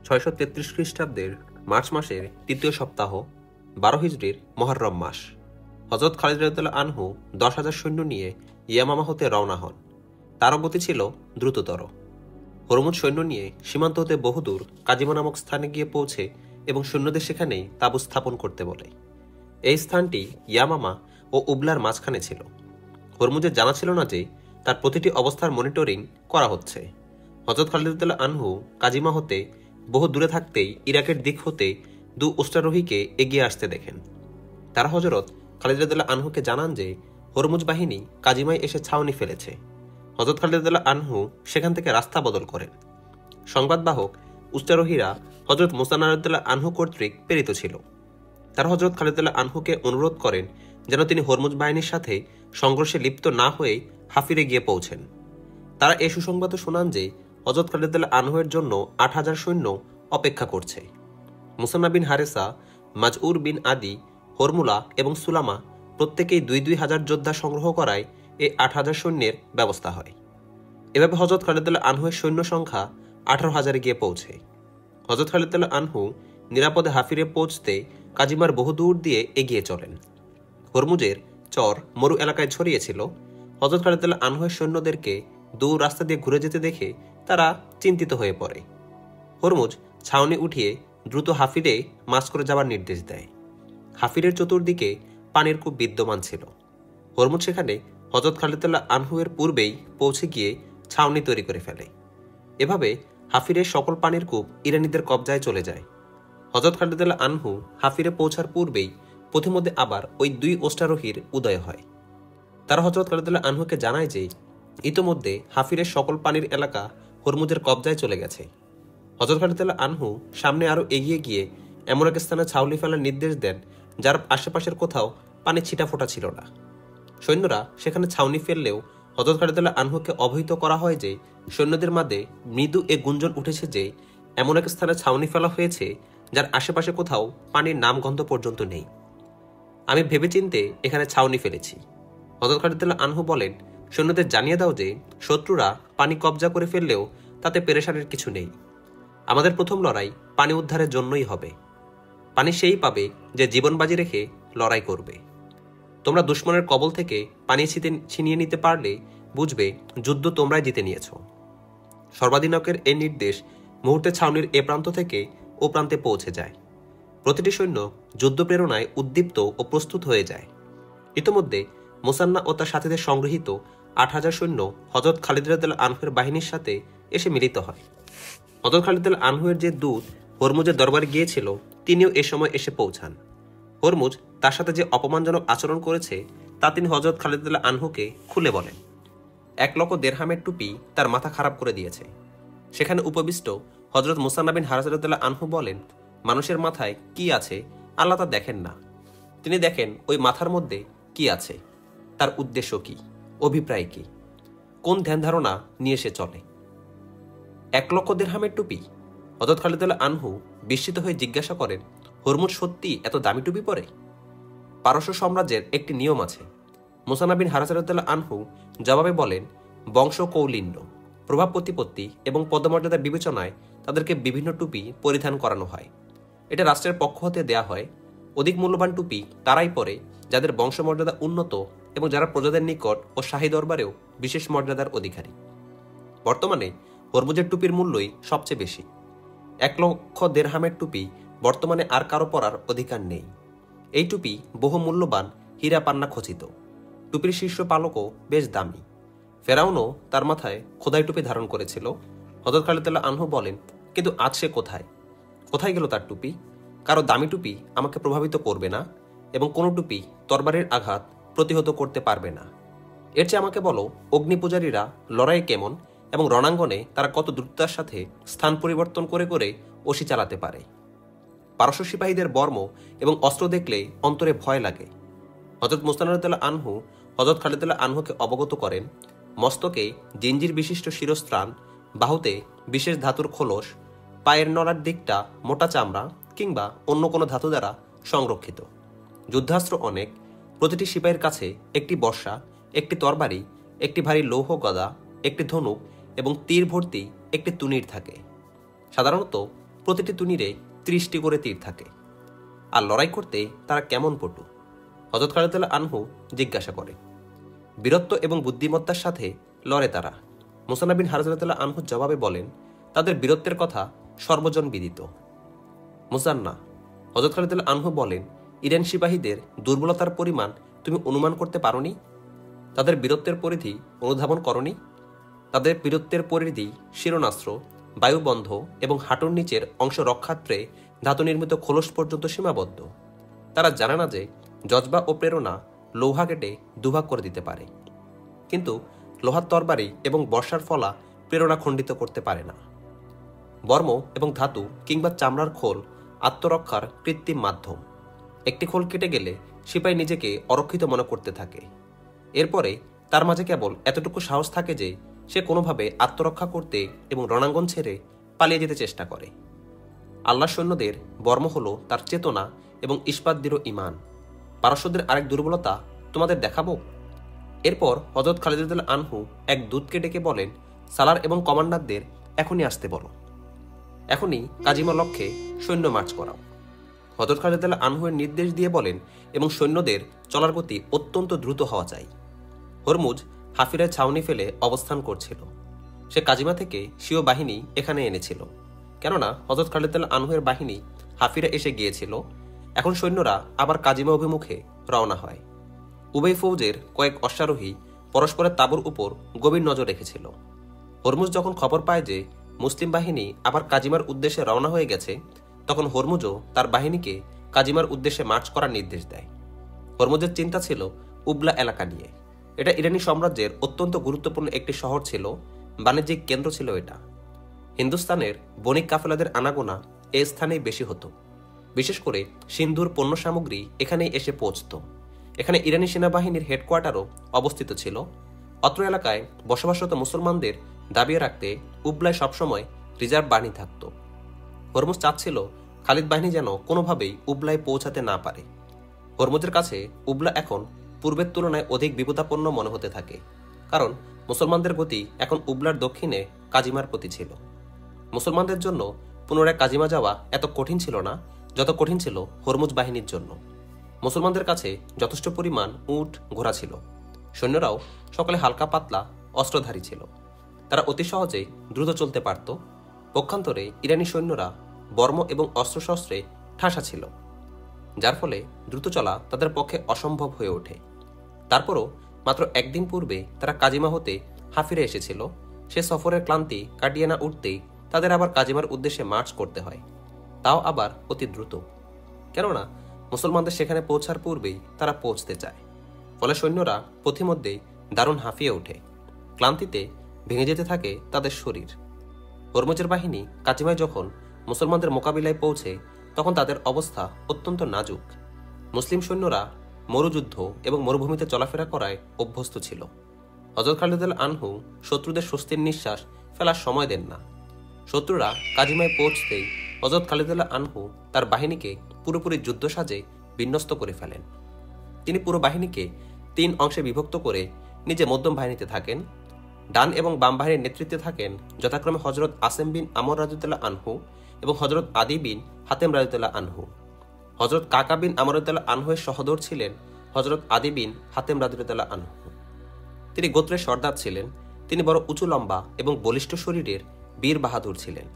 633 খ্রিস্টাব্দের মার্চ মাসের তৃতীয় সপ্তাহ 12 হিজরির মুহররম মাস। হযরত খালিদ রাদিয়াল্লাহু আনহু 10,000 সৈন্য নিয়ে ইয়ামামা হতে রওনা হন। তারও গতি ছিল দ্রুততর। হরমুজ সৈন্য নিয়ে সীমান্ত হতে বহুদূর কাজিমা নামক স্থানে গিয়ে পৌঁছে এবং সৈন্যদের সেখানেই তাঁবু স্থাপন করতে বলে। এই স্থানটি ইয়ামামা ও উবলার মাঝখানে ছিল। হরমুজের জানা ছিল না যে তার প্রতিটি অবস্থার মনিটরিং করা হচ্ছে। হযরত খালিদ রাদিয়াল্লাহু আনহু কাজিমা হতে বহু দূরে থাকতেই ইরাকের দিক হতে দু অশ্বারোহীকে এগিয়ে আসতে দেখেন। তারা হযরত খালিদ রাদিয়াল্লাহু আনহুকে জানান যে হরমুজ বাহিনী কাজিমায় এসে ছাউনি ফেলেছে। হযরত খালিদ রাদিয়াল্লাহু আনহু সেখান থেকে রাস্তা বদল করেন। সংবাদবাহক উচ্চারোহীরা হযরত মুসান্না রাদিয়াল্লাহু আনহু কর্তৃক প্রেরিত ছিল। তারা হযরত খালিদ রাদিয়াল্লাহু আনহুকে অনুরোধ করেন যেন তিনি হরমুজ বাহিনীর সাথে সংঘর্ষে লিপ্ত না হয়ে হাফিরে গিয়ে পৌঁছেন। তারা এই সুসংবাদ শোনান যে হযরত খালিদ রাদিয়াল্লাহু আনহুর জন্য 8,000 সৈন্য অপেক্ষা করছে। মুসান্না বিন হারেসা, মাজউর বিন আদি, হরমুলা এবং সুলামা প্রত্যেকেই 2,000 যোদ্ধা সংগ্রহ করায় এই 8,000 সৈন্যের ব্যবস্থা হয়। এভাবে হযরত খালিদ রাদিয়াল্লাহু আনহুর সৈন্য সংখ্যা 18,000-এ গিয়ে পৌঁছে। হযরত খালিদ রাদিয়াল্লাহু আনহু নিরাপদে হাফিরে পৌঁছতে কাজিমার বহু দূর দিয়ে এগিয়ে চলেন। হরমুজের চর মরু এলাকায় ছড়িয়েছিল। হযরত খালিদ রাদিয়াল্লাহু আনহুর সৈন্যদেরকে দূর রাস্তা দিয়ে ঘুরে যেতে দেখে তারা চিন্তিত হয়ে পড়ে। হরমুজ ছাউনি উঠিয়ে দ্রুত হাফিরে মার্চ করে যাবার নির্দেশ দেয়। হাফিরের চতুর্দিকে পানির কূপ বিদ্যমান ছিল। হরমুজ সেখানে হযরত খালিদ রাদিয়াল্লাহু আনহুর পূর্বেই পৌঁছে গিয়ে ছাউনি তৈরি করে ফেলে। এভাবে হাফিরের সকল পানির কূপ ইরানীদের কবজায় চলে যায়। হযরত খালিদ রাদিয়াল্লাহু আনহু হাফিরে পৌঁছার পূর্বেই পথিমধ্যে আবার ওই 2 অশ্বারোহীর উদয় হয়। তারা হযরত খালিদ রাদিয়াল্লাহু আনহুকে জানায় যে ইতোমধ্যে হাফিরের সকল পানির এলাকা হরমুজের কবজায় চলে গেছে। হযরত খালিদ রাদিয়াল্লাহু আনহু সামনে আরো এগিয়ে গিয়ে এমন এক স্থানে ছাউনি ফেলার নির্দেশ দেন যার আশেপাশের কোথাও পানি ছিটাফোঁটা ছিল না। সৈন্যরা সেখানে ছাউনি ফেললেও হযরত খালিদ রাদিয়াল্লাহু আনহুকে অবহিত করা হয় যে সৈন্যদের মাঝে মৃদু এ গুঞ্জন উঠেছে যে এমন এক স্থানে ছাউনি ফেলা হয়েছে যার আশেপাশে কোথাও পানির নামগন্ধ পর্যন্ত নেই। আমি ভেবেচিন্তে এখানে ছাউনি ফেলেছি। হযরত খালিদ রাদিয়াল্লাহু আনহু বলেন, সৈন্যদের জানিয়ে দাও যে শত্রুরা পানি কবজা করে ফেললেও তাতে পেরেশানের কিছু নেই। আমাদের প্রথম লড়াই পানি উদ্ধারের জন্যই হবে। পানি সেই পাবে যে জীবন বাজি রেখে লড়াই করবে। তোমরা দুশমনের কবল থেকে পানি ছিনিয়ে নিতে পারলে বুঝবে যুদ্ধ তোমরাই জিতে নিয়েছ। সর্বাধিনায়কের এই নির্দেশ মুহূর্তে ছাউনির এ প্রান্ত থেকে ও প্রান্তে পৌঁছে যায়। প্রতিটি সৈন্য যুদ্ধ প্রেরণায় উদ্দীপ্ত ও প্রস্তুত হয়ে যায়। ইতোমধ্যে মুসান্না ও তার সাথীদের সংগৃহীত 8,000 সৈন্য হযরত খালিদ রাদিয়াল্লাহু আনহুর বাহিনীর সাথে এসে মিলিত হয়। হযরত খালিদ রাদিয়াল্লাহু আনহুর যে দূত হরমুজের দরবারে গিয়েছিল তিনিও এ সময় এসে পৌঁছান। হরমুজ তার সাথে যে অপমানজনক আচরণ করেছে তা তিনি হযরত খালিদ রাদিয়াল্লাহু আনহুকে খুলে বলেন। 1 লক্ষ দেরহামের টুপি তার মাথা খারাপ করে দিয়েছে। সেখানে উপবিষ্ট হযরত মুসান্না বিন হারেসা রাদিয়াল্লাহু আনহু বলেন, মানুষের মাথায় কি আছে আল্লাহ তা দেখেন না। তিনি দেখেন ওই মাথার মধ্যে কি আছে, তার উদ্দেশ্য কি, অভিপ্রায় কি, কোন ধ্যান ধারণা নিয়ে সে চলে। 1 লক্ষ দেরহামের টুপি? হযরত খালিদ রাদিয়াল্লাহু আনহু বিস্মিত হয়ে জিজ্ঞাসা করেন, হরমুজ সত্যি এত দামি টুপি পরে? পারস্য সাম্রাজ্যের একটি নিয়ম আছে। মুসান্না বিন হারেসা রাদিয়াল্লাহু আনহু জবাবে বলেন, বংশ কৌলিন্য, প্রভাব প্রতিপত্তি এবং পদমর্যাদা বিবেচনায় তাদেরকে বিভিন্ন টুপি পরিধান করানো হয়। এটা রাষ্ট্রের পক্ষ হতে দেয়া হয়। অধিক মূল্যবান টুপি তারাই পরে যাদের বংশমর্যাদা উন্নত এবং যারা প্রজাদের নিকট ও শাহী দরবারেও বিশেষ মর্যাদার অধিকারী। বর্তমানে হরমুজের টুপির মূল্যই সবচেয়ে বেশি। 1 লক্ষ দেরহামের টুপি বর্তমানে আর কারো পরার অধিকার নেই। এই টুপি বহু মূল্যবান হীরা পান্না খচিত। টুপির শীর্ষ পালকও বেশ দামি। ফেরাউনও তার মাথায় খোদাই টুপি ধারণ করেছিল। হযরত খালিদ রাদিয়াল্লাহু আনহু বলেন, কিন্তু আজ সে কোথায়? কোথায় গেল তার টুপি? কারো দামি টুপি আমাকে প্রভাবিত করবে না এবং কোনো টুপি তরবারের আঘাত প্রতিহত করতে পারবে না। এর চেয়ে আমাকে বলো, অগ্নি পূজারীরা লড়াইয়ে কেমন এবং রণাঙ্গনে তারা কত দ্রুততার সাথে স্থান পরিবর্তন করে করে অসি চালাতে পারে। পারস্য সিপাহীদের বর্ম এবং অস্ত্র দেখলে অন্তরে ভয় লাগে। হযরত মুসান্না রাদিয়াল্লাহু আনহু হযরত খালিদ রাদিয়াল্লাহু আনহুকে অবগত করেন, মস্তকে জিঞ্জির বিশিষ্ট শিরস্ত্রাণ, বাহুতে বিশেষ ধাতুর খোলস, পায়ের নড়ার দিকটা মোটা চামড়া কিংবা অন্য কোনো ধাতু দ্বারা সংরক্ষিত। যুদ্ধাস্ত্র অনেক। প্রতিটি সিপাহীর কাছে একটি বর্শা, একটি তরবারি, একটি ভারী লৌহ গদা, একটি ধনুক এবং তীর ভর্তি একটি তুনীর থাকে। সাধারণত প্রতিটি তুনিরে 30টি করে তীর থাকে। আর লড়াই করতে তারা কেমন পটু? হযরত খালিদ রাদিয়াল্লাহু আনহু জিজ্ঞাসা করে। বীরত্ব এবং বুদ্ধিমত্তার সাথে লড়ে তারা। মুসান্নাহ বিন হারিস রাদিয়াল্লাহু আনহু জবাবে বলেন, তাদের বীরত্বের কথা সর্বজন বিদিত। মুসান্নাহ হযরত খালিদ রাদিয়াল্লাহু আনহু বলেন, ইরান সিপাহীদের দুর্বলতার পরিমাণ তুমি অনুমান করতে পারোনি? তাদের বীরত্বের পরিধি অনুধাবন করনি? তাদের বীরত্বের পরিধি শিরনাস্ত্র, বায়ুবন্ধ এবং হাঁটুর নিচের অংশ রক্ষার্থে ধাতু নির্মিত খোলস পর্যন্ত সীমাবদ্ধ। তারা জানে না যে জজবা ও প্রেরণা লৌহা কেটে দুভাগ করে দিতে পারে, কিন্তু লোহার তরবারি এবং বর্ষার ফলা প্রেরণা খণ্ডিত করতে পারে না। বর্ম এবং ধাতু কিংবা চামড়ার খোল আত্মরক্ষার কৃত্রিম মাধ্যম। একটি খোল কেটে গেলে সিপাহী নিজেকে অরক্ষিত মনে করতে থাকে। এরপরে তার মাঝে কেবল এতটুকু সাহস থাকে যে সে কোনোভাবে আত্মরক্ষা করতে এবং রণাঙ্গন ছেড়ে পালিয়ে যেতে চেষ্টা করে। আল্লাহ সৈন্যদের বর্ম হল তার চেতনা এবং ইস্পাত দৃঢ় ঈমান। পারস্যদের আরেক দুর্বলতা তোমাদের দেখাবো। এরপর হযরত খালিদ রাদিয়াল্লাহু আনহু এক দূতকে ডেকে বলেন, সালার এবং কমান্ডারদের এখনই আসতে বলো, এখনই কাজিমা লক্ষ্যে সৈন্য মার্চ করাও। হযরত খালিদ রাদিয়াল্লাহু আনহু এর নির্দেশ দিয়ে বলেন, এবং সৈন্যদের চলার গতি অত্যন্ত দ্রুত হওয়া চাই। হরমুজ হাফিরায় ছাউনি ফেলে অবস্থান করছিল। সে কাজিমা থেকে স্বীয় বাহিনী এখানে এনেছিল, কেননা হযরত খালিদ রাদিয়াল্লাহু আনহু এর বাহিনী হাফিরা এসে গিয়েছিল। এখন সৈন্যরা আবার কাজিমা অভিমুখে রওনা হয়। উভয় ফৌজের কয়েক অশ্বারোহী পরস্পরের তাঁবুর উপর গভীর নজর রেখেছিল। হরমুজ যখন খবর পায় যে মুসলিম বাহিনী আবার কাজিমার উদ্দেশ্যে রওনা হয়ে গেছে, তখন হরমুজও তার বাহিনীকে কাজিমার উদ্দেশ্যে মার্চ করার নির্দেশ দেয়। হরমুজের চিন্তা ছিল উবলা এলাকা নিয়ে। এটা ইরানি সাম্রাজ্যের অত্যন্ত গুরুত্বপূর্ণ একটি শহর ছিল, বাণিজ্যিক কেন্দ্র ছিল এটা। হিন্দুস্তানের বণিক কাফেলাদের আনাগোনা এ স্থানেই বেশি হতো। বিশেষ করে সিন্ধুর পণ্য সামগ্রী এখানেই এসে পৌঁছত। এখানে ইরানি সেনাবাহিনীর হেডকোয়ার্টারও অবস্থিত ছিল। অত্র এলাকায় বসবাসরত মুসলমানদের দাবিয়ে রাখতে উবলায় সবসময় রিজার্ভ বাহিনী থাকত। হরমুজ চাচ্ছিল খালিদ বাহিনী যেন কোনোভাবেই উবলায় পৌঁছাতে না পারে। হরমুজের কাছে উবলা এখন পূর্বের তুলনায় অধিক বিপদাপন্ন মনে হতে থাকে, কারণ মুসলমানদের গতি এখন উবলার দক্ষিণে কাজিমার প্রতি ছিল। মুসলমানদের জন্য পুনরায় কাজিমা যাওয়া এত কঠিন ছিল না যত কঠিন ছিল হরমুজ বাহিনীর জন্য। মুসলমানদের কাছে যথেষ্ট পরিমাণ উট ঘোড়া ছিল। সৈন্যরাও সকলে হালকা পাতলা অস্ত্রধারী ছিল। তারা অতি সহজে দ্রুত চলতে পারত। পক্ষান্তরে ইরানি সৈন্যরা বর্ম এবং অস্ত্রশস্ত্রে ঠাসা ছিল, যার ফলে দ্রুত চলা তাদের পক্ষে অসম্ভব হয়ে ওঠে। তারপরও মাত্র একদিন পূর্বে তারা কাজিমা হতে হাফিরে এসেছিল। সে সফরের ক্লান্তি কাটিয়ে না উঠতেই তাদের আবার কাজিমার উদ্দেশ্যে মার্চ করতে হয়, তাও আবার অতি দ্রুত, কেননা মুসলমানদের সেখানে পৌঁছার পূর্বেই তারা পৌঁছতে চায়। ফলে সৈন্যরা পথিমধ্যেই দারুণ হাঁফিয়ে ওঠে। ক্লান্তিতে ভেঙে যেতে থাকে তাদের শরীর। হরমুজের বাহিনী কাজিমায় যখন মুসলমানদের মোকাবিলায় পৌঁছে, তখন তাদের অবস্থা অত্যন্ত নাজুক। মুসলিম সৈন্যরা মরুযুদ্ধ এবং মরুভূমিতে চলাফেরা করায় অভ্যস্ত ছিল। হযরত খালিদ রাদিয়াল্লাহু আনহু শত্রুদের স্বস্তির নিঃশ্বাস ফেলার সময় দেন না। শত্রুরা কাজিমায় পৌঁছতেই হযরত খালিদ রাদিয়াল্লাহু আনহু তার বাহিনীকে পুরোপুরি যুদ্ধ সাজে বিন্যস্ত করে ফেলেন। তিনি পুরো বাহিনীকে 3 অংশে বিভক্ত করে নিজে মধ্যম বাহিনীতে থাকেন। ডান এবং বাম বাহিনীর নেতৃত্বে থাকেন যথাক্রমে হযরত আসেম বিন আমর রাদিয়াল্লাহু আনহু এবং হযরত আদি বিন হাতেম রাদিয়াল্লাহু আনহু। হযরত কাকা বিন আমর রাদিয়াল্লাহু আনহু এর সহোদর ছিলেন হযরত আদি বিন হাতেম রাদিয়াল্লাহু আনহু। তিনি গোত্রের সর্দার ছিলেন। তিনি বড় উঁচু লম্বা এবং বলিষ্ঠ শরীরের বীর বাহাদুর ছিলেন।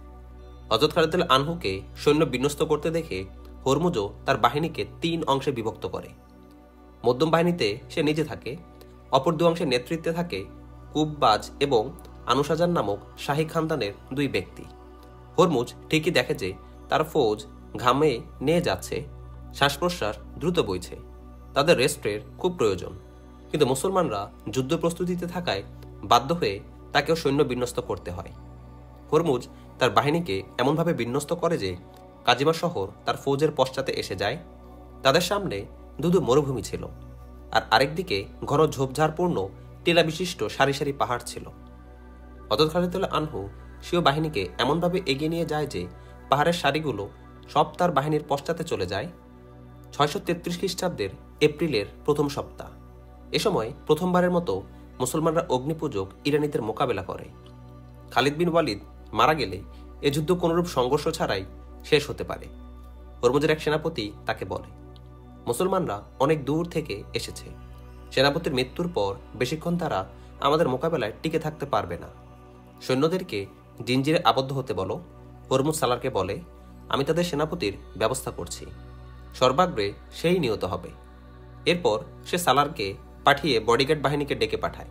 হযরত খালিদ রাদিয়াল্লাহু আনহুকে সৈন্য বিন্যস্ত করতে দেখে হরমুজও তার বাহিনীকে 3 অংশে বিভক্ত করে। মধ্যম বাহিনীতে সে নিজে থাকে, অপর 2 অংশের নেতৃত্বে থাকে কুববাজ এবং আনুসাজান নামক শাহী খানদানের 2 ব্যক্তি। হরমুজ ঠিকই দেখে যে তার ফৌজ ঘামে নিয়ে যাচ্ছে, শ্বাস প্রশ্বাস দ্রুত বইছে, তাদের রেস্টের খুব প্রয়োজন। কিন্তু মুসলমানরা যুদ্ধ প্রস্তুতিতে থাকায় বাধ্য হয়ে তাকেও সৈন্য বিন্যস্ত করতে হয়। হরমুজ তার বাহিনীকে এমনভাবে বিন্যস্ত করে যে কাজিমা শহর তার ফৌজের পশ্চাতে এসে যায়। তাদের সামনে দুধু মরুভূমি ছিল, আর আরেকদিকে ঘন ঝোপঝাড়পূর্ণ টিলা বিশিষ্ট সারি সারি পাহাড় ছিল। হযরত খালিদ রাদিয়াল্লাহু আনহু স্বীয় বাহিনীকে এমনভাবে এগিয়ে নিয়ে যায় যে পাহাড়ের সারিগুলো সব তার বাহিনীর পশ্চাতে চলে যায়। 633 খ্রিস্টাব্দের এপ্রিলের প্রথম সপ্তাহ। এ সময় প্রথমবারের মতো মুসলমানরা অগ্নিপূজক ইরানিদের মোকাবেলা করে। খালিদ বিন ওয়ালিদ মারা গেলে এ যুদ্ধ কোনরূপ সংঘর্ষ ছাড়াই শেষ হতে পারে। হরমুজের এক সেনাপতি তাকে বলে, মুসলমানরা অনেক দূর থেকে এসেছে। সেনাপতির মৃত্যুর পর বেশিক্ষণ তারা আমাদের মোকাবেলায় টিকে থাকতে পারবে না। সৈন্যদেরকে জিঞ্জিরে আবদ্ধ হতে বলো। হরমুজ সালারকে বলে, আমি তাদের সেনাপতির ব্যবস্থা করছি, সর্বাগ্রে সেই নিহত হবে। এরপর সে সালারকে পাঠিয়ে বডিগার্ড বাহিনীকে ডেকে পাঠায়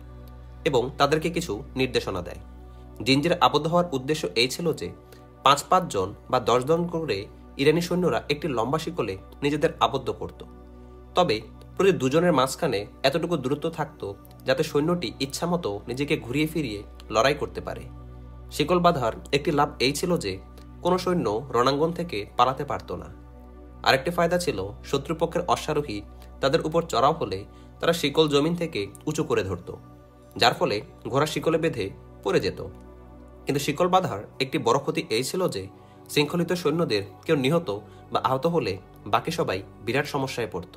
এবং তাদেরকে কিছু নির্দেশনা দেয়। জিঞ্জিরে আবদ্ধ হওয়ার উদ্দেশ্য এই ছিল যে ৫-৫ জন বা ১০ জন করে ইরানি সৈন্যরা একটি লম্বা শিকলে নিজেদের আবদ্ধ করত। তবে প্রতি দুজনের মাঝখানে এতটুকু দূরত্ব থাকত যাতে সৈন্যটি ইচ্ছামতো নিজেকে ঘুরিয়ে ফিরিয়ে লড়াই করতে পারে। শিকল বাঁধার একটি লাভ এই ছিল যে কোনো সৈন্য রণাঙ্গন থেকে পালাতে পারত না। আরেকটি ফায়দা ছিল শত্রুপক্ষের অশ্বারোহী তাদের উপর চড়াও হলে তারা শিকল জমিন থেকে উঁচু করে ধরত, যার ফলে ঘোড়া শিকলে বেঁধে পড়ে যেত। কিন্তু শিকল বাঁধার একটি বড় ক্ষতি এই ছিল যে শৃঙ্খলিত সৈন্যদের কেউ নিহত বা আহত হলে বাকি সবাই বিরাট সমস্যায় পড়ত।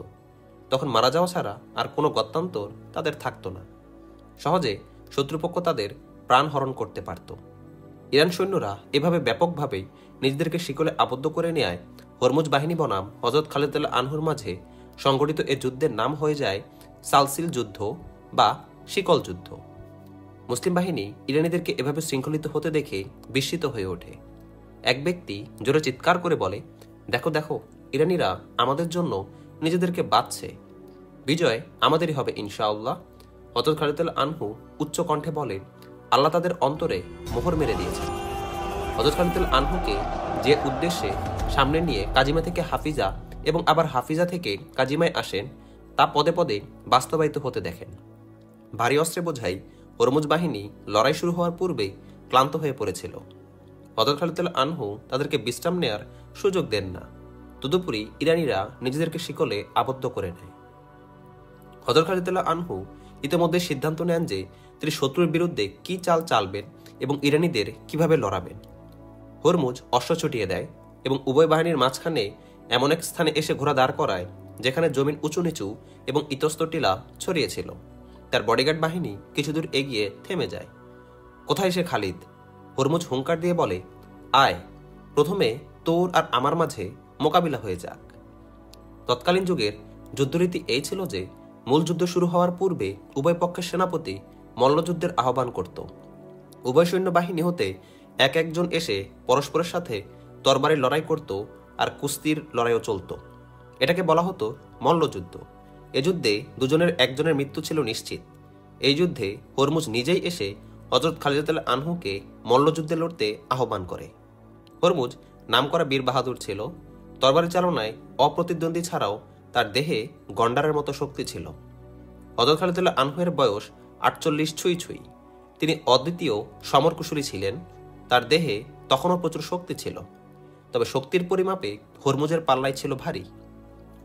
তখন মারা যাওয়া ছাড়া আর কোনো গত্যান্তর তাদের থাকত না। সহজে শত্রুপক্ষ তাদের প্রাণ হরণ করতে পারত। ইরান সৈন্যরা এভাবে ব্যাপকভাবে নিজেদেরকে শিকলে আবদ্ধ করে নেয়। হরমুজ বাহিনী বনাম হযরত খালিদ রাদিয়াল্লাহু আনহুর মাঝে সংগঠিত এ যুদ্ধের নাম হয়ে যায় সালসিল যুদ্ধ বা শিকল যুদ্ধ। মুসলিম বাহিনী ইরানিদেরকে এভাবে শৃঙ্খলিত হতে দেখে বিস্মিত হয়ে ওঠে। এক ব্যক্তি জোরে চিৎকার করে বলে, দেখো দেখো, ইরানিরা আমাদের জন্য নিজেদেরকে বাঁচছে, বিজয় আমাদেরই হবে ইনশাআল্লাহ। হযরত খালিদ রাদিয়াল্লাহু আনহু উচ্চ কণ্ঠে বলেন, আল্লাহ তাদের অন্তরে মোহর মেরে দিয়েছে। হযরত খালিদ রাদিয়াল্লাহু আনহুকে যে উদ্দেশ্যে সামনে নিয়ে কাজিমা থেকে হাফিজা এবং আবার হাফিজা থেকে কাজিমায় আসেন তা পদে পদে বাস্তবায়িত হতে দেখেন। ভারী অস্ত্রে বোঝাই হরমুজ বাহিনী লড়াই শুরু হওয়ার পূর্বে ক্লান্ত হয়ে পড়েছিল। হযরত খালিদ রাদিয়াল্লাহু আনহু তাদেরকে বিশ্রাম নেয়ার সুযোগ দেন না। তদুপরি ইরানিরা নিজেদেরকে শিকলে আবদ্ধ করে নেয়। হযরত খালিদ রাদিয়াল্লাহু আনহু ইতিমধ্যে সিদ্ধান্ত নেন যে তিনি শত্রুর বিরুদ্ধে কি চাল চালবেন এবং ইরানিদের কিভাবে লড়াবেন। হরমুজ অশ্ব ছুটিয়ে দেয় এবং উভয় বাহিনীর মাঝখানে এমন এক স্থানে এসে ঘোড়া দাঁড় করায় যেখানে জমিন উঁচু নিচু এবং ইতস্তত টিলা ছড়িয়েছিল। তার বডিগার্ড বাহিনী কিছু দূর এগিয়ে থেমে যায়। কোথায় সে খালিদ? হরমুজ হুঙ্কার দিয়ে বলে, আয়, প্রথমে তোর আর আমার মাঝে মোকাবিলা হয়ে যাক। তৎকালীন যুগের যুদ্ধরীতি এই ছিল যে মূল যুদ্ধ শুরু হওয়ার পূর্বে উভয় পক্ষের সেনাপতি মল্লযুদ্ধের আহ্বান করত। উভয় সৈন্য বাহিনী হতে এক একজন এসে পরস্পরের সাথে তরবারির লড়াই করত আর কুস্তির লড়াইও চলত। এটাকে বলা হতো মল্লযুদ্ধ। এ যুদ্ধে দুজনের একজনের মৃত্যু ছিল নিশ্চিত। এই যুদ্ধে হরমুজ নিজেই এসে হযরত খালিদ রাদিয়াল্লাহু আনহুকে মল্লযুদ্ধে লড়তে আহ্বান করে। হরমুজ নামকরা বীর বাহাদুর ছিল। তরবারি চালনায় অপ্রতিদ্বন্দ্বী ছাড়াও তার দেহে গন্ডারের মতো শক্তি ছিল। হযরত খালিদ রাদিয়াল্লাহু আনহুর বয়স ৪৮ ছুঁই ছুঁই। তিনি অদ্বিতীয় সমরকুশলী ছিলেন। তার দেহে তখনও প্রচুর শক্তি ছিল, তবে শক্তির পরিমাপে হরমুজের পাল্লাই ছিল ভারী।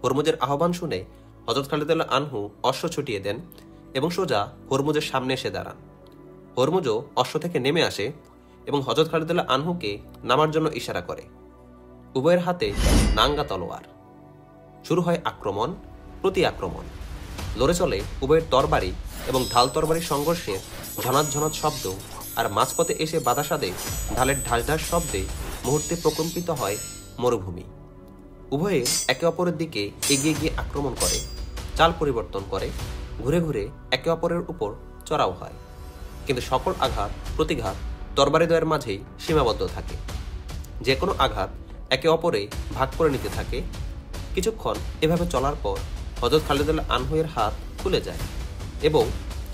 হরমুজের আহ্বান শুনে হযরত খালিদ রাদিয়াল্লাহু আনহু অশ্ব ছুটিয়ে দেন এবং সোজা হরমুজের সামনে এসে দাঁড়ান। হরমুজও অশ্ব থেকে নেমে আসে এবং হযরত খালিদ রাদিয়াল্লাহু আনহুকে নামার জন্য ইশারা করে। উভয়ের হাতে নাঙ্গা তলোয়ার। শুরু হয় আক্রমণ, প্রতি আক্রমণ। লড়ে চলে উভয়ের তরবারি এবং ঢাল তরবারির সংঘর্ষের ঝনাত ঝনাত শব্দ, আর মাঝপথে এসে বাধা সাধে ঢালের ঢাস ঢাস শব্দে মুহূর্তে প্রকম্পিত হয় মরুভূমি। উভয়ে একে অপরের দিকে এগিয়ে গিয়ে আক্রমণ করে, চাল পরিবর্তন করে, ঘুরে ঘুরে একে অপরের উপর চড়াও হয়। কিন্তু সকল আঘাত প্রতিঘাত তরবারিদ্বয়ের মাঝেই সীমাবদ্ধ থাকে। যে কোনো আঘাত একে অপরে ভাগ করে নিতে থাকে। কিছুক্ষণ এভাবে চলার পর হযরত খালিদ রাদিয়াল্লাহু আনহুর হাত খুলে যায় এবং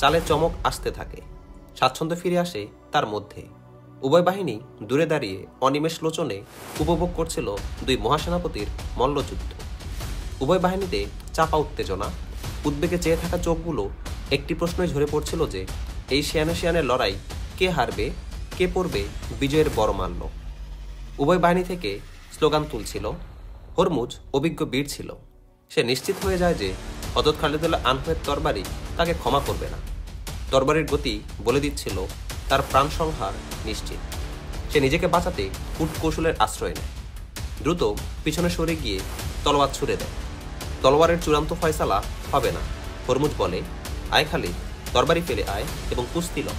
চালের চমক আসতে থাকে। স্বাচ্ছন্দ্য ফিরে আসে তার মধ্যে। উভয় বাহিনী দূরে দাঁড়িয়ে অনিমেষ লোচনে উপভোগ করছিল দুই মহাসেনাপতির মল্লযুদ্ধ। উভয় বাহিনীতে চাপা উত্তেজনা, উদ্বেগে চেয়ে থাকা চোখগুলো একটি প্রশ্নই ঝরে পড়ছিল যে এই শিয়ানে শিয়ানের লড়াই কে হারবে, কে পড়বে বিজয়ের বড় মাল্য। উভয় বাহিনী থেকে স্লোগান তুলছিল। হরমুজ অভিজ্ঞ বীর ছিল। সে নিশ্চিত হয়ে যায় যে হযরত খালিদ রাদিয়াল্লাহু আনহুর তরবারি তাকে ক্ষমা করবে না। তরবারির গতি বলে দিচ্ছিল তার প্রাণ সংহার নিশ্চিত। সে নিজেকে বাঁচাতে কূটকৌশলের আশ্রয় নেয়। দ্রুত পিছনে সরে গিয়ে তলোয়ার ছুড়ে দেয়। তলোয়ারের চূড়ান্ত ফয়সালা হবে না। হরমুজ বলে, আয় খালিদ, তরবারি ফেলে আয় এবং কুস্তি লও।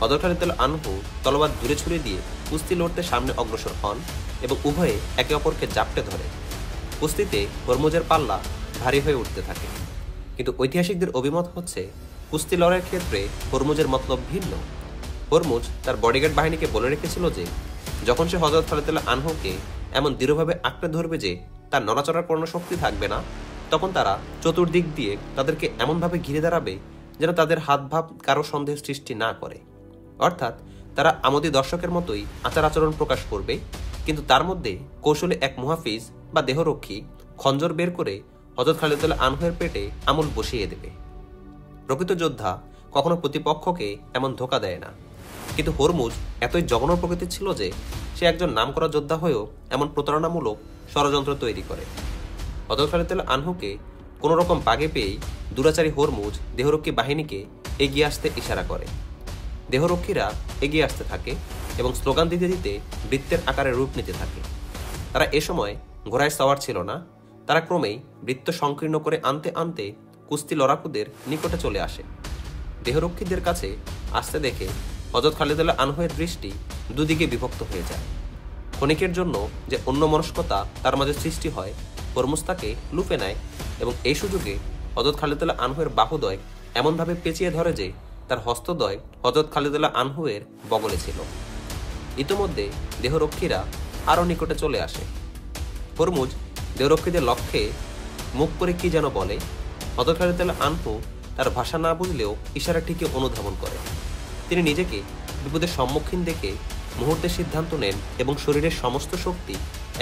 হযরত খালিদ আনহু তলোয়ার দূরে ছুড়ে দিয়ে কুস্তি লড়তে সামনে অগ্রসর হন এবং উভয়ে একে অপরকে জাপটে ধরে। কুস্তিতে হরমুজের পাল্লা ভারী হয়ে উঠতে থাকে, কিন্তু ঐতিহাসিকদের অভিমত হচ্ছে কুস্তি লড়াইয়ের ক্ষেত্রে হরমুজের মতলব ভিন্ন। হরমুজ তার বডিগার্ড বাহিনীকে বলে রেখেছিল যে যখন সে হযরত খালিদ আনহুকে এমন দৃঢ়ভাবে আঁকড়ে ধরবে যে তার নড়াচড়ার কোনো শক্তি থাকবে না, তখন তারা চতুর্দিক দিয়ে তাদেরকে এমনভাবে ঘিরে দাঁড়াবে যেন তাদের হাত ভাব কারো সন্দেহ সৃষ্টি না করে। অর্থাৎ তারা আমোদী দর্শকের মতোই আচার আচরণ প্রকাশ করবে, কিন্তু তার মধ্যে কৌশলে এক মুহাফিজ বা দেহরক্ষী খঞ্জর বের করে হযরত খালিদ আনহুয়ের পেটে আমল বসিয়ে দেবে। প্রকৃত যোদ্ধা কখনো প্রতিপক্ষকে এমন ধোঁকা দেয় না, কিন্তু হরমুজ এতই জঘন্য প্রকৃতির ছিল যে সে একজন নামকরা যোদ্ধা হয়েও এমন প্রতারণামূলক ষড়যন্ত্র তৈরি করে। হযরত খালিদ আনহুকে কোনো রকম বাগে পেয়েই দুরাচারী হরমুজ দেহরক্ষী বাহিনীকে এগিয়ে আসতে ইশারা করে। দেহরক্ষীরা এগিয়ে আসতে থাকে এবং স্লোগান দিতে দিতে বৃত্তের আকারে রূপ নিতে থাকে। তারা এ সময় ঘোড়ায় সওয়ার ছিল না, তারা ক্রমেই বৃত্ত সংকীর্ণ করে আনতে আনতে কুস্তি লড়াকুদের নিকটে চলে আসে। দেহরক্ষীদের কাছে আসতে দেখে হযরত খালিদ আনহুয়ের দৃষ্টি দুদিকে বিভক্ত হয়ে যায়। ক্ষণিকের জন্য যে অন্যমনস্কতা তার মাঝে সৃষ্টি হয়, হরমুজ তাকে লুফে নেয় এবং এই সুযোগে হযরত খালিদ আনহুয়ের বাহুদ্বয় এমনভাবে পেঁচিয়ে ধরে যে তার হস্তদ্বয় হযরত খালিদ আনহুয়ের বগলে ছিল। ইতোমধ্যে দেহরক্ষীরা আরও নিকটে চলে আসে। হরমুজ দেহরক্ষীদের লক্ষ্যে মুখ করে কি যেন বলে। হযরত খালিদ আনহু তার ভাষা না বুঝলেও ইশারাটিকে অনুধাবন করে। তিনি নিজেকে বিপদের সম্মুখীন দেখে মুহূর্তে সিদ্ধান্ত নেন এবং শরীরের সমস্ত শক্তি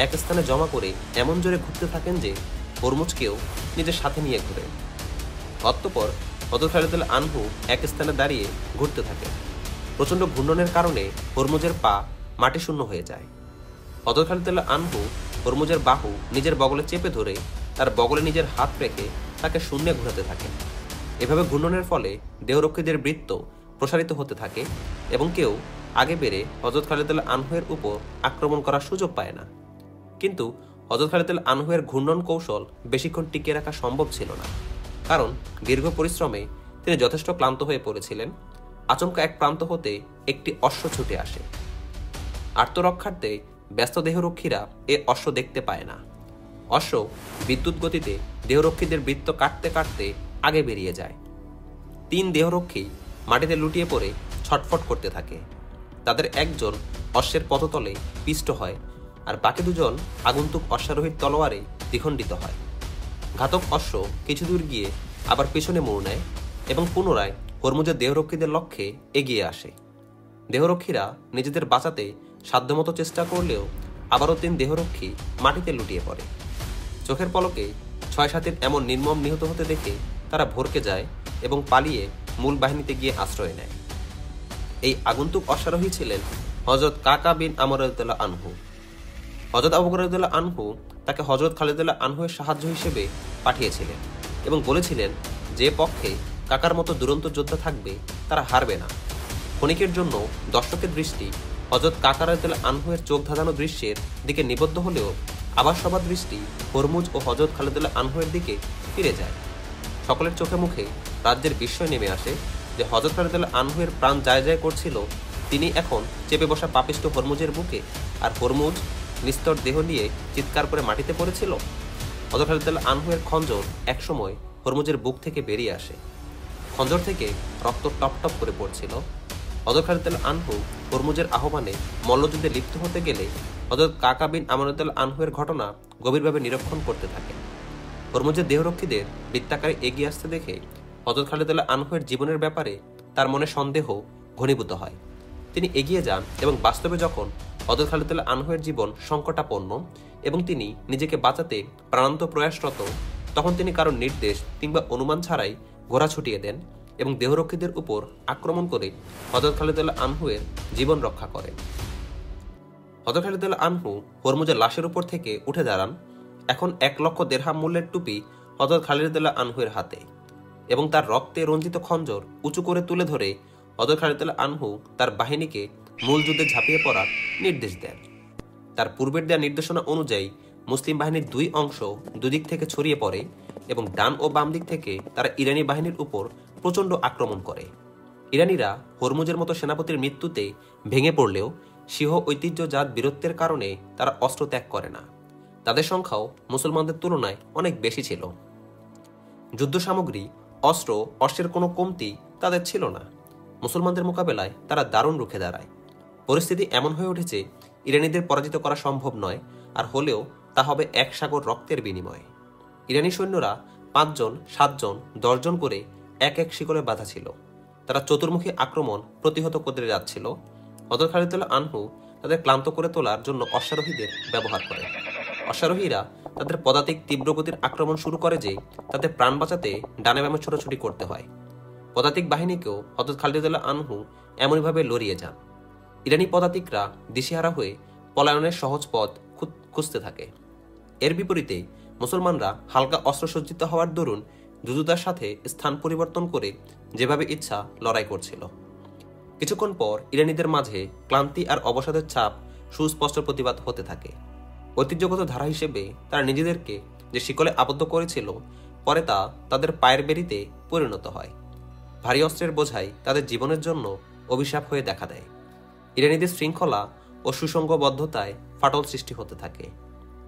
এক স্থানে জমা করে এমন জোরে ঘুরতে থাকেন যে হরমুজকেও নিজের সাথে নিয়ে ঘুরেন। অতঃপর হযরত খালিদ আনহু এক স্থানে দাঁড়িয়ে ঘুরতে থাকেন। প্রচণ্ড ঘূর্ণনের কারণে হরমুজের পা মাটি শূন্য হয়ে যায়। হযরত খালিদ আনহু হরমুজের বাহু নিজের বগলে চেপে ধরে তার বগলে নিজের হাত রেখে তাকে শূন্যে ঘুরাতে থাকেন। এভাবে ঘূর্ণনের ফলে দেহরক্ষীদের বৃত্ত প্রসারিত হতে থাকে এবং কেউ আগে বেড়ে হযরত খালিদ আনহুয়ের উপর আক্রমণ করার সুযোগ পায় না। কিন্তু হযরত খালিদ আনহুয়ের ঘূর্ণন কৌশল বেশিক্ষণ টিকিয়ে রাখা সম্ভব ছিল না, কারণ দীর্ঘ পরিশ্রমে তিনি যথেষ্ট ক্লান্ত হয়ে পড়েছিলেন। আচমকা এক প্রান্ত হতে একটি অশ্ব ছুটে আসে। আত্মরক্ষার্থে ব্যস্ত দেহরক্ষীরা এ অশ্ব দেখতে পায় না। অশ্ব বিদ্যুৎ গতিতে দেহরক্ষীদের বৃত্ত কাটতে কাটতে আগে বেরিয়ে যায়। 3 দেহরক্ষী মাটিতে লুটিয়ে পড়ে ছটফট করতে থাকে। তাদের একজন অশ্বের পদতলে পিষ্ট হয়, আর বাকি 2 জন আগন্তুক অশ্বারোহীর তলোয়ারে দ্বিখণ্ডিত হয়। ঘাতক অশ্ব কিছু দূর গিয়ে আবার পেছনে মোড় নেয় এবং পুনরায় হরমুজের দেহরক্ষীদের লক্ষ্যে এগিয়ে আসে। দেহরক্ষীরা নিজেদের বাঁচাতে সাধ্যমতো চেষ্টা করলেও আবারও 3 দেহরক্ষী মাটিতে লুটিয়ে পড়ে। চোখের পলকে 6-7 এমন নির্মম নিহত হতে দেখে তারা ভরকে যায় এবং পালিয়ে মূল বাহিনীতে গিয়ে আশ্রয় নেয়। এই আগন্তুক অশ্বারোহী ছিলেন হযরত কাকা বিন আমর রাদিয়াল্লাহু আনহু। হযরত আবু বকর রাদিয়াল্লাহু আনহু তাকে হযরত খালিদ আনহুয়ের সাহায্য হিসেবে পাঠিয়েছিলেন এবং বলেছিলেন যে পক্ষে কাকার মতো দুরন্ত যোদ্ধা থাকবে তারা হারবে না। ক্ষণিকের জন্য দর্শকের দৃষ্টি হযরত কাকা রাদিয়াল্লাহু আনহুয়ের চোখ ধাঁধানো দৃশ্যের দিকে নিবদ্ধ হলেও আবার সবার দৃষ্টি হরমুজ ও হযরত খালিদ আনহুয়ের দিকে ফিরে যায়। সকলের চোখে মুখে রাজ্যের বিস্ময় নেমে আসে যে হযরত খালিদ আনহুয়ের প্রাণ যায় যায় করছিল, তিনি এখন চেপে বসা পাপিষ্ঠ হরমুজের বুকে, আর হরমুজ নিস্তর দেহ নিয়ে চিৎকার করে মাটিতে পড়েছিল। হযরত খালিদ আনহুয়ের খঞ্জর একসময় হরমুজের বুক থেকে বেরিয়ে আসে। খঞ্জর থেকে রক্ত টপ টপ করে পড়ছিল। হযরত খালিদ আনহু হরমুজের আহ্বানে মল্লযুদ্ধে লিপ্ত হতে গেলে হযরত কাকা বিন আমর রাদিয়াল্লাহু আনহুয়ের ঘটনা গভীরভাবে নিরীক্ষণ করতে থাকেন। হরমুজের দেহরক্ষীদের বৃত্তাকারে এগিয়ে আসতে দেখে হযরত খালিদ আনহুয়ের জীবনের ব্যাপারে তার মনে সন্দেহ ঘনীভূত হয়। তিনি এগিয়ে যান এবং বাস্তবে যখন হযরত খালিদ আনহুয়ের জীবন সংকটাপন্ন এবং তিনি নিজেকে বাঁচাতে প্রাণান্ত প্রয়াসরত, তখন তিনি কারোর নির্দেশ কিংবা অনুমান ছাড়াই ঘোড়া ছুটিয়ে দেন এবং দেহরক্ষীদের উপর আক্রমণ করে হযরত খালিদ আনহুয়ের জীবন রক্ষা করেন। হযরত খালিদ আনহু হরমুজের লাশের উপর থেকে উঠে দাঁড়ান। এখন 1 লক্ষ দেরহাম মূল্যের টুপি হযরত খালিদ আনহুয়ের হাতে এবং তার রক্তে রঞ্জিত খঞ্জর উঁচু করে তুলে ধরে হযরত খালিদ আনহু তার বাহিনীকে মূল যুদ্ধে ঝাঁপিয়ে পড়ার নির্দেশ দেন। তার পূর্বের দেওয়া নির্দেশনা অনুযায়ী মুসলিম বাহিনীর 2 অংশ দুদিক থেকে ছড়িয়ে পড়ে এবং ডান ও বাম দিক থেকে তারা ইরানি বাহিনীর উপর প্রচণ্ড আক্রমণ করে। ইরানিরা হরমুজের মতো সেনাপতির মৃত্যুতে ভেঙে পড়লেও সিংহ ঐতিহ্যজাত বীরত্বের কারণে তারা অস্ত্র ত্যাগ করে না। তাদের সংখ্যাও মুসলমানদের তুলনায় অনেক বেশি ছিল। যুদ্ধ সামগ্রী, অস্ত্র, অশ্বের কোনো কমতি তাদের ছিল না। মুসলমানদের মোকাবেলায় তারা দারুণ রুখে দাঁড়ায়। পরিস্থিতি এমন হয়ে উঠেছে ইরানিদের পরাজিত করা সম্ভব নয়, আর হলেও তা হবে এক সাগর রক্তের বিনিময়ে। ইরানি সৈন্যরা 5 জন, 7 জন, 10 জন করে এক এক শিকলে বাঁধা ছিল। তারা চতুর্মুখী আক্রমণ প্রতিহত করে যাচ্ছিল। হযরত খালিদ রাদিয়াল্লাহু আনহু তাদের ক্লান্ত করে তোলার জন্য অশ্বারোহীদের ব্যবহার করে। অশ্বারোহীরা তাদের পদাতিক তীব্রগতির আক্রমণ শুরু করে যে তাদের প্রাণ বাঁচাতে ডানে বামে ছোটাছুটি করতে হয়। পদাতিক বাহিনীকেও হযরত খালিদ রাদিয়াল্লাহু আনহু এমনভাবে লড়িয়ে যান। ইরানি পদাতিকরা দিশেহারা হয়ে পলায়নের সহজ পথ খুঁজতে থাকে। এর বিপরীতে মুসলমানরা হালকা অস্ত্রসজ্জিত হওয়ার দরুন দ্রুততার সাথে স্থান পরিবর্তন করে যেভাবে ইচ্ছা লড়াই করছিল। কিছুক্ষণ পর ইরানিদের মাঝে ক্লান্তি আর অবসাদের ছাপ সুস্পষ্ট প্রতিবাদ হতে থাকে। ঐতিহ্যগত ধারা হিসেবে তারা নিজেদেরকে যে শিকলে আবদ্ধ করেছিল, পরে তা তাদের পায়ের বেড়িতে পরিণত হয়। ভারী অস্ত্রের বোঝাই তাদের জীবনের জন্য অভিশাপ হয়ে দেখা দেয়। ইরানিদের শৃঙ্খলা ও সুসংগবদ্ধতায় ফাটল সৃষ্টি হতে থাকে।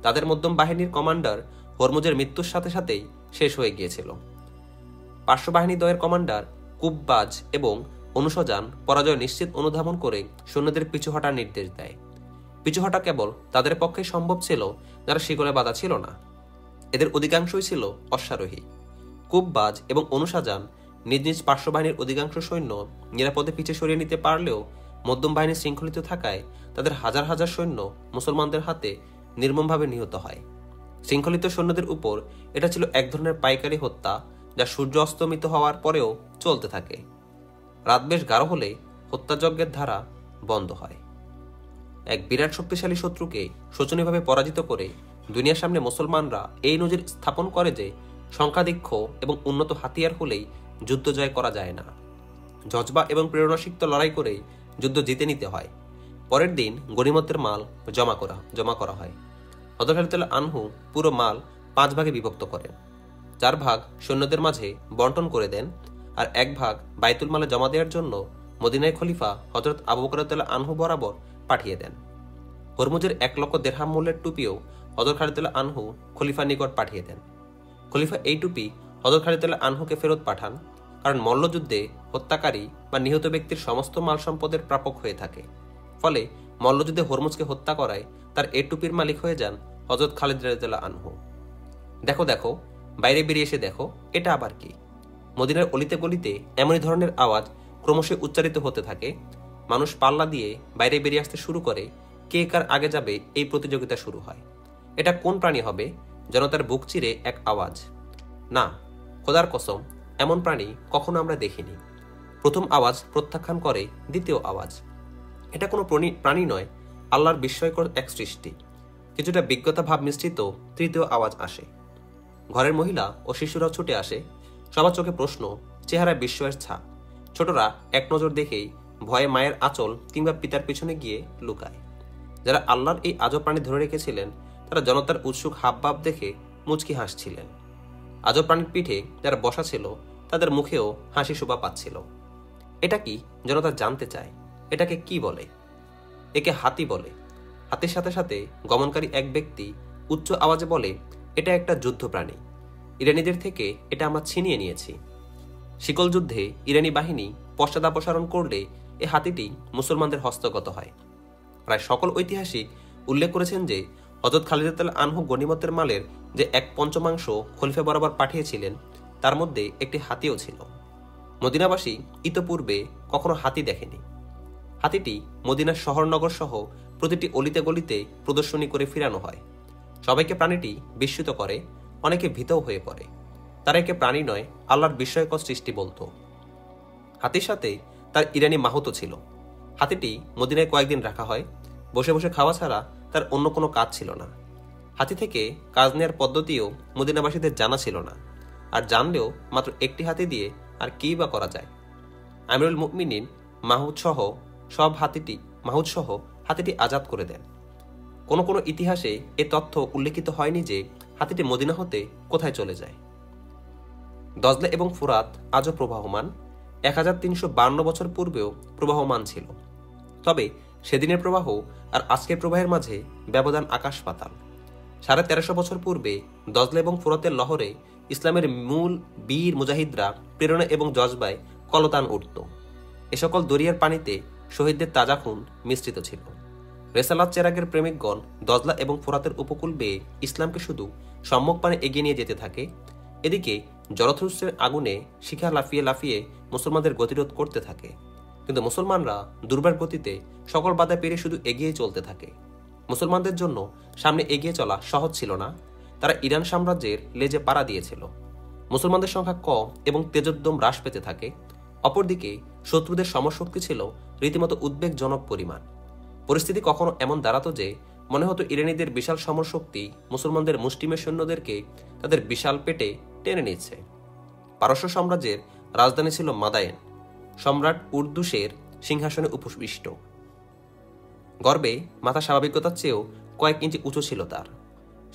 তাদের মধ্যম বাহিনীর কমান্ডার হরমুজের মৃত্যুর সাথে সাথেই শেষ হয়ে গিয়েছিল। পার্শ্ব বাহিনী দ্বয়ের কমান্ডার কুববাজ এবং অনুসজান পরাজয় নিশ্চিত অনুধাবন করে সৈন্যদের পিছু হটার নির্দেশ দেয়। পিছু হটা কেবল তাদের পক্ষে সম্ভব ছিল যারা শিকলে বাঁধা ছিল না। এদের অধিকাংশই ছিল অশ্বারোহী। কুববাজ এবং অনুসজান নিজ নিজ পার্শ্ব বাহিনীর অধিকাংশ সৈন্য নিরাপদে পিছে সরিয়ে নিতে পারলেও মধ্যম বাহিনী শৃঙ্খলিত থাকায় তাদের হাজার হাজার সৈন্য মুসলমানদের হাতে নির্মমভাবে নিহত হয়। শৃঙ্খলিত সৈন্যদের উপর এটা ছিল এক ধরনের পাইকারি হত্যা, যা সূর্য অস্তমিত হওয়ার পরেও চলতে থাকে। রাত বেশ গাঢ় হলে হত্যাযজ্ঞের ধারা বন্ধ হয়। এক বিরাট শক্তিশালী শত্রুকে শোচনীয়ভাবে পরাজিত করে দুনিয়ার সামনে মুসলমানরা এই নজির স্থাপন করে যে সংখ্যাধিক্য এবং উন্নত হাতিয়ার হলেই যুদ্ধ জয় করা যায় না। জজবা এবং প্রেরণাসিক্ত লড়াই করে যুদ্ধ জিতে নিতে হয়। পরের দিন গনিমতের মাল জমা করা হয়। হযরত খালিদ রাদিয়াল্লাহু আনহু পুরো মাল 5 ভাগে বিভক্ত করেন। 4 ভাগ সৈন্যদের মাঝে বন্টন করে দেন, আর 1 ভাগ বাইতুল মালে জমা দেওয়ার জন্য মদিনায় খলিফা হযরত আবু বকর রাদিয়াল্লাহু আনহু বরাবর পাঠিয়ে দেন। হরমুজের 1 লক্ষ দিরহাম মূল্যের টুপিও হযরত খালিদ রাদিয়াল্লাহু আনহু খলিফার নিকট পাঠিয়ে দেন। খলিফা এই টুপি হযরত খালিদ রাদিয়াল্লাহু আনহুকে ফেরত পাঠান, কারণ মল্লযুদ্ধে হত্যাকারী বা নিহত ব্যক্তির সমস্ত মাল সম্পদের প্রাপক হয়ে থাকে। ফলে মল্লযুদ্ধে হরমুজকে হত্যা করায় তার এই টুপির মালিক হয়ে যান হযরত খালিদ রাদিয়াল্লাহু আনহু। দেখো দেখো, বাইরে বেরিয়ে এসে দেখো, এটা আবার কি? মদিনার অলিতে গলিতে এমনই ধরনের আওয়াজ ক্রমশ উচ্চারিত হতে থাকে। মানুষ পাল্লা দিয়ে বাইরে বেরিয়ে আসতে শুরু করে। কে কার আগে যাবে এই প্রতিযোগিতা শুরু হয়। এটা কোন প্রাণী হবে? জনতার বুক চিরে এক আওয়াজ। না, খোদার কসম, এমন প্রাণী কখনো আমরা দেখিনি। প্রথম আওয়াজ প্রত্যাখ্যান করে দ্বিতীয় আওয়াজ। এটা কোনো প্রাণী নয়, আল্লাহর বিস্ময়কর এক সৃষ্টি। কিছুটা বিজ্ঞতা ভাব মিশ্রিত তৃতীয় আওয়াজ আসে। ঘরের মহিলা ও শিশুরাও ছুটে আসে। সবার চোখে প্রশ্ন, চেহারায় বিস্ময়ের ছাপ। ছোটরা এক নজর দেখেই ভয়ে মায়ের আঁচল কিংবা পিতার পিছনে গিয়ে লুকায়। যারা আল্লাহর এই আজব প্রাণী ধরে রেখেছিলেন, তারা জনতার উৎসুক হাবভাব দেখে মুচকি হাসছিলেন। আজব প্রাণীর পিঠে যারা বসা ছিল, তাদের মুখেও হাসি শোভা পাচ্ছিল। এটা কি? জনতা জানতে চায়। এটাকে কি বলে? একে হাতি বলে। হাতির সাথে সাথে গমনকারী এক ব্যক্তি উচ্চ আওয়াজে বলে, এটা একটা যুদ্ধ প্রাণী। ইরানিদের থেকে এটা আমরা ছিনিয়ে নিয়েছি। শিকল যুদ্ধে ইরানি বাহিনী পশ্চাদাপসারণ করলে এ হাতিটি মুসলমানদের হস্তগত হয়। প্রায় সকল ঐতিহাসিক উল্লেখ করেছেন যে হযরত খালিদ রাদিয়াল্লাহু আনহু গনিমতের মালের যে 1/5 খলিফা বরাবর পাঠিয়েছিলেন, তার মধ্যে একটি হাতিও ছিল। মদিনাবাসী ইতপূর্বে কখনো হাতি দেখেনি। হাতিটি মদিনার শহরনগর সহ প্রতিটি অলিতে গলিতে প্রদর্শনী করে ফিরানো হয়। সবাইকে প্রাণীটি বিস্মিত করে, অনেকে ভীতও হয়ে পড়ে। তারা একে প্রাণী নয়, আল্লাহর বিস্ময়কর সৃষ্টি বলতো। হাতির সাথে তার ইরানি মাহুতও ছিল। হাতিটি মদিনায় কয়েকদিন রাখা হয়। বসে বসে খাওয়া ছাড়া তার অন্য কোনো কাজ ছিল না। হাতি থেকে কাজ নেওয়ার পদ্ধতিও মদিনাবাসীদের জানা ছিল না, আর জানলেও মাত্র একটি হাতি দিয়ে আর কি বা করা যায়। আমিরুল মুমিনিন মাহুদ সহ হাতিটি আজাদ করে দেন। কোনো কোনো ইতিহাসে এ তথ্য উল্লেখিত হয়নি যে হাতিটি মদিনা হতে কোথায় চলে যায়। দজলা এবং ফুরাত আজও প্রবাহমান। 1352 বছর পূর্বেও প্রবাহমান ছিল। তবে সেদিনের প্রবাহ আর আজকের প্রবাহের মাঝে ব্যবধান আকাশ পাতাল। 1350 বছর পূর্বে দজলা এবং ফুরাতের লহরে ইসলামের মূল বীর মুজাহিদরা প্রেরণা এবং জজবায় কলতান উঠত। এ সকল দরিয়ার পানিতে শহীদদের তাজা খুন মিশ্রিত ছিল। রেসালাত চেরাগের প্রেমিকগণ দজলা এবং ফোরাতের উপকূল বেয়ে ইসলামকে শুধু সম্মুখ পানে এগিয়ে নিয়ে যেতে থাকে। এদিকে জরথরুস্টের আগুনে শিখা লাফিয়ে লাফিয়ে মুসলমানদের গতিরোধ করতে থাকে। কিন্তু মুসলমানরা দুর্বার গতিতে সকল বাধা পেরিয়ে শুধু এগিয়ে চলতে থাকে। মুসলমানদের জন্য সামনে এগিয়ে চলা সহজ ছিল না। তারা ইরান সাম্রাজ্যের লেজে পাড়া দিয়েছিল। মুসলমানদের সংখ্যা কম এবং তেজোদ্যম হ্রাস পেতে থাকে। অপরদিকে শত্রুদের সমরশক্তি ছিল রীতিমতো উদ্বেগজনক পরিমাণ। পরিস্থিতি কখনো এমন দাঁড়াতো যে মনে হতো ইরানিদের বিশাল সমরশক্তি মুসলমানদের মুষ্টিমেয় সৈন্যদেরকে তাদের বিশাল পেটে টেনে নিচ্ছে। পারস্য সাম্রাজ্যের রাজধানী ছিল মাদায়েন। সম্রাট উর্দুসের সিংহাসনে উপবিষ্ট। গর্বে মাথা স্বাভাবিকতার চেয়েও কয়েক ইঞ্চি উঁচু ছিল তার।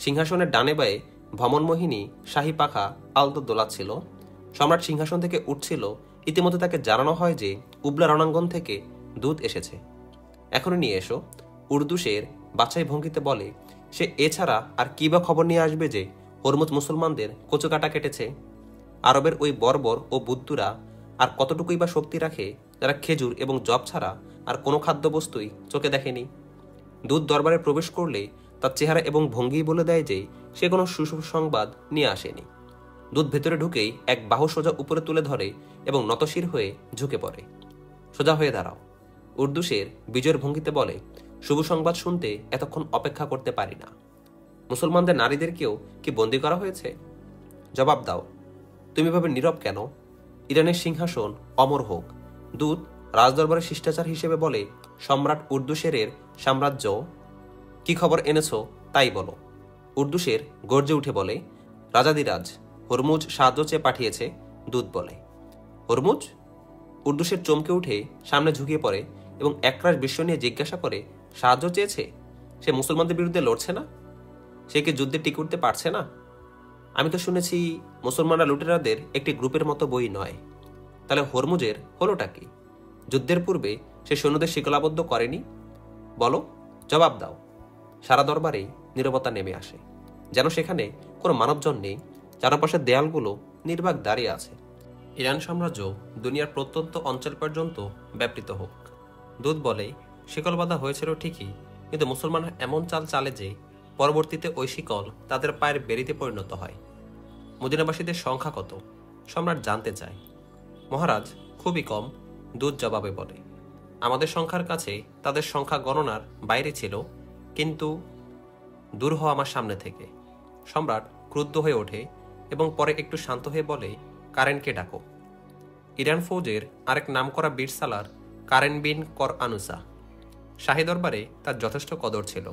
সিংহাসনের ডানে বায়ে ভ্রমণমোহিনী শাহী পাখা আলতো দোলাচ্ছিল। সম্রাট সিংহাসন থেকে উঠছিল। ইতিমধ্যে তাকে জানানো হয় যে উবলা রণাঙ্গন থেকে দূত এসেছে, এখনই নিয়ে এসো। উর্দুসের বাছাই ভঙ্গিতে বলে, সে এছাড়া আর কি বা খবর নিয়ে আসবে যে হরমুজ মুসলমানদের কচুকাটা কেটেছে। আরবের ওই বর্বর ও বুদ্ধুরা আর কতটুকুই বা শক্তি রাখে, যারা খেজুর এবং জব ছাড়া আর কোনো খাদ্যবস্তুই চোখে দেখেনি। দূত দরবারে প্রবেশ করলে তার চেহারা এবং ভঙ্গি বলে দেয় যে সে কোনো সুসংবাদ নিয়ে আসেনি। দূত ভেতরে ঢুকেই এক বাহু সোজা উপরে তুলে ধরে এবং নতশির হয়ে ঝুঁকে পড়ে। সোজা হয়ে দাঁড়াও। উর্দুসের বিজয়ের ভঙ্গিতে বলে, শুভ সংবাদ শুনতে এতক্ষণ অপেক্ষা করতে পারি না। মুসলমানদের নারীদেরকেও কি বন্দী করা হয়েছে? জবাব দাও। তুমি ভাবে নীরব কেন? ইরানের সিংহাসন অমর হোক। দূত রাজদরবারের শিষ্টাচার হিসেবে বলে, সম্রাট উর্দুসেরের সাম্রাজ্য। কি খবর এনেছো তাই বলো। উর্দুসের গর্জে উঠে বলে, রাজাদিরাজ হরমুজ সাহায্য চেয়ে পাঠিয়েছে। দূত বলে, হরমুজ? উর্দুসের চমকে উঠে সামনে ঝুঁকিয়ে পড়ে এবং একরাশ বিস্ময় নিয়ে জিজ্ঞাসা করে, সাহায্য চেয়েছে? সে মুসলমানদের বিরুদ্ধে লড়ছে না? সে কি যুদ্ধে টিকে উঠতে পারছে না? আমি তো শুনেছি মুসলমানরা লুটেরাদের একটি গ্রুপের মতো বই নয়। তাহলে হরমুজের হলোটা কি? যুদ্ধের পূর্বে সে সৈন্যদের শিকলাবদ্ধ করেনি? বলো, জবাব দাও। সারা দরবারেই নীরবতা নেমে আসে, যেন সেখানে কোনো মানবজন নেই। চারপাশের দেয়ালগুলো নির্বাক দাঁড়িয়ে আছে। ইরান সাম্রাজ্য দুনিয়ার প্রত্যন্ত অঞ্চল পর্যন্ত ব্যাপৃত হোক। দূত বলে, শিকল বাঁধা হয়েছিল ঠিকই, কিন্তু মুসলমানরা এমন চাল চালে যে পরবর্তীতে ওই শিকল তাদের পায়ের বেড়িতে পরিণত হয়। মদিনাবাসীদের সংখ্যা কত? সম্রাট জানতে চায়। মহারাজ, খুবই কম। দূত জবাবে বলে, আমাদের সংখ্যার কাছে তাদের সংখ্যা গণনার বাইরে ছিল, কিন্তু দূর হও আমার সামনে থেকে। সম্রাট ক্রুদ্ধ হয়ে ওঠে এবং পরে একটু শান্ত হয়ে বলে, কারেনকে ডাকো। ইরান ফৌজের আরেক নামকরা বীর সালার কারেন বিন কর আনুসা। শাহী দরবারে তার যথেষ্ট কদর ছিল।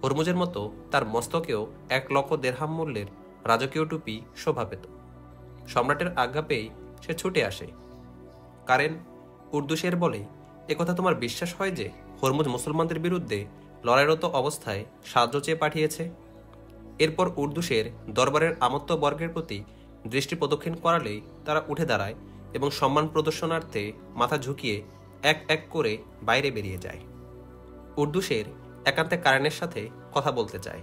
হরমুজের মতো তার মস্তকেও 1,00,000 দেরহাম মূল্যের রাজকীয় টুপি শোভা পেত। সম্রাটের আজ্ঞা পেয়ে সে ছুটে আসে। কারেন উর্দুসের বলে, একথা তোমার বিশ্বাস হয় যে হরমুজ মুসলমানদের বিরুদ্ধে লড়াইরত অবস্থায় সাহায্য চেয়ে পাঠিয়েছে? এরপর উর্দুসের দরবারের আমত্ত বর্গের প্রতি দৃষ্টি প্রদক্ষিণ করালেই তারা উঠে দাঁড়ায় এবং সম্মান প্রদর্শনার্থে মাথা ঝুঁকিয়ে এক এক করে বাইরে বেরিয়ে যায়। উর্দুসের একান্তে কারেনের সাথে কথা বলতে চায়।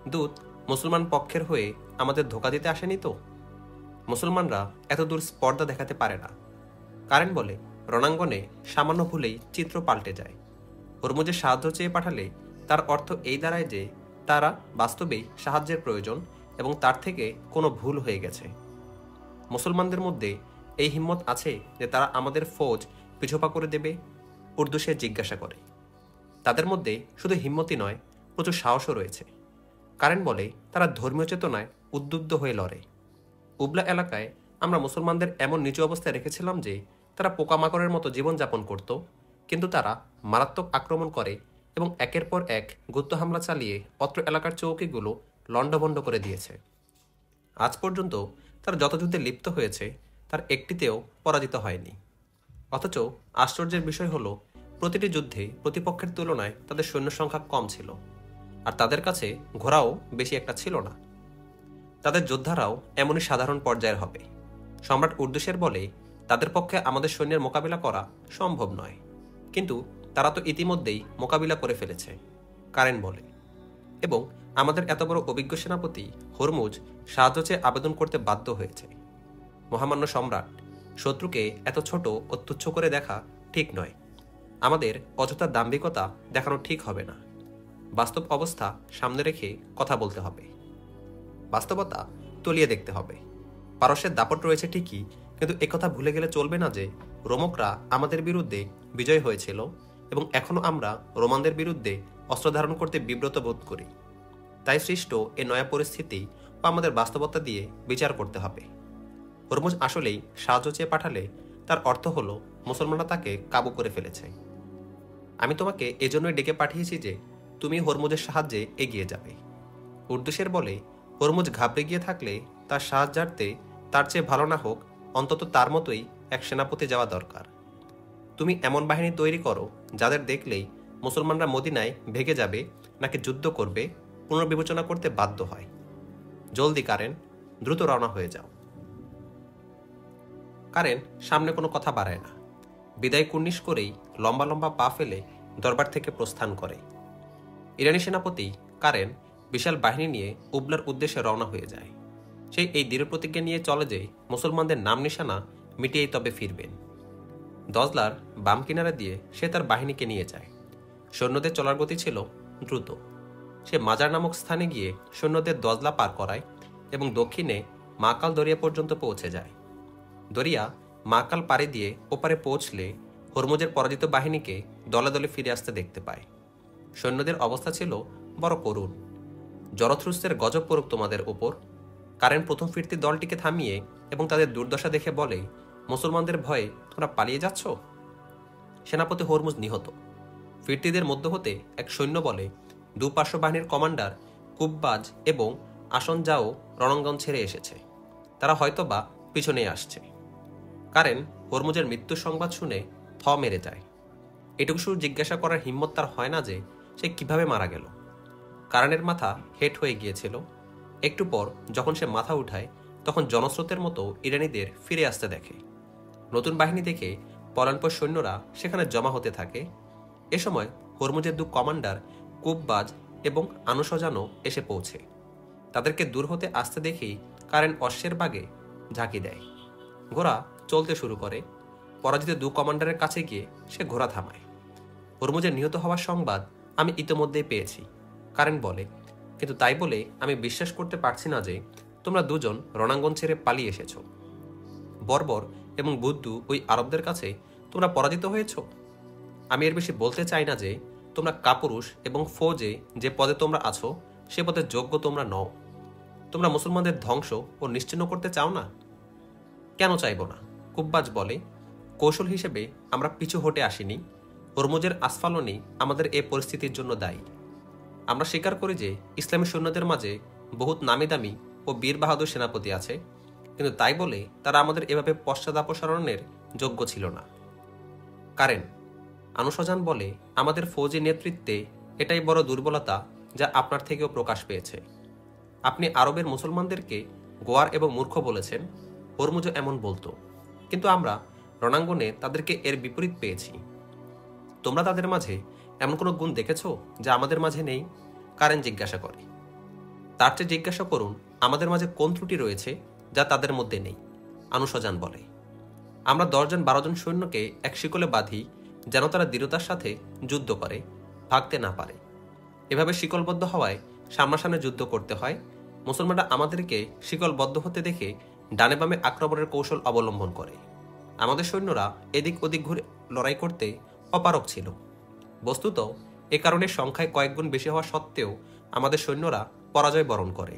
দূত মুসলমান পক্ষের হয়ে আমাদের ধোঁকা দিতে আসেনি তো? মুসলমানরা এত দূর স্পর্ধা দেখাতে পারে না। কারেন বলে, রণাঙ্গনে সামান্য ভুলেই চিত্র পাল্টে যায়। হরমুজের সাহায্য চেয়ে পাঠালে তার অর্থ এই দাঁড়ায় যে তারা বাস্তবেই সাহায্যের প্রয়োজন এবং তার থেকে কোনো ভুল হয়ে গেছে। মুসলমানদের মধ্যে এই হিম্মত আছে যে তারা আমাদের ফৌজ পিছুপা করে দেবে? উর্দুসে জিজ্ঞাসা করে। তাদের মধ্যে শুধু হিম্মতই নয়, প্রচুর সাহসও রয়েছে। কারেন বলে, তারা ধর্মীয় চেতনায় উদ্বুদ্ধ হয়ে লড়ে। উবলা এলাকায় আমরা মুসলমানদের এমন নিচু অবস্থায় রেখেছিলাম যে তারা পোকামাকড়ের মতো জীবনযাপন করত, কিন্তু তারা মারাত্মক আক্রমণ করে এবং একের পর এক গুপ্ত হামলা চালিয়ে অত্র এলাকার চৌকিগুলো লণ্ডভণ্ড করে দিয়েছে। আজ পর্যন্ত তারা যত যুদ্ধে লিপ্ত হয়েছে তার একটিতেও পরাজিত হয়নি। অথচ আশ্চর্যের বিষয় হলো, প্রতিটি যুদ্ধে প্রতিপক্ষের তুলনায় তাদের সৈন্য সংখ্যা কম ছিল, আর তাদের কাছে ঘোড়াও বেশি একটা ছিল না। তাদের যোদ্ধারাও এমনই সাধারণ পর্যায়ের হবে। সম্রাট উর্দুসের বলে, তাদের পক্ষে আমাদের সৈন্যের মোকাবিলা করা সম্ভব নয়, কিন্তু তারা তো ইতিমধ্যেই মোকাবিলা করে ফেলেছে, কারেন বলে। এবং আমাদের এত বড় অভিজ্ঞ সেনাপতি হরমুজ সাহায্য চেয়ে আবেদন করতে বাধ্য হয়েছে। মহামান্য সম্রাট, শত্রুকে এত ছোট ও তুচ্ছ করে দেখা ঠিক নয়। আমাদের অযথা দাম্ভিকতা দেখানো ঠিক হবে না। বাস্তব অবস্থা সামনে রেখে কথা বলতে হবে, বাস্তবতা তলিয়ে দেখতে হবে। পারস্যের দাপট রয়েছে ঠিকই, কিন্তু একথা ভুলে গেলে চলবে না যে রোমকরা আমাদের বিরুদ্ধে বিজয় হয়েছিল এবং এখনো আমরা রোমানদের বিরুদ্ধে অস্ত্র ধারণ করতে বিব্রত বোধ করি। তাই সৃষ্ট এ নয়া পরিস্থিতি ও আমাদের বাস্তবতা দিয়ে বিচার করতে হবে। হরমুজ আসলেই সাহায্য চেয়ে পাঠালে তার অর্থ হলো মুসলমানরা তাকে কাবু করে ফেলেছে। আমি তোমাকে এজন্যই ডেকে পাঠিয়েছি যে তুমি হরমুজের সাহায্যে এগিয়ে যাবে। উর্দুশের বলে, হরমুজ ঘাবড়ে গিয়ে থাকলে তার সাহায্যার্থে তার চেয়ে ভালো না হোক, অন্তত তার মতোই এক সেনাপতি যাওয়া দরকার। তুমি এমন বাহিনী তৈরি করো যাদের দেখলেই মুসলমানরা মদিনায় ভেগে যাবে নাকি যুদ্ধ করবে পুনর্বিবেচনা করতে বাধ্য হয়। জলদি কারেন, দ্রুত রওনা হয়ে যাও। কারেন সামনে কোনো কথা বাড়ায় না, বিদায় কুর্নিশ করেই লম্বা লম্বা পা ফেলে দরবার থেকে প্রস্থান করে। ইরানি সেনাপতি কারেন বিশাল বাহিনী নিয়ে উবলার উদ্দেশ্যে রওনা হয়ে যায়। সেই এই দৃঢ় প্রতিজ্ঞা নিয়ে চলে যে মুসলমানদের নাম নিশানা মিটিয়েই তবে ফিরবেন। দজলার বাম কিনারা দিয়ে সে তার বাহিনীকে নিয়ে যায়। সৈন্যদের চলার গতি ছিল দ্রুত। সে মাজার নামক স্থানে গিয়ে সৈন্যদের দজলা পার করায় এবং দক্ষিণে মাকাল দরিয়া পর্যন্ত পৌঁছে যায়। দরিয়া মাকাল পাড়ি দিয়ে ওপারে পৌঁছলে হরমুজের পরাজিত বাহিনীকে দলে দলে ফিরে আসতে দেখতে পায়। সৈন্যদের অবস্থা ছিল বড় করুণ। জরথ্রুস্তের গজব পড়ুক তোমাদের ওপর। কারেন প্রথম ফিরতি দলটিকে থামিয়ে এবং তাদের দুর্দশা দেখে বলে, মুসলমানদের ভয়ে তোমরা পালিয়ে যাচ্ছ? সেনাপতি হরমুজ নিহত। ফিরতিদের মধ্য হতে এক সৈন্য বলে, দুপার্শ্ব বাহিনীর কমান্ডার কুব্বাজ এবং আসন যাও রণাঙ্গন ছেড়ে এসেছে, তারা হয়তোবা পিছনে আসছে। কারেন হরমুজের মৃত্যুর সংবাদ শুনে থ মেরে যায়। এটুকু শুধু জিজ্ঞাসা করার হিম্মত তার হয় না যে সে কিভাবে মারা গেল। কারেনের মাথা হেট হয়ে গিয়েছিল। একটু পর যখন সে মাথা উঠায় তখন জনস্রোতের মতো ইরানিদের ফিরে আসতে দেখে। নতুন বাহিনী দেখে পলায়নপর সৈন্যরা সেখানে জমা হতে থাকে। এ সময় হরমুজের দু কমান্ডার কুব্বাজ এবং আনুসজানও এসে পৌঁছে। তাদেরকে দূর হতে আসতে দেখেই কারেন অশ্বের বাগে ঝাঁকি দেয়। ঘোড়া চলতে শুরু করে। পরাজিত দু কমান্ডারের কাছে গিয়ে সে ঘোড়া থামায়। হরমুজের নিহত হওয়ার সংবাদ আমি ইতোমধ্যেই পেয়েছি, কারেন বলে, কিন্তু তাই বলে আমি বিশ্বাস করতে পারছি না যে তোমরা দুজন রণাঙ্গন ছেড়ে পালিয়ে এসেছ। বর্বর এবং বুদ্ধু ওই আরবদের কাছে তোমরা পরাজিত হয়েছ। আমি এর বেশি বলতে চাই না যে তোমরা কাপুরুষ এবং ফৌজে যে পদে তোমরা আছো সে পদে যোগ্য তোমরা নও। তোমরা মুসলমানদের ধ্বংস ও নিশ্চিহ্ন করতে চাও না? কেন চাইব না? কুব্বাজ বলে, কৌশল হিসেবে আমরা পিছু হটে আসিনি। হরমুজের আস্ফালনই আমাদের এ পরিস্থিতির জন্য দায়ী। আমরা স্বীকার করি যে ইসলামী সৈন্যদের মাঝে বহুত নামি দামি ও বীর বাহাদুর সেনাপতি আছে, কিন্তু তাই বলে তারা আমাদের এভাবে পশ্চাদাপসারণের যোগ্য ছিল না। কারেন, আনুসজান বলে, আমাদের ফৌজি নেতৃত্বে এটাই বড় দুর্বলতা যা আপনার থেকেও প্রকাশ পেয়েছে। আপনি আরবের মুসলমানদেরকে গোয়ার এবং মূর্খ বলেছেন। হরমুজও এমন বলতো, কিন্তু আমরা রণাঙ্গনে তাদেরকে এর বিপরীত পেয়েছি। তোমরা তাদের মাঝে এমন কোনো গুণ দেখেছ যা আমাদের মাঝে নেই? কারেন জিজ্ঞাসা করে। তার চেয়ে জিজ্ঞাসা করুন আমাদের মাঝে কোন ত্রুটি রয়েছে যা তাদের মধ্যে নেই। আনুসজান বলে, আমরা 10 জন 12 জন সৈন্যকে এক শিকলে বাঁধি যেন তারা দৃঢ়তার সাথে যুদ্ধ করে, ভাগতে না পারে। এভাবে শিকলবদ্ধ হওয়ায় সামনাসামনি যুদ্ধ করতে হয়। মুসলমানরা আমাদেরকে শিকলবদ্ধ হতে দেখে ডানে বামে আক্রমণের কৌশল অবলম্বন করে। আমাদের সৈন্যরা এদিক ওদিক ঘুরে লড়াই করতে অপারগ ছিল। বস্তুত এ কারণে সংখ্যায় কয়েক গুণ বেশি হওয়া সত্ত্বেও আমাদের সৈন্যরা পরাজয় বরণ করে।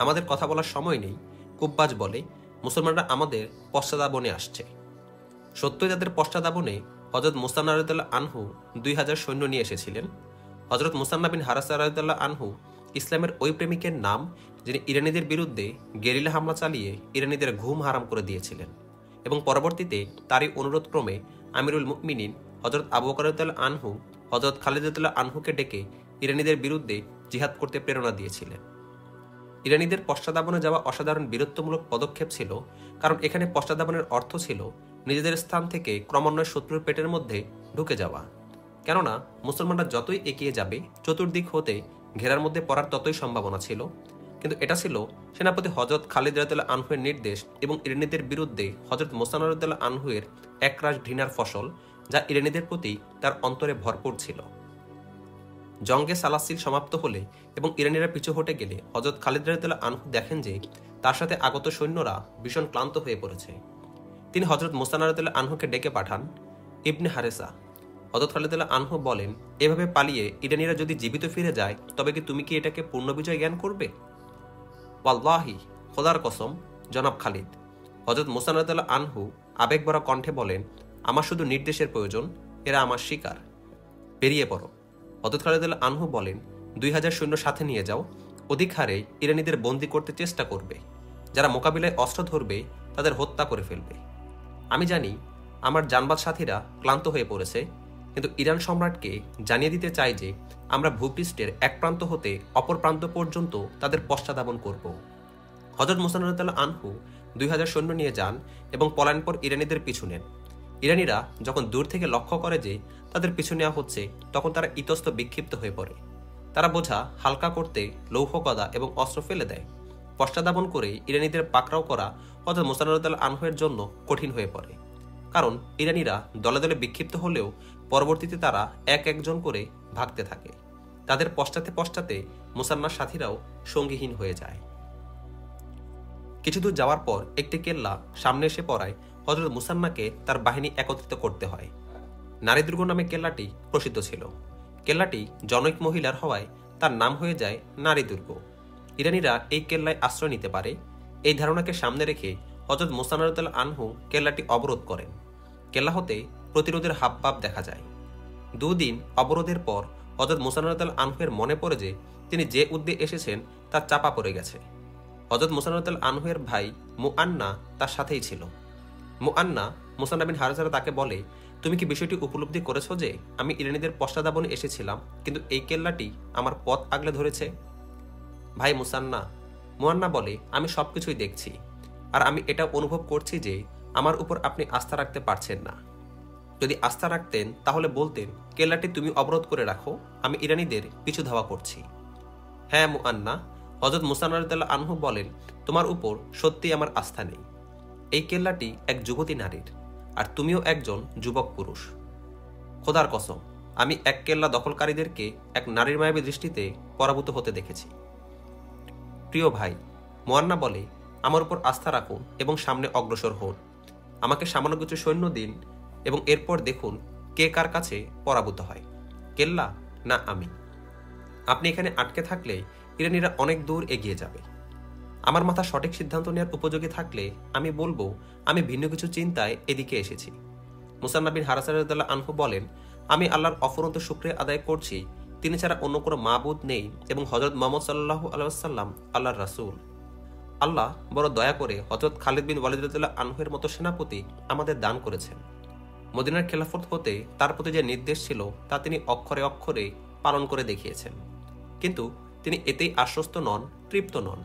আমাদের কথা বলার সময় নেই। কুব্বাজ বলে, মুসলমানরা আমাদের পশ্চাদাবনে আসছে। সত্যই তাদের পশ্চাদাবনে হযরত মুসান্না রাদিয়াল্লাহু আনহু 2000 সৈন্য নিয়ে এসেছিলেন। হযরত মুসান্না বিন হারাসা রাদিয়াল্লাহু আনহু ইসলামের ওই প্রেমিকের নাম যিনি ইরানিদের বিরুদ্ধে গেরিলা হামলা চালিয়ে ইরানিদের ঘুম হারাম করে দিয়েছিলেন এবং পরবর্তীতে তারই অনুরোধ ক্রমে আমিরুল মুমিনিন হযরত আবু বকর রাদিয়াল্লাহু আনহু হযরত খালিদ রাদিয়াল্লাহু আনহুকে ডেকে ইরানিদের বিরুদ্ধে জিহাদ করতে প্রেরণা দিয়েছিলেন। ইরানিদের পশ্চাদাবনে যাওয়া অসাধারণ বীরত্বমূলক পদক্ষেপ ছিল, কারণ এখানে পশ্চাদাবনের অর্থ ছিল নিজেদের স্থান থেকে ক্রমান্বয়ে শত্রুর পেটের মধ্যে ঢুকে যাওয়া। কেননা মুসলমানরা যতই এগিয়ে যাবে চতুর্দিক হতে ঘেরার মধ্যে পড়ার ততই সম্ভাবনা ছিল। কিন্তু এটা ছিল সেনাপতি হযরত খালিদ রাদিয়াল্লাহু আনহুর নির্দেশ এবং ইরানিদের বিরুদ্ধে হযরত মুসান্না রাদিয়াল্লাহু আনহুর একরাশ ঘৃণার ফসল, যা ইরানিদের প্রতি তার অন্তরে ভরপুর ছিল। জঙ্গে সালাসিল সমাপ্ত হলে এবং ইরানিরা পিছু হটে গেলে হযরত খালিদ রাদিয়াল্লাহু আনহু দেখেন যে তার সাথে আগত সৈন্যরা ভীষণ ক্লান্ত হয়ে পড়েছে। তিনি হযরত মুসান্না রাদিয়াল্লাহু আনহুকে ডেকে পাঠান। ইবনে হারেসা, হযরত খালিদ রাদিয়াল্লাহু আনহু বলেন, এভাবে পালিয়ে ইরানিরা যদি জীবিত ফিরে যায় তবে কি তুমি কি এটাকে পূর্ণ বিজয় জ্ঞান করবে? ওয়াল্লাহি, খোদার কসম জনাব খালিদ। হযরত মুসান্না রাদিয়াল্লাহু আনহু আবেগভরা কণ্ঠে বলেন, আমার শুধু নির্দেশের প্রয়োজন, এরা আমার শিকার, বেরিয়ে পড়ো। হযরত খালিদ রাদিয়াল্লাহু আনহু বলেন, 2000 সৈন্য সাথে নিয়ে যাও, অধিক হারে ইরানিদের বন্দী করতে চেষ্টা করবে, যারা মোকাবিলায় অস্ত্র ধরবে তাদের হত্যা করে ফেলবে। আমি জানি আমার জানবাদ সাথীরা ক্লান্ত হয়ে পড়েছে, কিন্তু ইরান সম্রাটকে জানিয়ে দিতে চাই যে আমরা ভূপৃষ্ঠের এক প্রান্ত হতে অপর প্রান্ত পর্যন্ত তাদের পশ্চাদাবন করব। হযরত মুসান্না রাদিয়াল্লাহু আনহু 2000 সৈন্য নিয়ে যান এবং পলায়ন পর ইরানিদের পিছু নেন। ইরানিরা যখন দূর থেকে লক্ষ্য করে যে তাদের পিছু নেওয়া হচ্ছে, তখন তারা ইতস্ত বিক্ষিপ্ত হয়ে পড়ে। তারা বোঝা হালকা করতে লৌহ গদা এবং অস্ত্র ফেলে দেয়। পশ্চাদাবন করে ইরানিদের পাকড়াও করা হযরত মুসান্না রাদিয়াল্লাহু আনহুর জন্য কঠিন হয়ে পড়ে, কারণ ইরানিরা দলে দলে বিক্ষিপ্ত হলেও পরবর্তীতে তারা এক একজন করে ভাগতে থাকে। তাদের পশ্চাতে পশ্চাতে মুসান্নার সাথীরাও সঙ্গীহীন হয়ে যায়। কিছু দূর যাওয়ার পর একটি কেল্লা সামনে এসে পড়ায় হযরত মুসান্নাকে তার বাহিনী একত্রিত করতে হয়। নারী দুর্গ নামে কেল্লাটি প্রসিদ্ধ ছিল। কেল্লাটি জনৈক মহিলার হওয়ায় তার নাম হয়ে যায় নারী দুর্গ। ইরানিরা এই কেল্লায় আশ্রয় নিতে পারে, এই ধারণাকে সামনে রেখে হযরত মুসান্না রাদিয়াল্লাহু আনহু কেল্লাটি অবরোধ করেন। কেল্লা হতে প্রতিরোধের হাবভাব দেখা যায়। 2 দিন অবরোধের পর হযরত মুসান্না রাদিয়াল্লাহু আনহুর মনে পড়ে যে তিনি যে উদ্দেশ্যে এসেছেন তা চাপা পড়ে গেছে। হযরত মুসান্না রাদিয়াল্লাহু আনহুর ভাই মুআন্না তার সাথেই ছিল। মুআন্না মুসান্না বিন হারেসা তাকে বলে, তুমি কি বিষয়টি উপলব্ধি করেছো যে আমি ইরানিদের পশ্চাদাবনে এসেছিলাম, কিন্তু এই কেল্লাটি আমার পথ আগলে ধরেছে? ভাই মুআন্না বলে, আমি সবকিছুই দেখছি, আর আমি এটা অনুভব করছি যে আমার উপর আপনি আস্থা রাখতে পারছেন না। যদি আস্থা রাখতেন তাহলে বলতেন, কেল্লাটি তুমি অবরোধ করে রাখো, আমি ইরানিদের পিছু ধাওয়া করছি। হ্যাঁ মুআন্না, হযরত মুসান্না রাদিয়াল্লাহু আনহু বলেন, তোমার উপর সত্যিই আমার আস্থা নেই। এই কেল্লাটি এক যুবতী নারীর, আর তুমিও একজন যুবক পুরুষ। খোদার কসম, আমি এক কেল্লা দখলকারীদেরকে এক নারীর মায়াবী দৃষ্টিতে পরাভূত হতে দেখেছি। প্রিয় ভাই, মুআন্না বলে, আমার উপর আস্থা রাখুন এবং সামনে অগ্রসর হন। আমাকে সামান্য কিছু সৈন্য দিন এবং এরপর দেখুন কে কার কাছে পরাভূত হয়, কেল্লা না আমি। আপনি এখানে আটকে থাকলে ইরানিরা অনেক দূর এগিয়ে যাবে। আমার মাথা সঠিক সিদ্ধান্ত নেওয়ার উপযোগী থাকলে আমি বলবো আমি ভিন্ন কিছু চিন্তায় এদিকে এসেছি। মুসান্না বিন হারেসা রাদিয়াল্লাহু আনহু বলেন, আমি আল্লাহর অফুরন্ত শুকরিয়া আদায় করছি, তিনি ছাড়া অন্য কোনো মাবুদ নেই এবং হযরত মুহাম্মদ সাল্লাল্লাহু আলাইহি ওয়াসাল্লাম আল্লাহর রাসূল। আল্লাহ বড় দয়া করে হযরত খালিদ বিন ওয়ালিদ রাদিয়াল্লাহু আনহুর মতো সেনাপতি আমাদের দান করেছেন। মদিনার খেলাফত হতে তার প্রতি যে নির্দেশ ছিল তা তিনি অক্ষরে অক্ষরে পালন করে দেখিয়েছেন। কিন্তু তিনি এতেই আশ্বস্ত নন, তৃপ্ত নন।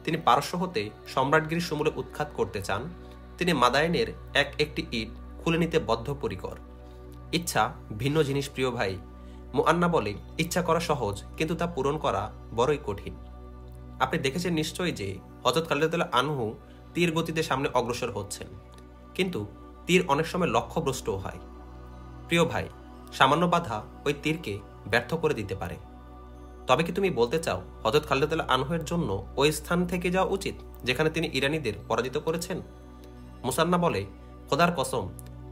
তিনি পারস্য হতে সম্রাটগিরি সমূলে উৎখাত করতে চান। তিনি মাদায়েনের এক একটি ইট খুলে নিতে বদ্ধপরিকর। ইচ্ছা ভিন্ন জিনিস প্রিয় ভাই। মুআন্না বলে, ইচ্ছা করা সহজ, কিন্তু তা পূরণ করা বড়ই কঠিন। আপনি দেখেছেন নিশ্চয়ই যে হযরত খালিদ রাদিয়াল্লাহু আনহু তীর গতিতে সামনে অগ্রসর হচ্ছেন, কিন্তু তীর অনেক সময় লক্ষ্যভ্রষ্টও হয়। প্রিয় ভাই, সামান্য বাধা ওই তীরকে ব্যর্থ করে দিতে পারে। তবে কি তুমি বলতে চাও হযরত খালিদ রাদিয়াল্লাহু আনহুর জন্য ওই স্থান থেকে যাওয়া উচিত যেখানে তিনি ইরানিদের পরাজিত করেছেন? মুসান্না বলে, খোদার কসম,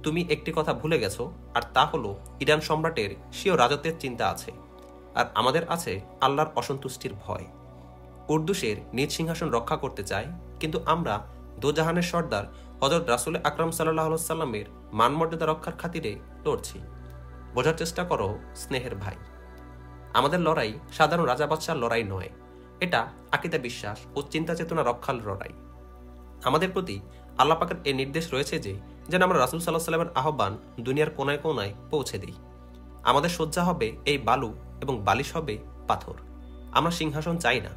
তুমি একটি কথা ভুলে গেছো, আর তা হলো ইরান সম্রাটের স্বীয় রাজত্বের চিন্তা আছে, আর আমাদের আছে আল্লাহর অসন্তুষ্টির ভয়। কুর্দুসের নিজ সিংহাসন রক্ষা করতে চায়, কিন্তু আমরা দোজাহানের সর্দার হযরত রাসূল আকরাম সাল্লাল্লাহু আলাইহি ওয়াসাল্লামের মানমর্যাদা রক্ষার খাতিরে লড়ছি। বোঝার চেষ্টা করো স্নেহের ভাই, আমাদের লড়াই সাধারণ রাজা বাদশার লড়াই নয়, এটা আকীদা বিশ্বাস ও চিন্তা চেতনা রক্ষার লড়াই। আমাদের প্রতি আল্লাহ পাকের এই নির্দেশ রয়েছে যে যেন আমরা রাসূল সাল্লাল্লাহু আলাইহি ওয়াসাল্লামের আহ্বান দুনিয়ার কোনায় কোনায় পৌঁছে দিই। আমাদের শয্যা হবে এই বালু এবং বালিশ হবে পাথর। আমরা সিংহাসন চাই না।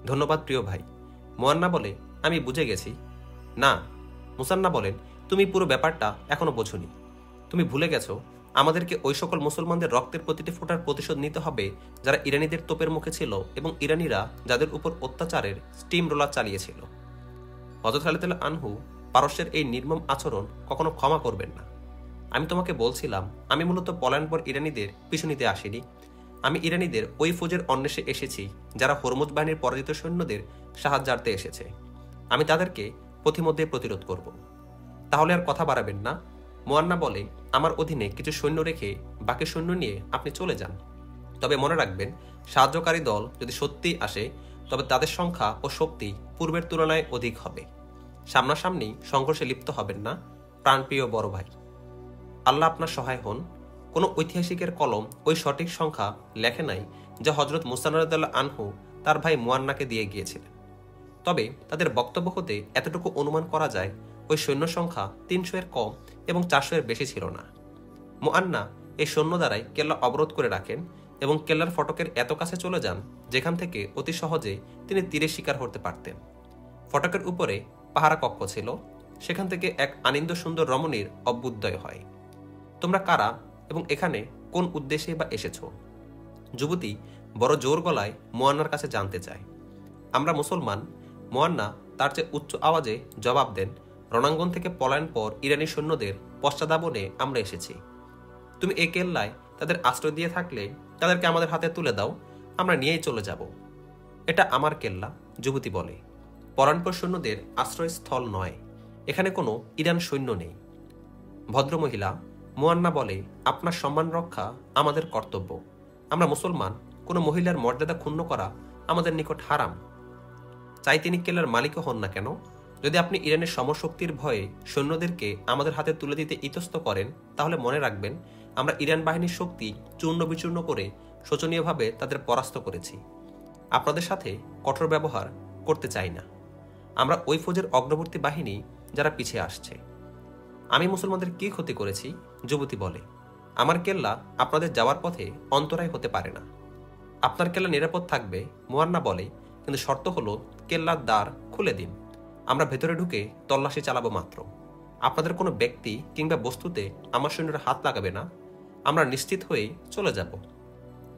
ধন্যবাদ প্রিয় ভাই। মোয়ান্না বলে, আমি বুঝে গেছি। না, মুসান্না বলেন, তুমি পুরো ব্যাপারটা এখনো বোঝোনি। তুমি ভুলে গেছো আমাদেরকে ওই সকল মুসলমানদের রক্তের প্রতিটি ফোঁটার প্রতিশোধ নিতে হবে যারা ইরানিদের তোপের মুখে ছিল এবং ইরানিরা যাদের উপর অত্যাচারের স্টিম রোলার চালিয়েছিল। হযরত খালিদ রাদিয়াল্লাহু আনহু পারস্যের এই নির্মম আচরণ কখনো ক্ষমা করবেন না। আমি তোমাকে বলছিলাম, আমি মূলত পলায়ন পর ইরানিদের পিছু নিতে আসিনি। আমি ইরানিদের ওই ফৌজের অন্বেষে এসেছি যারা হরমুজ বাহিনীর পরাজিত সৈন্যদের সাহায্যার্থে এসেছে। আমি তাদেরকে পথিমধ্যে প্রতিরোধ করব। তাহলে আর কথা বাড়াবেন না। মোয়ান্না বলে, আমার অধীনে কিছু সৈন্য রেখে বাকি সৈন্য নিয়ে আপনি চলে যান। তবে মনে রাখবেন, সাহায্যকারী দল যদি সত্যিই আসে তবে তাদের সংখ্যা ও শক্তি পূর্বের তুলনায় অধিক হবে। সামনাসামনি সংঘর্ষে লিপ্ত হবেন না, প্রাণপ্রিয় বড় ভাই। আল্লাহ আপনার সহায় হন। কোনো ঐতিহাসিকের কলম ওই সঠিক সংখ্যা লেখে নাই যা হযরত মুসা রাদিয়াল্লাহু আনহু তার ভাই মুয়ান্নাকে দিয়ে গিয়েছিলেন। তবে তাদের বক্তব্য হতে এতটুকু অনুমান করা যায়, ওই সৈন্য সংখ্যা 300 এর কম এবং 400 এর বেশি ছিল না। মুয়ান্না এই সৈন্য দ্বারাই কেল্লা অবরোধ করে রাখেন এবং কেল্লার ফটকের এত কাছে চলে যান যেখান থেকে অতি সহজে তিনি তীরের শিকার হতে পারতেন। ফটকের উপরে পাহারা কক্ষ ছিল, সেখান থেকে এক আনন্দ সুন্দর রমণীর অভ্যুদয় হয়। তোমরা কারা এবং এখানে কোন উদ্দেশ্যে বা এসেছ? যুবতী বড় জোর গলায় মুয়ান্নার কাছে জানতে চায়। আমরা মুসলমান। মুয়ান্না তার চেয়ে উচ্চ আওয়াজে জবাব দেন, রণাঙ্গন থেকে পলায়ন পর ইরানি সৈন্যদের পশ্চাদাবনে আমরা এসেছি। তুমি এই কেল্লায় তাদের আশ্রয় দিয়ে থাকলে তাদেরকে আমাদের হাতে তুলে দাও, আমরা নিয়েই চলে যাব। এটা আমার কেল্লা, যুবতী বলে। পলায়নপর সৈন্যদের আশ্রয়স্থল নয়, এখানে কোনো ইরান সৈন্য নেই। ভদ্রমহিলা, মুয়ান্না বলে, আপনার সম্মান রক্ষা আমাদের কর্তব্য। আমরা মুসলমান, কোনো মহিলার মর্যাদা ক্ষুণ্ণ করা আমাদের নিকট হারাম। চাই তিনি কেল্লার মালিকও হন না কেন। যদি আপনি ইরানের সমশক্তির ভয়ে সৈন্যদেরকে আমাদের হাতে তুলে দিতে ইতস্ত করেন, তাহলে মনে রাখবেন, আমরা ইরান বাহিনীর শক্তি চূর্ণ বিচূর্ণ করে শোচনীয়ভাবে তাদের পরাস্ত করেছি। আপনাদের সাথে কঠোর ব্যবহার করতে চাই না। আমরা ওই ফৌজের অগ্রবর্তী বাহিনী যারা পিছিয়ে আসছে। আমি মুসলমানদের কি ক্ষতি করেছি? যুবতী বলে, আমার কেল্লা আপনাদের যাওয়ার পথে অন্তরায় হতে পারে না। আপনার কেল্লা নিরাপদ থাকবে, মুয়ান্না বলে, কিন্তু শর্ত হলো কেল্লার দ্বার খুলে দিন। আমরা ভেতরে ঢুকে তল্লাশি চালাবো মাত্র। আপনাদের কোনো ব্যক্তি কিংবা বস্তুতে আমার সৈন্যরা হাত লাগাবে না। আমরা নিশ্চিত হয়েই চলে যাব।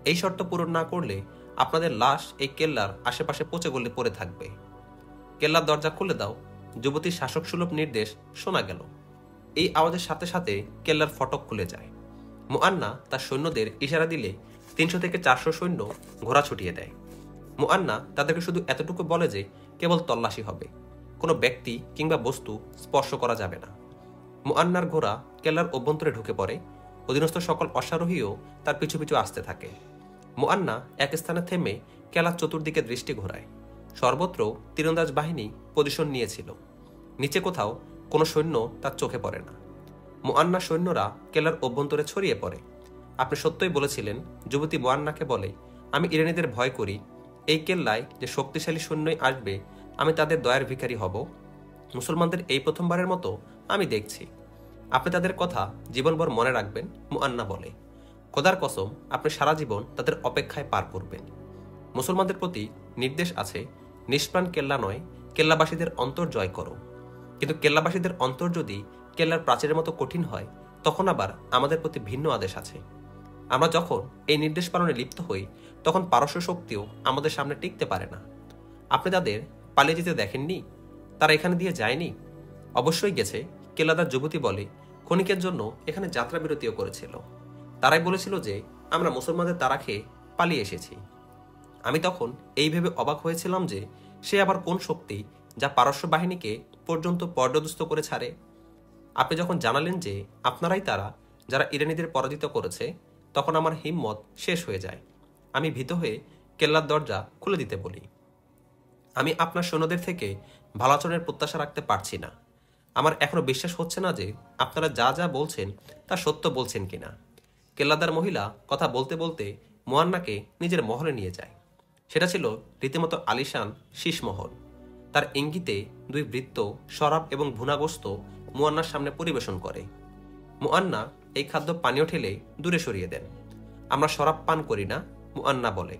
এই শর্ত পূরণ না করলে আপনাদের লাশ এই কেল্লার আশেপাশে পচে গলে পড়ে থাকবে। কেল্লার দরজা খুলে দাও। যুবতীর শাসকসুলভ নির্দেশ শোনা গেল। এই আওয়াজের সাথে সাথে কেল্লার ফটক খুলে যায়। মুয়ান্না তার সৈন্যদের ইশারা দিলে 300 থেকে 400 সৈন্য ঘোড়া ছুটিয়ে দেয়। মুয়ান্না তাদেরকে শুধু এতটুকু বলে যে কেবল তল্লাশি হবে, কোনো ব্যক্তি কিংবা বস্তু স্পর্শ করা যাবে না। মুয়ান্নার ঘোড়া কেল্লার অভ্যন্তরে ঢুকে পড়ে। অধীনস্থ সকল অশ্বারোহীও তার পিছু পিছু আসতে থাকে। মুয়ান্না এক স্থানে থেমে কেল্লার চতুর্দিকে দৃষ্টি ঘোরায়। সর্বত্র তীরন্দাজ বাহিনী পজিশন নিয়েছিল। নিচে কোথাও কোনো সৈন্য তার চোখে পড়ে না। মুয়ান্নার সৈন্যরা কেল্লার অভ্যন্তরে ছড়িয়ে পড়ে। আপনি সত্যই বলেছিলেন, যুবতী মুয়ান্নাকে বলে, আমি ইরানিদের ভয় করি। এই কেল্লায় যে শক্তিশালী সৈন্যই আসবে, আমি তাদের দয়ার ভিখারি হব। মুসলমানদের এই প্রথমবারের মতো আমি দেখছি। আপনি তাদের কথা জীবনভর মনে রাখবেন, মুয়ান্না বলে। খোদার কসম, আপনি সারা জীবন তাদের অপেক্ষায় পার করবেন। মুসলমানদের প্রতি নির্দেশ আছে, নিষ্প্রাণ কেল্লা নয়, কেল্লাবাসীদের অন্তর জয় করো। কিন্তু কেল্লাবাসীদের অন্তর যদি কেল্লার প্রাচীরের মতো কঠিন হয়, তখন আবার আমাদের প্রতি ভিন্ন আদেশ আছে। আমরা যখন এই নির্দেশ পালনে লিপ্ত হই, তখন পারস্য শক্তিও আমাদের সামনে টিকতে পারে না। আপনি তাদের পালিয়ে যেতে দেখেননি? তারা এখানে দিয়ে যায়নি? অবশ্যই গেছে। কেল্লাদার যুবতী বলে, ক্ষণিকের জন্য এখানে যাত্রা বিরতিও করেছিল। তারাই বলেছিল যে আমরা মুসলমানদের তাড়া খেয়ে পালিয়ে এসেছি। আমি তখন এই ভেবে অবাক হয়েছিলাম যে সে আবার কোন শক্তি যা পারস্য বাহিনীকে পর্যন্ত পর্যদস্ত করে ছাড়ে। আপনি যখন জানালেন যে আপনারাই তারা যারা ইরানিদের পরাজিত করেছে, তখন আমার হিম্মত শেষ হয়ে যায়। আমি ভীত হয়ে কেল্লার দরজা খুলে দিতে বলি। আমি আপনার সৈন্যদের থেকে ভালো আচরণের প্রত্যাশা রাখতে পারছি না। আমার এখনো বিশ্বাস হচ্ছে না যে আপনারা যা যা বলছেন তা সত্য বলছেন কিনা। কেল্লাদার মহিলা কথা বলতে বলতে মুয়ান্নাকে নিজের মহলে নিয়ে যায়। সেটা ছিল রীতিমতো আলিশান শীষমহল। তার ইঙ্গিতে 2 ভৃত্য শরাব এবং ভুনাগোস্ত মুয়ান্নার সামনে পরিবেশন করে। মুয়ান্না এই খাদ্য পানীয় ঠেলে দূরে সরিয়ে দেন। আমরা শরাব পান করি না, মুয়ান্না বলে।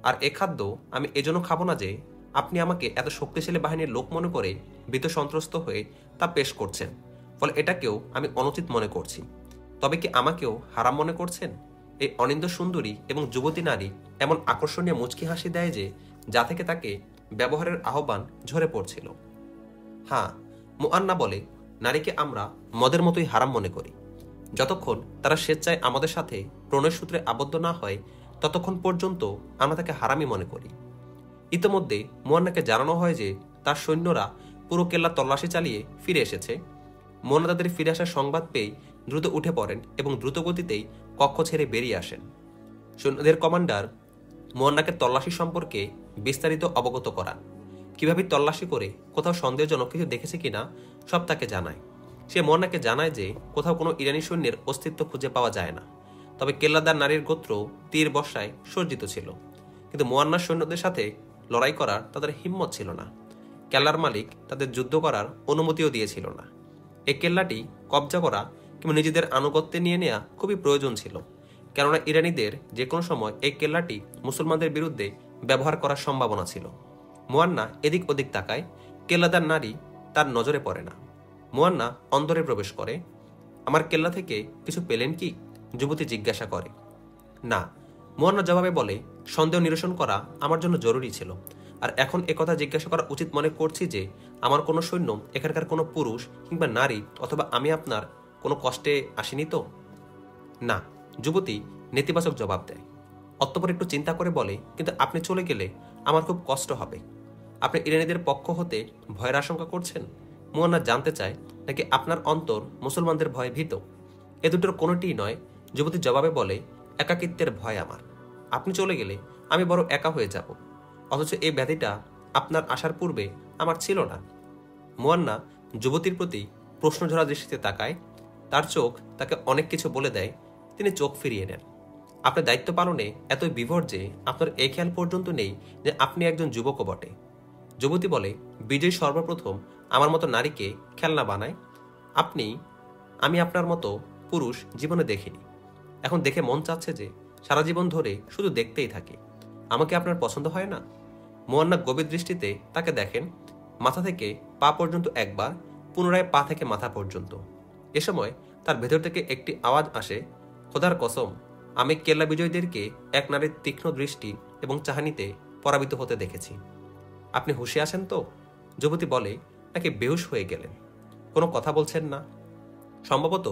আর এ খাদ্য আমি এজন্য খাবো না যে আপনি আমাকে এত শক্তিশালী বাহিনীর লোক মনে করে ভীত সন্ত্রস্ত হয়ে তা পেশ করছেন, ফলে এটাকেও আমি অনুচিত মনে করছি। তবে কি আমাকেও হারাম মনে করছেন? এই অনিন্দ সুন্দরী এবং যুবতী নারী এমন আকর্ষণীয় মুচকি হাসি দেয় যে যা থেকে তাকে ব্যবহারের আহ্বান ঝরে পড়ছিল। হ্যাঁ, মুআন্না বলে, নারীকে আমরা মদের মতোই হারাম মনে করি। যতক্ষণ তারা স্বেচ্ছায় আমাদের সাথে প্রণয় সূত্রে আবদ্ধ না হয় ততক্ষণ পর্যন্ত আমরা তাকে হারামই মনে করি। ইতোমধ্যে মুআন্নাকে জানানো হয় যে তার সৈন্যরা পুরো কেল্লা তল্লাশি চালিয়ে ফিরে এসেছে। মুআন্না তাদের ফিরে আসার সংবাদ পেয়ে দ্রুত উঠে পড়েন এবং দ্রুত গতিতেই কক্ষ ছেড়ে বেরিয়ে আসেন। সৈন্যদের কমান্ডার মুআন্নাকে তল্লাশি সম্পর্কে বিস্তারিত অবগত করান। কিভাবে তল্লাশি করে কোথাও সন্দেহজনক কিছু দেখেছে কিনা সব তাকে জানায়। সে মুআন্নাকে জানায় যে কোথাও কোনো ইরানি সৈন্যের অস্তিত্ব খুঁজে পাওয়া যায় না, তবে কেল্লাদার নারীর গোত্র তীর বর্ষায় সজ্জিত ছিল। কিন্তু মুআন্নার সৈন্যদের সাথে লড়াই করার তাদের হিম্মত ছিল না। কেল্লার মালিক তাদের যুদ্ধ করার অনুমতিও দিয়েছিল না। এই কেল্লাটি কবজা করা কিংবা নিজেদের আনুগত্যে নিয়ে নেওয়া খুবই প্রয়োজন ছিল, কেননা ইরানিদের যে কোনো সময় এই কেল্লাটি মুসলমানদের বিরুদ্ধে ব্যবহার করার সম্ভাবনা ছিল। মুআন্না এদিক ওদিক তাকায়, কেল্লাদার নারী তার নজরে পড়ে না। মুআন্না অন্দরে প্রবেশ করে। আমার কেল্লা থেকে কিছু পেলেন কি? যুবতী জিজ্ঞাসা করে। না, মুআন্না জবাবে বলে, সন্দেহ নিরসন করা আমার জন্য জরুরি ছিল, আর এখন একথা জিজ্ঞাসা করা উচিত মনে করছি যে আমার কোনো সৈন্য এখানকার কোনো পুরুষ কিংবা নারী অথবা আমি আপনার কোনো কষ্টে আসিনি তো? না, যুবতী নেতিবাচক জবাব দেয়। অতঃপর একটু চিন্তা করে বলে, কিন্তু আপনি চলে গেলে আমার খুব কষ্ট হবে। আপনি ইরানিদের পক্ষ হতে ভয়ের আশঙ্কা করছেন? মুআন্না জানতে চায়, নাকি আপনার অন্তর মুসলমানদের ভয়ে ভীত? এ দুটোর কোনোটিই নয়। যুবতী জবাবে বলে, একাকিত্বের ভয় আমার। আপনি চলে গেলে আমি বড় একা হয়ে যাব, অথচ এই ব্যাধিটা আপনার আসার পূর্বে আমার ছিল না। মুআন্না যুবতীর প্রতি প্রশ্নঝরা দৃষ্টিতে তাকায়। তার চোখ তাকে অনেক কিছু বলে দেয়। তিনি চোখ ফিরিয়ে নেন। আপনার দায়িত্ব পালনে এতই বিভোর যে আপনার এই খেয়াল পর্যন্ত নেই যে আপনি একজন যুবকও বটে। যুবতী বলে, বিজয় সর্বপ্রথম আমার মতো নারীকে খেলনা বানায়। আমি আপনার মতো পুরুষ জীবনে দেখিনি। এখন দেখে মন চাচ্ছে যে সারা জীবন ধরে শুধু দেখতেই থাকি। আমাকে আপনার পছন্দ হয় না? মুআন্না গভীর দৃষ্টিতে তাকে দেখেন, মাথা থেকে পা পর্যন্ত একবার, পুনরায় পা থেকে মাথা পর্যন্ত। এ সময় তার ভেতর থেকে একটি আওয়াজ আসে, খোদার কসম, আমি কেল্লা বিজয়ীদেরকে এক নারীর তীক্ষ্ণ দৃষ্টি এবং চাহানিতে পরাবিত হতে দেখেছি। আপনি হুঁশে আছেন তো? যুবতী বলে, নাকি বেহুশ হয়ে গেলেন? কোনো কথা বলছেন না? সম্ভবত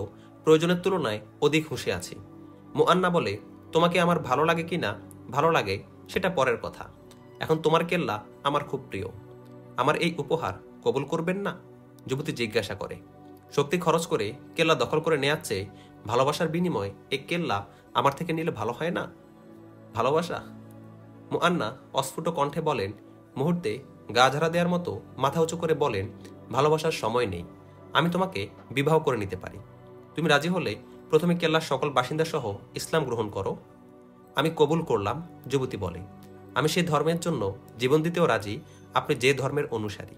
প্রয়োজনের তুলনায় অধিক হুঁশে আছি। মুআন্না বলে, তোমাকে আমার ভালো লাগে কি না ভালো লাগে সেটা পরের কথা। এখন তোমার কেল্লা আমার খুব প্রিয়। আমার এই উপহার কবুল করবেন না? যুবতী জিজ্ঞাসা করে। শক্তি খরচ করে কেল্লা দখল করে নেওয়ার চেয়ে ভালোবাসার বিনিময়ে এই কেল্লা আমার থেকে নিলে ভালো হয় না? ভালোবাসা? মুআন্না অস্ফুট কণ্ঠে বলেন, মুহূর্তে গা ঝাড়া দেওয়ার মতো মাথা উঁচু করে বলেন, ভালোবাসার সময় নেই। আমি তোমাকে বিবাহ করে নিতে পারি। তুমি রাজি হলে প্রথমে কেল্লার সকল বাসিন্দা সহ ইসলাম গ্রহণ করো। আমি কবুল করলাম, যুবতী বলে। আমি সেই ধর্মের জন্য জীবন দিতেও রাজি, আপনি যে ধর্মের অনুসারী।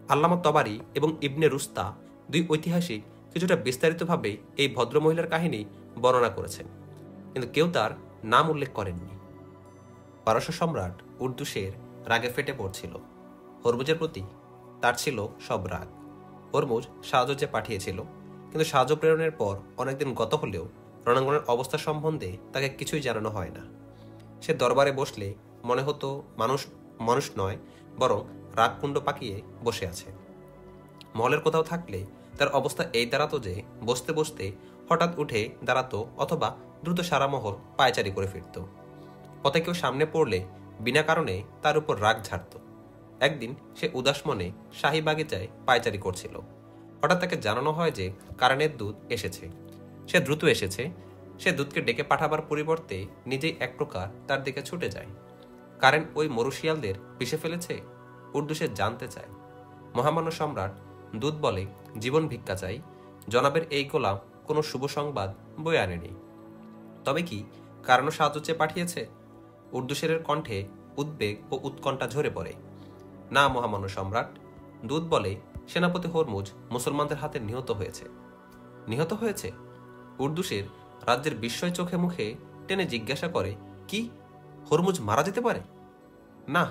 আল্লামা তবারি এবং ইবনে রুস্তা দুই ঐতিহাসিক কিছুটা বিস্তারিতভাবে এই ভদ্রমহিলার কাহিনী বর্ণনা করেছেন, কিন্তু কেউ তার নাম উল্লেখ করেননি। পারস্য সম্রাট উর্দুশের রাগে ফেটে পড়ছিল। হরমুজের প্রতি তার ছিল সব রাগ। হরমুজ সাহায্য যে পাঠিয়েছিল, কিন্তু সাহায্য প্রেরণের পর অনেকদিন গত হলেও রণাঙ্গনের অবস্থা সম্বন্ধে তাকে কিছুই জানানো হয় না। সে দরবারে বসলে মনে হতো মানুষ নয়, বরং রাগকুণ্ড পাকিয়ে বসে আছে। মহলের কোথাও থাকলে তার অবস্থা এই দাঁড়াতো যে বসতে বসতে হঠাৎ উঠে দাঁড়াতো, অথবা দ্রুত সারা মহল পায়চারি করে ফিরত। পথে কেউ সামনে পড়লে বিনা কারণে তার উপর রাগ ঝাড়ত। একদিন সে উদাস মনে শাহী বাগিচায় পায়চারি করছিল। হঠাৎ তাকে জানানো হয় যে কারেনের দুধ এসেছে। সে দ্রুত এসেছে। সে দুধকে ডেকে পাঠাবার পরিবর্তে নিজেই এক প্রকার তার দিকে ছুটে যায়। কারেন ওই মরুশিয়ালদের পিষে ফেলেছে? উর্দু সে জানতে চায়। মহামান্য সম্রাট দুধ বলে, জীবন ভিক্ষা চাই। জনাবের এই গোলাম কোনো শুভ সংবাদ বয়ে আনেনি। তবে কি কারণও সাহায্য চেয়ে পাঠিয়েছে? উর্দুশেরের কণ্ঠে উদ্বেগ ও উৎকণ্ঠা ঝরে পড়ে। না মহামান্য সম্রাট। দুধ বলে, সেনাপতি হরমুজ মুসলমানদের হাতে নিহত হয়েছে। নিহত হয়েছে? উর্দুশের রাজ্যের বিস্ময় চোখে মুখে টেনে জিজ্ঞাসা করে, কি? হরমুজ মারা যেতে পারে? না,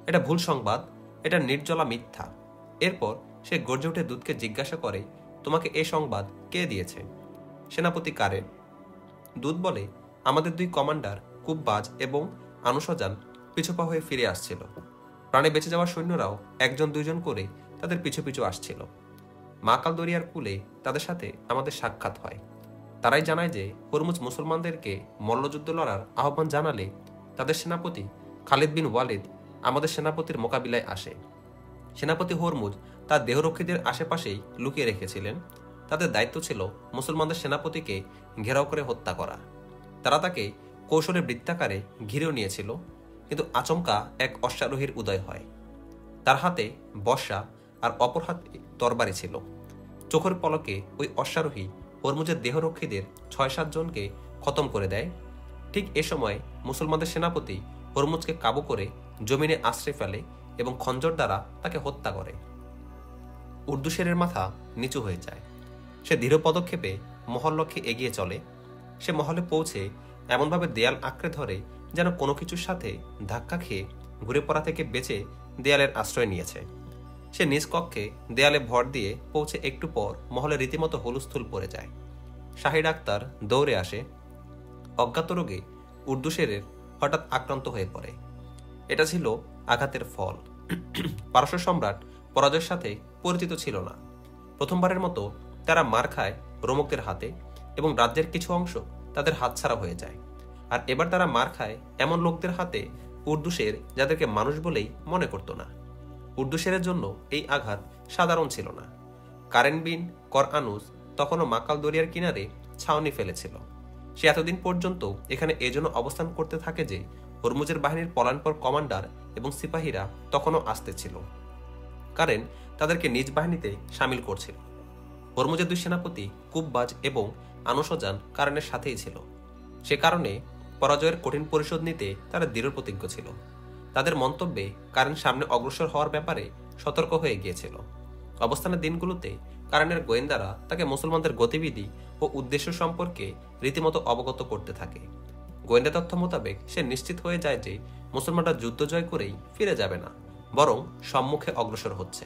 এটা ভুল সংবাদ, এটা নির্জলা মিথ্যা। এরপর সে গর্জে উঠে দূতকে জিজ্ঞাসা করে, তোমাকে এ সংবাদ কে দিয়েছে? সেনাপতি কারেন। দূত বলে, আমাদের দুই কমান্ডার কুব্বাজ এবং আনুসজান পিছুপা হয়ে ফিরে আসছিল। প্রাণে বেঁচে যাওয়া সৈন্যরাও একজন দুইজন করে তাদের পিছু পিছু আসছিল। মাকাল দরিয়ার কূলে তাদের সাথে আমাদের সাক্ষাৎ হয়। তারাই জানায় যে হরমুজ মুসলমানদেরকে মল্লযুদ্ধ লড়ার আহ্বান জানালে তাদের সেনাপতি খালিদ বিন ওয়ালিদ আমাদের সেনাপতির মোকাবিলায় আসে। সেনাপতি হরমুজ তার দেহরক্ষীদের আশেপাশেই লুকিয়ে রেখেছিলেন। তাদের দায়িত্ব ছিল মুসলমানদের সেনাপতিকে ঘেরাও করে হত্যা করা। তারা তাকে কৌশলে বৃত্তাকারে ঘিরেও নিয়েছিল, কিন্তু আচমকা এক অশ্বারোহীর উদয় হয়। তার হাতে বর্শা আর অপর হাতে তরবারি ছিল। চোখের পলকে ওই অশ্বারোহী হরমুজের দেহরক্ষীদের ৬-৭ জনকে খতম করে দেয়। ঠিক এ সময় মুসলমানদের সেনাপতি হরমুজকে কাবু করে জমিনে আশ্রয় ফেলে এবং খঞ্জর দ্বারা তাকে হত্যা করে। উর্দু শেরের মাথা নিচু হয়ে যায়। সে দৃঢ় পদক্ষেপে মহল লক্ষ্যে এগিয়ে চলে। সে মহলে পৌঁছে এমনভাবে দেয়াল আঁকড়ে ধরে যেন কোনো কিছুর সাথে ধাক্কা খেয়ে ঘুরে পড়া থেকে বেঁচে দেয়ালের আশ্রয় নিয়েছে। সে নিজ কক্ষে দেয়ালে ভর দিয়ে পৌঁছে একটু পর মহলে রীতিমতো হুলস্থুল পড়ে যায়। শাহিদ আক্তার দৌড়ে আসে। অজ্ঞাত রোগে উর্দু শেরের হঠাৎ আক্রান্ত হয়ে পড়ে। এটা ছিল আঘাতের ফল। পারস্য সম্রাট পরাজয়ের সাথে পরিচিত ছিল না। প্রথমবারের মতো তারা মার খায় রোমকদের হাতে এবং রাজ্যের কিছু অংশ তাদের হাতছাড়া হয়ে যায়। আর এবার তারা মার খায় এমন লোকদের হাতে উর্দু শের যাদেরকে মানুষ বলেই মনে করত না। উর্দু শেরের জন্য এই আঘাত সাধারণ ছিল না। কারেন বিন করআনুস তখনও মাকাল দরিয়ার কিনারে ছাউনি ফেলেছিল। সে এতদিন পর্যন্ত এখানে এজন্য অবস্থান করতে থাকে যে হরমুজের বাহিনীর পলায়নপর কমান্ডার এবং সিপাহীরা তখনও আসতেছিল। কারেন তাদেরকে নিজ বাহিনীতে সামিল করছিল। হরমুজের দুই সেনাপতি কুব্বাজ এবং আনুসজান কারেনের সাথেই ছিল। সে কারণে পরাজয়ের কঠিন পরিশোধ নিতে তারা দৃঢ় প্রতিজ্ঞ ছিল। তাদের মন্তব্যে কারেন সামনে অগ্রসর হওয়ার ব্যাপারে সতর্ক হয়ে গিয়েছিল। অবস্থানের দিনগুলোতে কারেনের গোয়েন্দারা তাকে মুসলমানদের গতিবিধি ও উদ্দেশ্য সম্পর্কে রীতিমতো অবগত করতে থাকে। গোয়েন্দা তথ্য মোতাবেক সে নিশ্চিত হয়ে যায় যে মুসলমানরা যুদ্ধ জয় করেই ফিরে যাবে না, বরং সম্মুখে অগ্রসর হচ্ছে।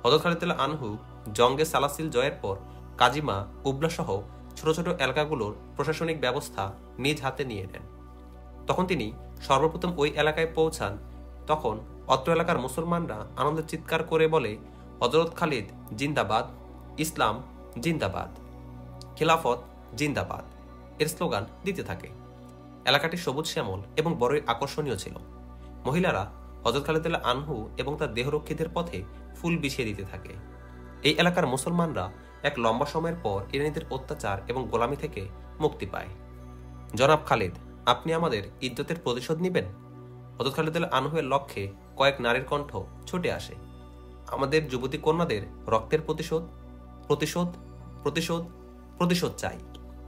হযরত খালিদ আনহু জঙ্গে সালাসিল জয়ের পর কাজিমা, উবলা সহ ছোট ছোট এলাকাগুলোর প্রশাসনিক ব্যবস্থা নিজ হাতে নিয়ে নেন। তখন তিনি সর্বপ্রথম ওই এলাকায় পৌঁছান। তখন অত্র এলাকার মুসলমানরা আনন্দে চিৎকার করে বলে, হযরত খালিদ জিন্দাবাদ, ইসলাম জিন্দাবাদ, খিলাফত জিন্দাবাদ এর স্লোগান দিতে থাকে। এলাকাটি সবুজ শ্যামল এবং বড়ই আকর্ষণীয় ছিল। মহিলারা হযরত খালিদ আনহু এবং তার দেহরক্ষীদের পথে ফুল বিছিয়ে দিতে থাকে। এই এলাকার মুসলমানরা এক লম্বা সময়ের পর ইরানীদের অত্যাচার এবং গোলামি থেকে মুক্তি পায়। জনাব খালিদ, আপনি আমাদের ইজ্জতের প্রতিশোধ নিবেন? হযরত খালিদ আনহুয়ের লক্ষ্যে কয়েক নারীর কণ্ঠ ছুটে আসে। আমাদের যুবতী কন্যাদের রক্তের প্রতিশোধ, প্রতিশোধ, প্রতিশোধ, প্রতিশোধ চাই।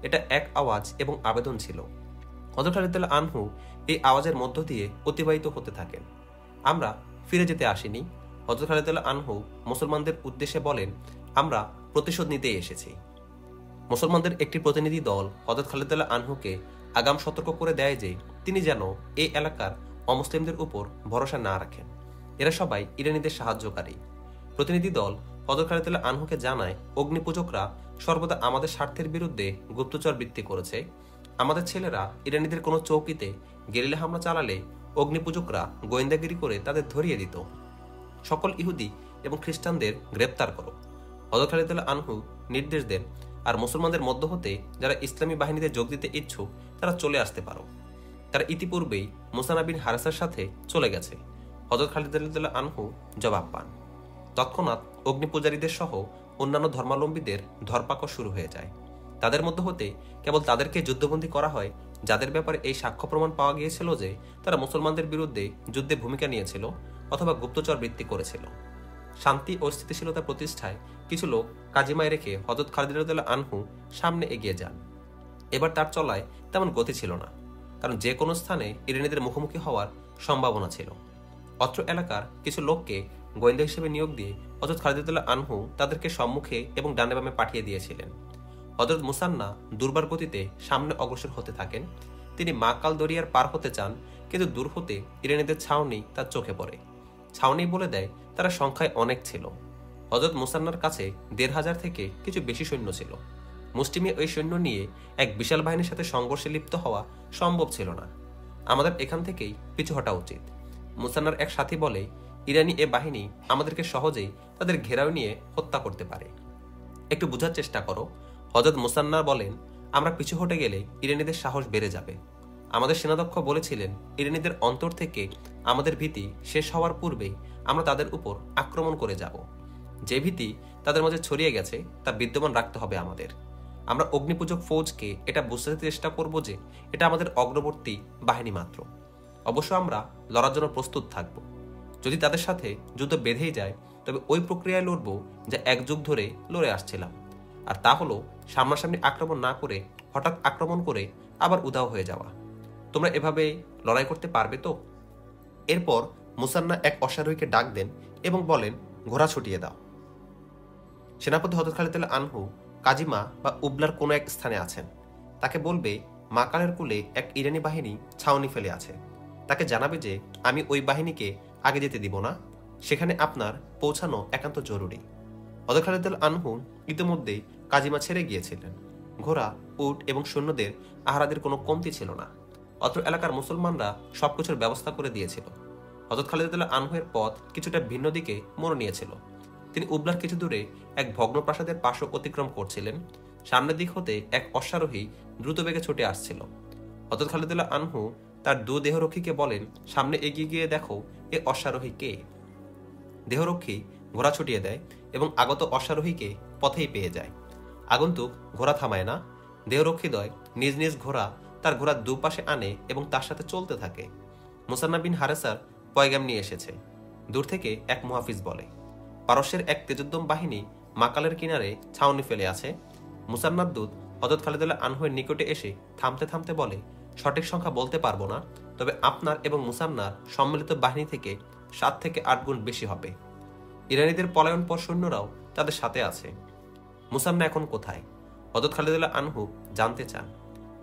এটা এক আওয়াজ এবং আবেদন ছিল। হযরত খালিদ আনহু এই আওয়াজের মধ্য দিয়ে অতিবাহিত হতে থাকেন। আমরা ফিরে যেতে আসিনি। হযরত খালিদ আনহু মুসলমানদের উদ্দেশ্যে বলেন, আমরা প্রতিশোধ নিতে এসেছি। মুসলমানদের একটি প্রতিনিধি দল হযরত খালিদ আনহুকে আগাম সতর্ক করে দেয় যে তিনি যেন এই এলাকার অমুসলিমদের উপর ভরসা না রাখেন। এরা সবাই ইরানীদের সাহায্যকারী। প্রতিনিধি দল হযরত খালিদ আনহুকে জানায়, অগ্নিপূজকরা সর্বদা আমাদের স্বার্থের বিরুদ্ধে গুপ্তচর বৃত্তি করেছে। আমাদের ছেলেরা ইরানীদের কোনো চৌকিতে গেরিলা হামলা চালালে অগ্নিপূজকরা গোয়েন্দাগিরি করে তাদের ধরিয়ে দিত। সকল ইহুদি এবং খ্রিস্টানদের গ্রেপ্তার করো। হযরত খালিদ আনহু নির্দেশ দেন, আর মুসলমানদের মধ্য হতে যারা ইসলামী বাহিনীতে যোগ দিতে ইচ্ছুক তারা চলে আসতে পারো। তারা ইতিপূর্বেই মুসানা বিন হারেসার সাথে চলে গেছে। হযরত খালিদ আনহু জবাব পান। তৎক্ষণাৎ অগ্নিপূজারীদের সহ অন্যান্য ধর্মাবলম্বীদের ধরপাকড় শুরু হয়ে যায়। তাদের মধ্য হতে কেবল তাদেরকে যুদ্ধবন্দী করা হয় যাদের ব্যাপারে এই সাক্ষ্য প্রমাণ পাওয়া গিয়েছিল যে তারা মুসলমানদের বিরুদ্ধে যুদ্ধে ভূমিকা নিয়েছিল অথবা গুপ্তচর বৃত্তি করেছিল। শান্তি ও স্থিতিশীলতা প্রতিষ্ঠায় কিছু লোক কাজিমায় রেখে হযরত খালিদ আনহু সামনে এগিয়ে যান। এবার তার চলায় তেমন গতি ছিল না, কারণ যে কোনো স্থানে ইরানীদের মুখোমুখি হওয়ার সম্ভাবনা ছিল। অত্র এলাকার কিছু লোককে গোয়েন্দা হিসেবে নিয়োগ দিয়ে হযরত খালিদ আনহু তাদেরকে সম্মুখে এবং ডানে বামে পাঠিয়ে দিয়েছিলেন। হযরত মুসান্না দুর্বার গতিতে সামনে অগ্রসর হতে থাকেন। তিনি মাকাল দরিয়ার পার হতে চান, কিন্তু দূর হতে ইরানীদের ছাউনি তার চোখে পড়ে। ছাউনি বলে দেয় তারা সংখ্যায় অনেক ছিল। হযরত মুসান্নার কাছে ১৫০০ থেকে কিছু বেশি সৈন্য ছিল। মুষ্টিমেয় ওই সৈন্য নিয়ে এক বিশাল বাহিনীর সাথে সংঘর্ষে লিপ্ত হওয়া সম্ভব ছিল না। আমাদের এখান থেকেই পিছু হটা উচিত। মুসান্নার এক সাথী বলে, ইরানি এ বাহিনী আমাদেরকে সহজেই তাদের ঘেরাও নিয়ে হত্যা করতে পারে। একটু বোঝার চেষ্টা করো। হযরত মুসান্না বলেন, আমরা পিছু হটে গেলে ইরানীদের সাহস বেড়ে যাবে। আমাদের সেনাধ্যক্ষ বলেছিলেন, ইরানীদের অন্তর থেকে আমাদের ভীতি শেষ হওয়ার পূর্বেই আমরা তাদের উপর আক্রমণ করে যাব। যে ভীতি তাদের মাঝে ছড়িয়ে গেছে তা বিদ্যমান রাখতে হবে আমাদের। আমরা অগ্নিপূজক ফৌজকে এটা বুঝতে চেষ্টা করব যে এটা আমাদের অগ্রবর্তী বাহিনী মাত্র। অবশ্য আমরা লড়ার জন্য প্রস্তুত থাকব। যদি তাদের সাথে যুদ্ধ বেঁধেই যায়, তবে ওই প্রক্রিয়ায় লড়ব যা এক যুগ ধরে লড়ে আসছিলাম। আর তা হলো সামনাসামনি আক্রমণ না করে হঠাৎ আক্রমণ করে আবার উধাও হয়ে যাওয়া। তোমরা এভাবে লড়াই করতে পারবে তো? এরপর মুসান্না এক অশ্বারোহীকে ডাক দেন এবং বলেন, ঘোড়া ছুটিয়ে দাও। সেনাপতি হযরত খালিদ আনহু কাজিমা বা উবলার কোনো এক স্থানে আছেন। তাকে বলবে, মাকালের কূলে এক ইরানি বাহিনী ছাউনি ফেলে আছে। তাকে জানাবে যে আমি ওই বাহিনীকে আগে যেতে দিব না, সেখানে আপনার পৌঁছানো একান্ত জরুরি। হযরত খালিদ আনহু ইতিমধ্যেই কাজিমা ছেড়ে গিয়েছিলেন। ঘোড়া, উট এবং সৈন্যদের আহারাদের কোনো কমতি ছিল না। অত্র এলাকার মুসলমানরা সবকিছুর ব্যবস্থা করে দিয়েছিল। হযরত খালিদ আনহুয়ের পথ কিছুটা ভিন্ন দিকে মোড় নিয়েছিল। তিনি উবলার কিছু দূরে এক ভগ্ন প্রাসাদের পাশ অতিক্রম করছিলেন। সামনের দিক হতে এক অশ্বারোহী দ্রুত বেগে ছুটে আসছিল। হযরত খালিদ আনহু তার দু দেহরক্ষীকে বলেন, সামনে এগিয়ে গিয়ে দেখো এ অশ্বারোহী কে। দেহরক্ষী ঘোড়া ছুটিয়ে দেয় এবং আগত অশ্বারোহীকে পথেই পেয়ে যায়। আগন্তুক ঘোড়া থামায় না। দেহরক্ষীদ্বয় নিজ নিজ ঘোড়া তার ঘোড়ার দুপাশে আনে এবং তার সাথে চলতে থাকে। মুসান্না বিন হারেসার পয়গাম নিয়ে এসেছে। দূর থেকে এক মুহাফিজ বলে, পারস্যের এক তেজোদ্যম বাহিনী মাকালের কিনারে ছাউনি ফেলে আছে। মুসান্নার দূত হযরত খালিদ আনহুয়ের নিকটে এসে থামতে থামতে বলে, সঠিক সংখ্যা বলতে পারবো না, তবে আপনার এবং মুসান্নার সম্মিলিত বাহিনী থেকে 7 থেকে 8 গুণ বেশি হবে। ইরানীদের পলায়নপর সৈন্যরাও তাদের সাথে আছে। মুসান্না এখন কোথায়? হযরত খালিদ আনহু জানতে চান।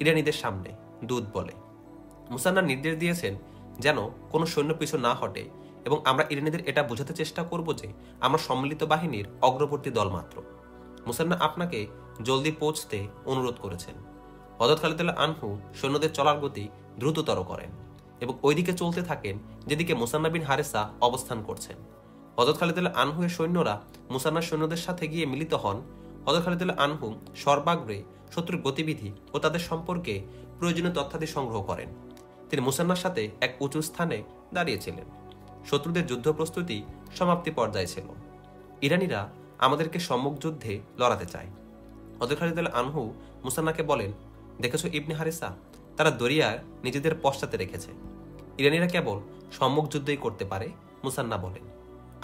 ইরানীদের সামনে, দূত বলে। মুসান্না নির্দেশ দিয়েছেন যেন কোনো সৈন্য পিছু না হটে এবং আমরা ইরানীদের এটা বোঝাতে চেষ্টা করব যে আমরা সম্মিলিত বাহিনীর অগ্রবর্তী দল মাত্র। মুসান্না আপনাকে জলদি পৌঁছতে অনুরোধ করেছেন। হযরত খালিদ আনহু সৈন্যদের চলার গতি দ্রুততর করেন এবং ওইদিকে চলতে থাকেন যেদিকে মুসান্না বিন হারেসা অবস্থান করছেন। হযরত খালিদ আনহুয়ের সৈন্যরা মুসান্নার সৈন্যদের সাথে গিয়ে মিলিত হন। হযরত খালিদ আনহু সর্বাগ্রে শত্রুর গতিবিধি ও তাদের সম্পর্কে প্রয়োজনীয় তথ্যাদি সংগ্রহ করেন। তিনি মুসান্নার সাথে এক উঁচু স্থানে দাঁড়িয়েছিলেন। শত্রুদের যুদ্ধ প্রস্তুতি সমাপ্তি পর্যায়ে ছিল। ইরানীরা আমাদেরকে সম্মুখ যুদ্ধে লড়াতে চায়। হযরত খালিদ আনহু মুসান্নাকে বলেন, দেখেছো ইবনে হারিসা, তারা দরিয়ার নিজেদের পশ্চাতে রেখেছে। ইরানীরা কেবল সম্মুখ যুদ্ধই করতে পারে। মুসান্না বলেন,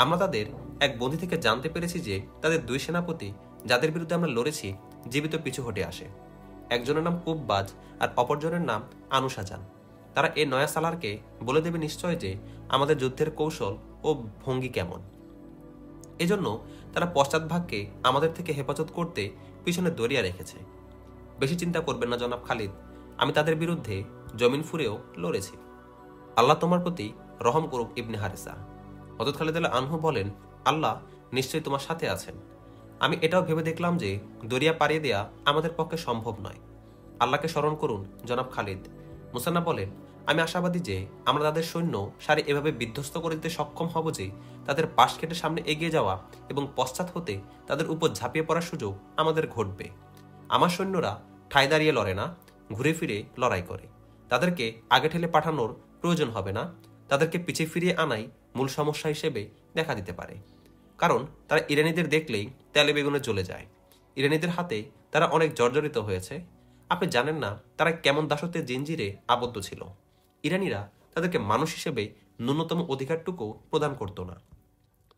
আমরা তাদের এক বন্দী থেকে জানতে পেরেছি যে তাদের 2 সেনাপতি যাদের বিরুদ্ধে আমরা লড়েছি জীবিত পিছু হটে আসে। একজনের নাম কুব্বাজ আর অপরজনের নাম আনুসাজান। তারা এই নয়া সালারকে বলে দেবে নিশ্চয় যে আমাদের যুদ্ধের কৌশল ও ভঙ্গি কেমন। এজন্য তারা পশ্চাৎভাগকে আমাদের থেকে হেফাজত করতে পিছনে দরিয়া রেখেছে। বেশি চিন্তা করবেন না জনাব খালিদ, আমি তাদের বিরুদ্ধে জমিন ফুরেও লড়েছি। আল্লাহ তোমার প্রতি রহম করুক ইবনে হারিসা। হযরত খালিদ আনহু বলেন, আল্লাহ নিশ্চয়ই তোমার সাথে আছেন। আমি এটাও ভেবে দেখলাম যে দরিয়া পাড়িয়ে দেয়া আমাদের পক্ষে সম্ভব নয়। আল্লাহকে স্মরণ করুন জনাব খালিদ। মুসান্না বলেন, আমি আশাবাদী যে আমরা তাদের সৈন্য সারি এভাবে বিধ্বস্ত করে দিতে সক্ষম হব যে তাদের পাশ কেটে সামনে এগিয়ে যাওয়া এবং পশ্চাৎ হতে তাদের উপর ঝাঁপিয়ে পড়ার সুযোগ আমাদের ঘটবে। আমার সৈন্যরা ঠায় দাঁড়িয়ে লড়ে না, ঘুরে ফিরে লড়াই করে। তাদেরকে আগে ঠেলে পাঠানোর প্রয়োজন হবে না। তাদেরকে পিছিয়ে ফিরিয়ে আনাই মূল সমস্যা হিসেবে দেখা দিতে পারে। কারণ তারা ইরানীদের দেখলেই তেলে বেগুনে জ্বলে যায়। ইরানীদের হাতে তারা অনেক জর্জরিত হয়েছে। আপনি জানেন না তারা কেমন দাসত্বের জিঞ্জিরে আবদ্ধ ছিল। ইরানীরা তাদেরকে মানুষ হিসেবে ন্যূনতম অধিকারটুকু প্রদান করত না।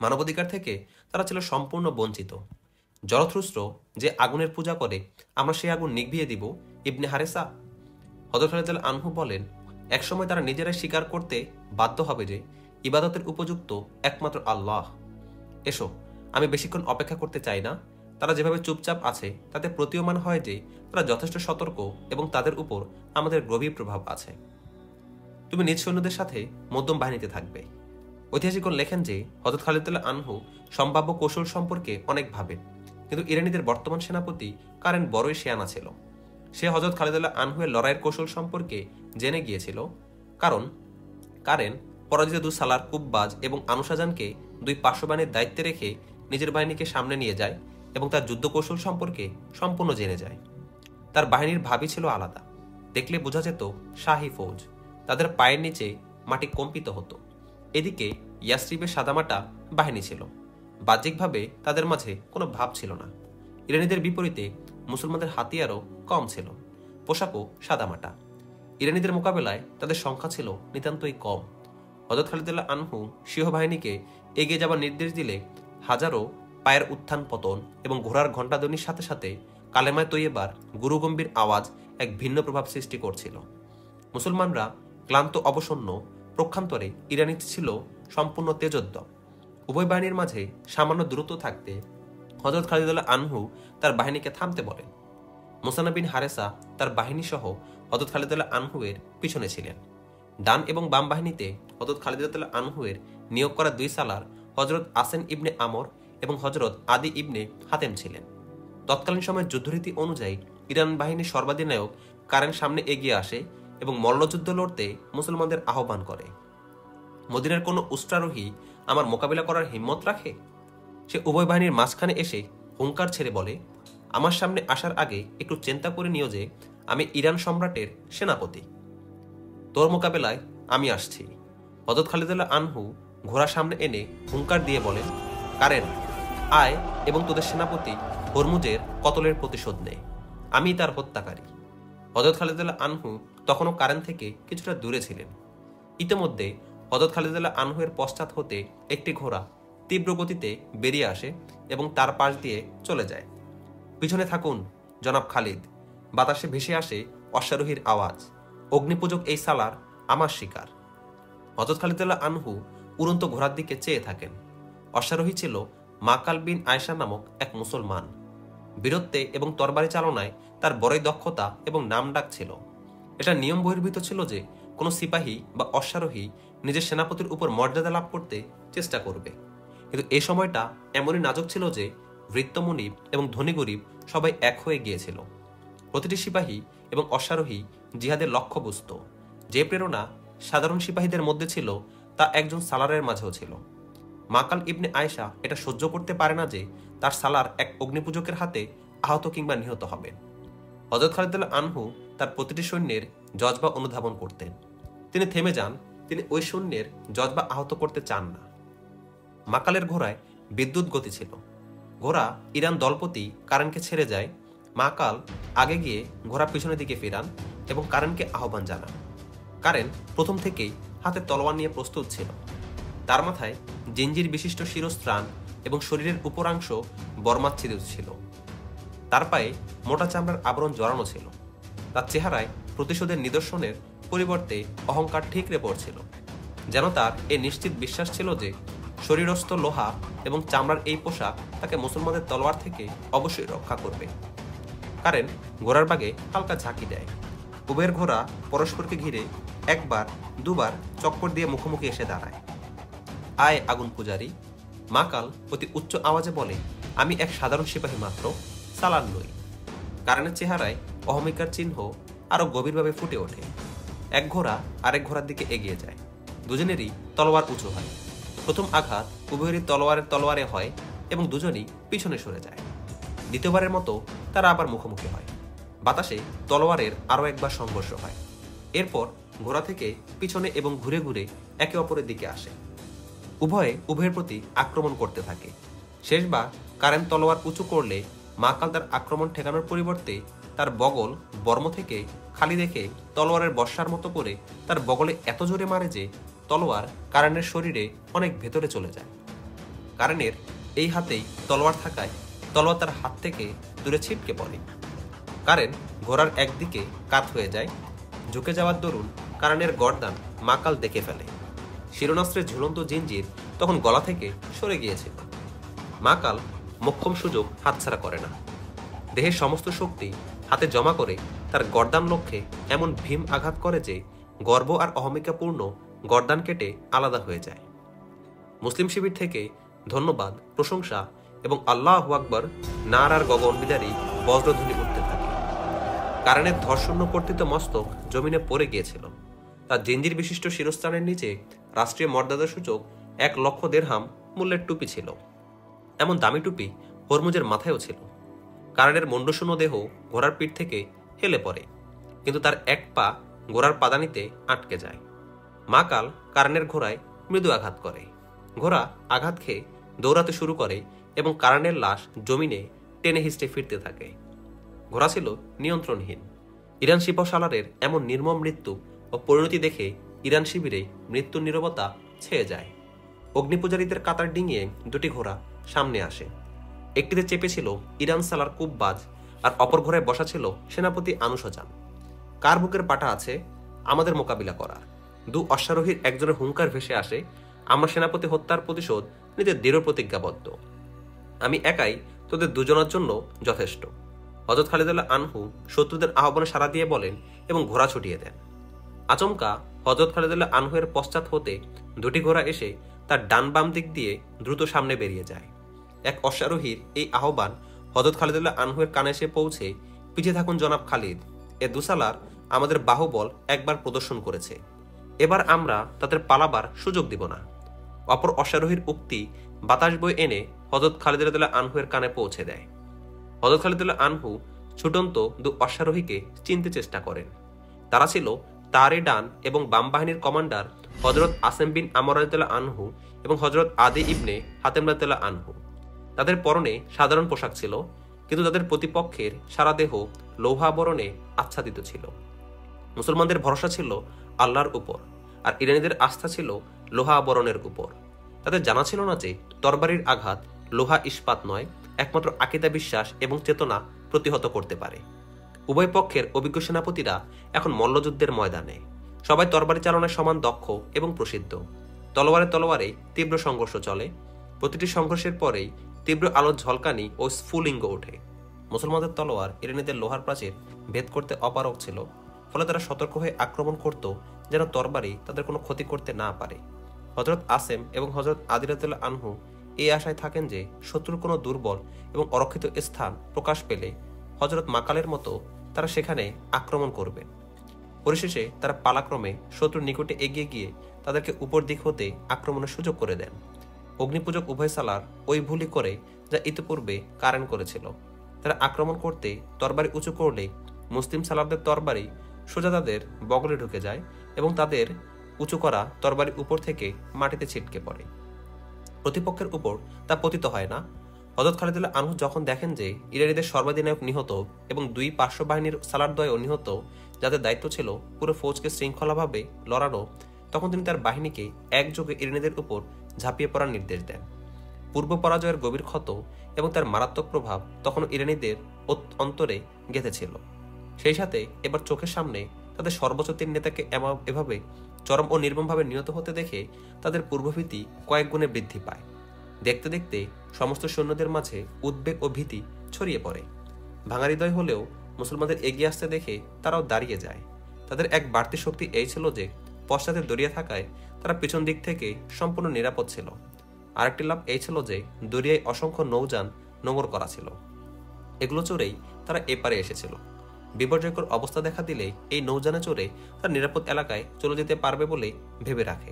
মানবাধিকার থেকে তারা ছিল সম্পূর্ণ বঞ্চিত। জরথ্রুস্র যে আগুনের পূজা করে আমরা সেই আগুন নিভিয়ে দিব ইবনে হারেসা। হযরত খালিদ আনহু বলেন, একসময় তারা নিজেরাই স্বীকার করতে বাধ্য হবে যে ইবাদতের উপযুক্ত একমাত্র আল্লাহ। এসো, আমি বেশিক্ষণ অপেক্ষা করতে চাই না। তারা যেভাবে চুপচাপ আছে তাতে প্রতীয়মান হয় যে তারা যথেষ্ট সতর্ক এবং তাদের উপর আমাদের গভীর প্রভাব আছে। তুমি নিজ সৈন্যদের সাথে মধ্যম বাহিনীতে থাকবে। ঐতিহাসিকগণ লেখেন যে হযরত খালিদ আনহু সম্ভাব্য কৌশল সম্পর্কে অনেক ভাবেন, কিন্তু ইরানিদের বর্তমান সেনাপতি কারেন বড়ই শেয়ানা ছিল। সে হযরত খালিদ আনহুয়ের লড়াইয়ের কৌশল সম্পর্কে জেনে গিয়েছিল, কারণ কারেন পরাজিত দু সালার কুব্বাজ এবং আনুশাজানকে দুই পার্শ্ববাহিনীর দায়িত্বে রেখে নিজের বাহিনীকে সামনে নিয়ে যায় এবং তার যুদ্ধ কৌশল সম্পর্কে সম্পূর্ণ জেনে যায়। তার বাহিনীর ভাবই ছিল আলাদা। দেখলে বোঝা যেত শাহী ফৌজ, তাদের পায়ের নিচে মাটি কম্পিত হতো। এদিকে ইয়াসরিবের সাদামাটা বাহিনী ছিল, বাহ্যিকভাবে তাদের মাঝে কোনো ভাব ছিল না। ইরানিদের বিপরীতে মুসলমানদের হাতিয়ারও কম ছিল, পোশাকও সাদামাটা। ইরানিদের মোকাবেলায় তাদের সংখ্যা ছিল নিতান্তই কম। হযরত খালিদ আনহু সিংহ বাহিনীকে এগিয়ে যাবার নির্দেশ দিলে হাজারো পায়ের উত্থান পতন এবং ঘোড়ার ঘণ্টাধ্বনির সাথে সাথে কালেমায় তৈয়বার গুরুগম্ভীর আওয়াজ এক ভিন্ন প্রভাব সৃষ্টি করছিল। মুসলমানরা ক্লান্ত অবসন্ন, প্রক্ষান্তরে ইরানি ছিল সম্পূর্ণ তেজোদ্যম। উভয় বাহিনীর মাঝে সামান্য দূরত্ব থাকতে হযরত খালিদ আনহু তার বাহিনীকে থামতে বলেন। মুসানা বিন হারেসা তার বাহিনী সহ হযরত খালিদ আনহুয়ের পিছনে ছিলেন। ডান এবং বাম বাহিনীতে হযরত খালিদ আনহুয়ের নিয়োগ করা দুই সালার হযরত আসেন ইবনে আমর এবং হযরত আদি ইবনে হাতেম ছিলেন। তৎকালীন সময়ের যুদ্ধরীতি অনুযায়ী ইরান বাহিনীর সর্বাধিনায়ক কারেন সামনে এগিয়ে আসে এবং মল্লযুদ্ধ লড়তে মুসলমানদের আহ্বান করে। মদিনার কোনো উষ্ট্রারোহী আমার মোকাবিলা করার হিম্মত রাখে? সে উভয় বাহিনীর মাঝখানে এসে হুঙ্কার ছেড়ে বলে, আমার সামনে আসার আগে একটু চিন্তা করে নিও যে আমি ইরান সম্রাটের সেনাপতি। তোর মোকাবেলায় আমি আসছি। হযরত খালিদ আনহু ঘোড়া সামনে এনে হুঙ্কার দিয়ে বলেন, কারেন আয় এবং তোদের সেনাপতি হরমুজের কতলের প্রতিশোধ নে। আমি তার হত্যাকারী। হযরত খালিদ আনহু তখনও কারেন থেকে কিছুটা দূরে ছিলেন। ইতিমধ্যে হযরত খালিদ আনহুয়ের পশ্চাৎ হতে একটি ঘোড়া তীব্র গতিতে বেরিয়ে আসে এবং তার পাশ দিয়ে চলে যায়। পিছনে থাকুন জনাব খালিদ। বাতাসে ভেসে আসে অশ্বারোহীর আওয়াজ। অগ্নিপূজক এই সালার আমার শিকার। হযরত খালিদ আনহু উড়ন্ত ঘোড়ার দিকে চেয়ে থাকেন। অশ্বারোহী ছিল মাকাল বিন আয়েশা নামক এক মুসলমান। বীরত্বে এবং তরবারি চালনায় তার বড়ই দক্ষতা এবং নামডাক ছিল। এটা নিয়ম বহির্ভূত ছিল যে কোনো সিপাহী বা অশ্বারোহী নিজের সেনাপতির উপর মর্যাদা লাভ করতে চেষ্টা করবে, কিন্তু এ সময়টা এমনই নাজুক ছিল যে বৃত্তমণি এবং ধনী গরিব সবাই এক হয়ে গিয়েছিল। প্রতিটি সিপাহী এবং অশ্বারোহী জিহাদের লক্ষ্যবস্তু। যে প্রেরণা সাধারণ সিপাহীদের মধ্যে ছিল তা একজন সালারের মাঝেও ছিল। মাকাল ইবনে আয়েশা এটা সহ্য করতে পারে না যে তার সালার এক অগ্নিপূজকের হাতে আহত কিংবা নিহত হবেন। হযরত খালিদ আনহু তার প্রতিটি সৈন্যের জজবা অনুধাবন করতেন। তিনি থেমে যান, তিনি ওই সৈন্যের জজবা আহত করতে চান না। মাকালের ঘোড়ায় বিদ্যুৎ গতি ছিল। ঘোড়া ইরান দলপতি কারেনকে ছেড়ে যায়। মাকাল আগে গিয়ে ঘোড়া পিছনের দিকে ফেরান এবং কারেনকে আহ্বান জানান। কারেন প্রথম থেকেই হাতে তলোয়ার নিয়ে প্রস্তুত ছিল। তার মাথায় জিঞ্জির বিশিষ্ট শিরস্ত্রাণ এবং শরীরের উপরাংশ বর্মাচ্ছিন্ন ছিল। তার পায়ে মোটা চামড়ার আবরণ জড়ানো ছিল। তার চেহারায় প্রতিশোধের নিদর্শনের পরিবর্তে অহংকার ঠিকরে পড়ছিল, যেন তার এ নিশ্চিত বিশ্বাস ছিল যে শরীরস্থ লোহা এবং চামড়ার এই পোশাক তাকে মুসলমানদের তলোয়ার থেকে অবশ্যই রক্ষা করবে। কারেন ঘোড়ার বাগে হালকা ঝাঁকি দেয়। উভয়ের ঘোড়া পরস্পরকে ঘিরে একবার দুবার চক্কর দিয়ে মুখোমুখি এসে দাঁড়ায়। আয় আগুন পূজারী। মাকাল অতি উচ্চ আওয়াজে বলে, আমি এক সাধারণ সিপাহী মাত্র, সালার নই। কারেনের চেহারায় অহমিকার চিহ্ন আরো গভীরভাবে ফুটে ওঠে। এক ঘোড়া আরেক ঘোড়ার দিকে এগিয়ে যায়। দুজনেরই তলোয়ার উঁচু হয়। প্রথম আঘাত উভয়েরই তলোয়ারে হয় এবং দুজনই পিছনে সরে যায়। দ্বিতীয়বারের মতো তারা আবার মুখোমুখি হয়। বাতাসে তলোয়ারের আরও একবার সংঘর্ষ হয়। এরপর ঘোড়া থেকে পিছনে এবং ঘুরে ঘুরে একে অপরের দিকে আসে। উভয়ের প্রতি আক্রমণ করতে থাকে। শেষবার কারেন তলোয়ার উঁচু করলে মাকাল তার আক্রমণ ঠেকানোর পরিবর্তে তার বগল বর্ম থেকে খালি রেখে তলোয়ারের বর্ষার মতো করে তার বগলে এত জোরে মারে যে তলোয়ার কারেনের শরীরে অনেক ভেতরে চলে যায়। কারেনের এই হাতেই তলোয়ার থাকায় তলোয়ার তার হাত থেকে দূরে ছিটকে পড়ে। কারেন ঘোড়ার একদিকে কাত হয়ে যায়। ঝুঁকে যাওয়ার দরুন কারেনের গর্দান মাকাল দেখে ফেলে। শিরোনাস্ত্রের ঝুলন্ত জিঞ্জির তখন গলা থেকে সরে গিয়েছিল। মাকাল মোক্ষম সুযোগ হাতছাড়া করে না। দেহের সমস্ত শক্তি হাতে জমা করে তার গর্দান লক্ষ্যে এমন ভীম আঘাত করে যে গর্ব আর অহমিকাপূর্ণ গর্দান কেটে আলাদা হয়ে যায়। মুসলিম শিবির থেকে ধন্যবাদ, প্রশংসা এবং আল্লাহু আকবার নারার গগন বিদারী বজ্রধ্বনি উঠতে থাকে। কারণের ধর্ষণ্য কর্তৃত মস্তক জমিনে পড়ে গিয়েছিল। তার জিঞ্জির বিশিষ্ট শিরস্থানের নিচে রাষ্ট্রীয় মর্যাদা সূচক 1,00,000 দিরহাম মূল্যের টুপি ছিল। এমন দামি টুপি হরমুজের মাথায়ও ছিল। কারণের মণ্ডশূন্য দেহ ঘোড়ার পিঠ থেকে হেলে পড়ে, কিন্তু তার এক পা ঘোড়ার পাদানিতে আটকে যায়। মাকাল কারণের ঘোড়ায় মৃদু আঘাত করে। ঘোড়া আঘাত খেয়ে দৌড়াতে শুরু করে এবং কারণের লাশ জমিনে টেনে হিস্টে ফিরতে থাকে। ঘোড়া ছিল নিয়ন্ত্রণহীন। ইরান সিপাহসালারের এমন নির্মম মৃত্যু ও পরিণতি দেখে ইরান শিবিরে মৃত্যুর নীরবতা ছেয়ে যায়। অগ্নিপূজারীদের কাতার ডিঙিয়ে দুটি ঘোড়া সামনে আসে। একটিতে চেপেছিল ইরান সালার কুববাজ, আর অপর ঘোড়ায় বসা ছিল সেনাপতি আনুশজান। কার বুকের পাটা আছে আমাদের মোকাবিলা করার? দু অশ্বারোহীর একজনের হুঙ্কার ভেসে আসে, আমরা সেনাপতি হত্যার প্রতিশোধ নিতে দৃঢ় প্রতিজ্ঞাবদ্ধ। আমি একাই তোদের দুজনের জন্য যথেষ্ট। হযরত খালিদ আনহু শত্রুদের আহ্বানে সাড়া দিয়ে বলেন এবং ঘোড়া ছুটিয়ে দেন। আচমকা হযরত খালিদ আনহু এর পশ্চাৎ হতে দুটি ঘোড়া এসে তার ডান বাম দিক দিয়ে দ্রুত সামনে বেরিয়ে যায়। এক অশ্বারোহীর এই আহ্বান হযরত খালিদ আনহু এর কানে এসে পৌঁছে, পিছিয়ে থাকুন জনাব খালিদ, এ দুসালার আমাদের বাহুবল একবার প্রদর্শন করেছে, এবার আমরা তাদের পালাবার সুযোগ দিব না। অপর অশ্বারোহীর উক্তি বাতাস বই এনে হযরত খালিদ আনহু এর কানে পৌঁছে দেয়। হযরত খালিদ আনহু ছুটন্ত দু অশ্বারোহীকে চিনতে চেষ্টা করেন। তারা ছিল তারে ডান এবং বাম বাহিনীর কমান্ডার হযরত আসেম বিন আমর রাদিয়াল্লাহু আনহু এবং হযরত আদি ইবনে হাতেম রাদিয়াল্লাহু আনহু। তাদের পরনে সাধারণ পোশাক ছিল, কিন্তু তাদের প্রতিপক্ষের সারা দেহ লৌহাবরণে আচ্ছাদিত ছিল। মুসলমানদের ভরসা ছিল আল্লাহর উপর, আর ইরানীদের আস্থা ছিল লোহা আবরণের উপর। তাদের জানা ছিল না যে তরবারির আঘাত লোহা ইস্পাত নয়, একমাত্র আকীদা, বিশ্বাস এবং চেতনা প্রতিহত করতে পারে। উভয় পক্ষের অভিজ্ঞ সেনাপতিরা এখন মল্লযুদ্ধের ময়দানে। সবাই তরবারি চালনায় সমান দক্ষ এবং প্রসিদ্ধ। তলোয়ারে তলোয়ারে তীব্র সংঘর্ষ চলে। প্রতিটি সংঘর্ষের পরেই তীব্র আলোর ঝলকানি ও স্ফুলিঙ্গ ওঠে। মুসলমানদের তলোয়ার ইরানীদের লোহার প্রাচীর ভেদ করতে অপারগ ছিল, ফলে তারা সতর্ক হয়ে আক্রমণ করত যেন তরবারি তাদের কোনো ক্ষতি করতে না পারে। হযরত আসেম এবং হযরত আদি রাদিয়াল্লাহু আনহু এই আশায় থাকেন যে শত্রুর কোনো দুর্বল এবং অরক্ষিত স্থান প্রকাশ পেলে হযরত মাকালের মতো তারা সেখানে আক্রমণ করবে। পরিশেষে তারা পালাক্রমে শত্রুর নিকটে এগিয়ে গিয়ে তাদেরকে উপর দিক হতে আক্রমণের সুযোগ করে দেন। অগ্নিপূজক উভয় সালার ওই ভুলই করে যা ইতিপূর্বে কারেন করেছিল। তারা আক্রমণ করতে তরবারি উঁচু করলে মুসলিম সালারদের তরবারি সোজা তাদের বগলে ঢুকে যায় এবং তাদের উঁচু করা তরবারি উপর থেকে মাটিতে ছিটকে পড়ে। প্রতিপক্ষের উপর তা পতিত হয় না। হযরত খালিদ আনহু যখন দেখেন যে ইরানীদের সর্বাধিনায়ক নিহত এবং দুই পার্শ্ব বাহিনীর সালারদ্বয়ও নিহত, যাদের দায়িত্ব ছিল পুরো ফৌজকে শৃঙ্খলাভাবে লড়ানো, তখন তিনি তার বাহিনীকে একযোগে ইরানীদের উপর ঝাঁপিয়ে পড়ার নির্দেশ দেন। পূর্ব পরাজয়ের গভীর ক্ষত এবং তার মারাত্মক প্রভাব তখন ইরানীদের অন্তরে গেঁথেছিল। সেই সাথে এবার চোখের সামনে তাদের সর্বোচ্চ 3 নেতাকে এভাবে চরম ও নির্মমভাবে নিহত হতে দেখে তাদের পূর্বভীতি কয়েক গুণে বৃদ্ধি পায়। দেখতে দেখতে সমস্ত সৈন্যদের মাঝে উদ্বেগ ও ভীতি ছড়িয়ে পড়ে। ভাঙা হৃদয় হলেও মুসলমানদের এগিয়ে আসতে দেখে তারাও দাঁড়িয়ে যায়। তাদের এক বাড়তি শক্তি এই ছিল যে পশ্চাতে দরিয়া থাকায় তারা পিছন দিক থেকে সম্পূর্ণ নিরাপদ ছিল। আরেকটি লাভ এই ছিল যে দরিয়ায় অসংখ্য নৌযান নোঙর করা ছিল। এগুলো চড়েই তারা এপারে এসেছিল। বিপর্যয়কর অবস্থা দেখা দিলে এই নৌযানে চড়ে তারা নিরাপদ এলাকায় চলে যেতে পারবে বলে ভেবে রাখে।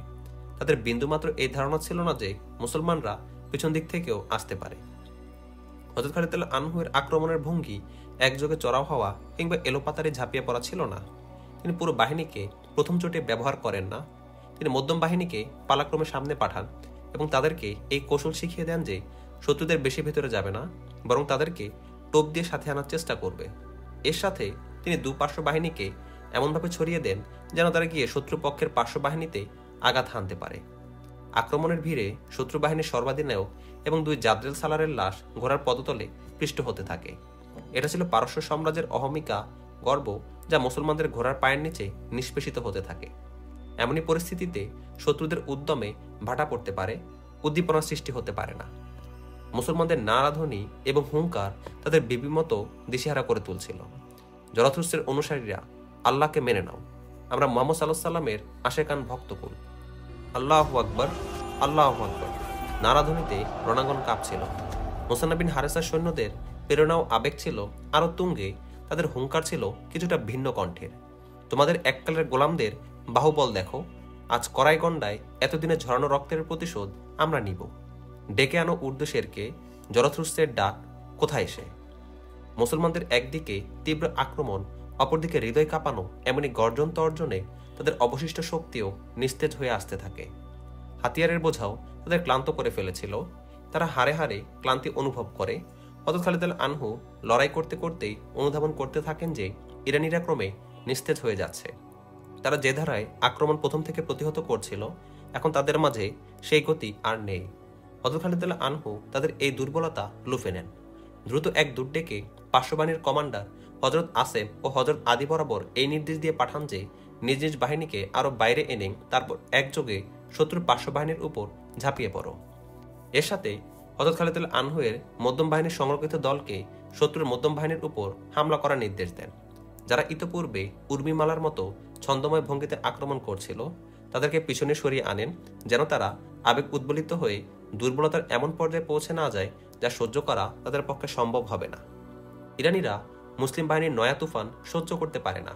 তাদের বিন্দুমাত্র এই ধারণা ছিল না যে মুসলমানরা পিছন দিক থেকেও আসতে পারে। হযরত খালিদ আনহু এর আক্রমণের ভঙ্গি একযোগে চড়াও হওয়া কিংবা এলোপাতাড়ি ঝাঁপিয়ে পড়া ছিল না। তিনি পুরো বাহিনীকে প্রথম চোটে ব্যবহার করেন না। তিনি মধ্যম বাহিনীকে পালাক্রমে সামনে পাঠান এবং তাদেরকে এই কৌশল শিখিয়ে দেন যে শত্রুদের বেশি ভেতরে যাবে না, বরং তাদেরকে টোপ দিয়ে সাথে আনার চেষ্টা করবে। এর সাথে তিনি দুপার্শ্ব বাহিনীকে এমনভাবে ছড়িয়ে দেন যেন তারা গিয়ে শত্রুপক্ষের পার্শ্ব বাহিনীতে আঘাত হানতে পারে। আক্রমণের ভিড়ে শত্রু বাহিনীর সর্বাধিনায়ক এবং 2 জাদ্রেল সালারের লাশ ঘোড়ার পদতলে পৃষ্ঠ হতে থাকে। এটা ছিল পারস্য সাম্রাজ্যের অহমিকা, গর্ব, যা মুসলমানদের ঘোড়ার পায়ের নিচে নিষ্পেষিত হতে থাকে। এমনই পরিস্থিতিতে শত্রুদের উদ্যমে ভাটা পড়তে পারে, উদ্দীপনার সৃষ্টি হতে পারে না। মুসলমানদের নারাধ্বনি এবং হুঙ্কার তাদের বিবিমতো দিশেহারা করে তুলছিল। জরাথুস্ত্রের অনুসারীরা, আল্লাহকে মেনে নাও, আমরা মুহাম্মদ সাল্লাল্লাহু আলাইহি সাল্লামের আশেকান ভক্তকুল। আল্লাহু আকবার, আল্লাহু আকবার নারাধ্বনিতে রণাঙ্গন কাঁপছিল। মুসান্নাব বিন হারেসার সৈন্যদের প্রেরণা ও আবেগ ছিল আরো তুঙ্গে, তাদের হুঙ্কার ছিল কিছুটা ভিন্ন কণ্ঠের। তোমাদের এককালের গোলামদের বাহুবল দেখো, আজ কড়াইগন্ডায় এতদিনে ঝরানো রক্তের প্রতিশোধ আমরা নিব। ডেকে আনো উর্দু শেরকে, জরথরুস্তের ডাক কোথায় এসে। মুসলমানদের একদিকে তীব্র আক্রমণ, অপরদিকে হৃদয় কাঁপানো এমনই গর্জন তর্জনে তাদের অবশিষ্ট শক্তিও নিস্তেজ হয়ে আসতে থাকে। হাতিয়ারের বোঝাও তাদের ক্লান্ত করে ফেলেছিল। তারা হারে হারে ক্লান্তি অনুভব করে। হযরত খালিদ রাদিয়াল্লাহু আনহু লড়াই করতে করতেই অনুধাবন করতে থাকেন যে ইরানীরা ক্রমে নিস্তেজ হয়ে যাচ্ছে। তারা যে ধারায় আক্রমণ প্রথম থেকে প্রতিহত করছিল, এখন তাদের মাঝে সেই গতি আর নেই। হযরত খালিদ রাদিয়াল্লাহু আনহু তাদের এই দুর্বলতা লুফে নেন। দ্রুত এক দূত ডেকে পার্শ্ববাহিনীর কমান্ডার হযরত আসেম ও হযরত আদি বরাবর এই নির্দেশ দিয়ে পাঠান যে নিজ নিজ বাহিনীকে আরো বাইরে এনে তারপর একযোগে শত্রুর পার্শ্ববাহিনীর উপর ঝাঁপিয়ে পড়ো। এর সাথে হযরত খালিদ রাদিয়াল্লাহু আনহু এর মধ্যম বাহিনীর সংরক্ষিত দলকে শত্রুর মধ্যম বাহিনীর উপর হামলা করার নির্দেশ দেন। যারা ইতোপূর্বে উর্মিমালার মতো ছন্দময় ভঙ্গিতে আক্রমণ করছিল, তাদেরকে পিছনে সরিয়ে আনেন, যেন তারা আবেগ উদ্বেলিত হয়ে দুর্বলতার এমন পর্যায়ে পৌঁছে না যায় যা সহ্য করা তাদের পক্ষে সম্ভব হবে না। ইরানীরা মুসলিম বাহিনীর নয়া তুফান সহ্য করতে পারে না।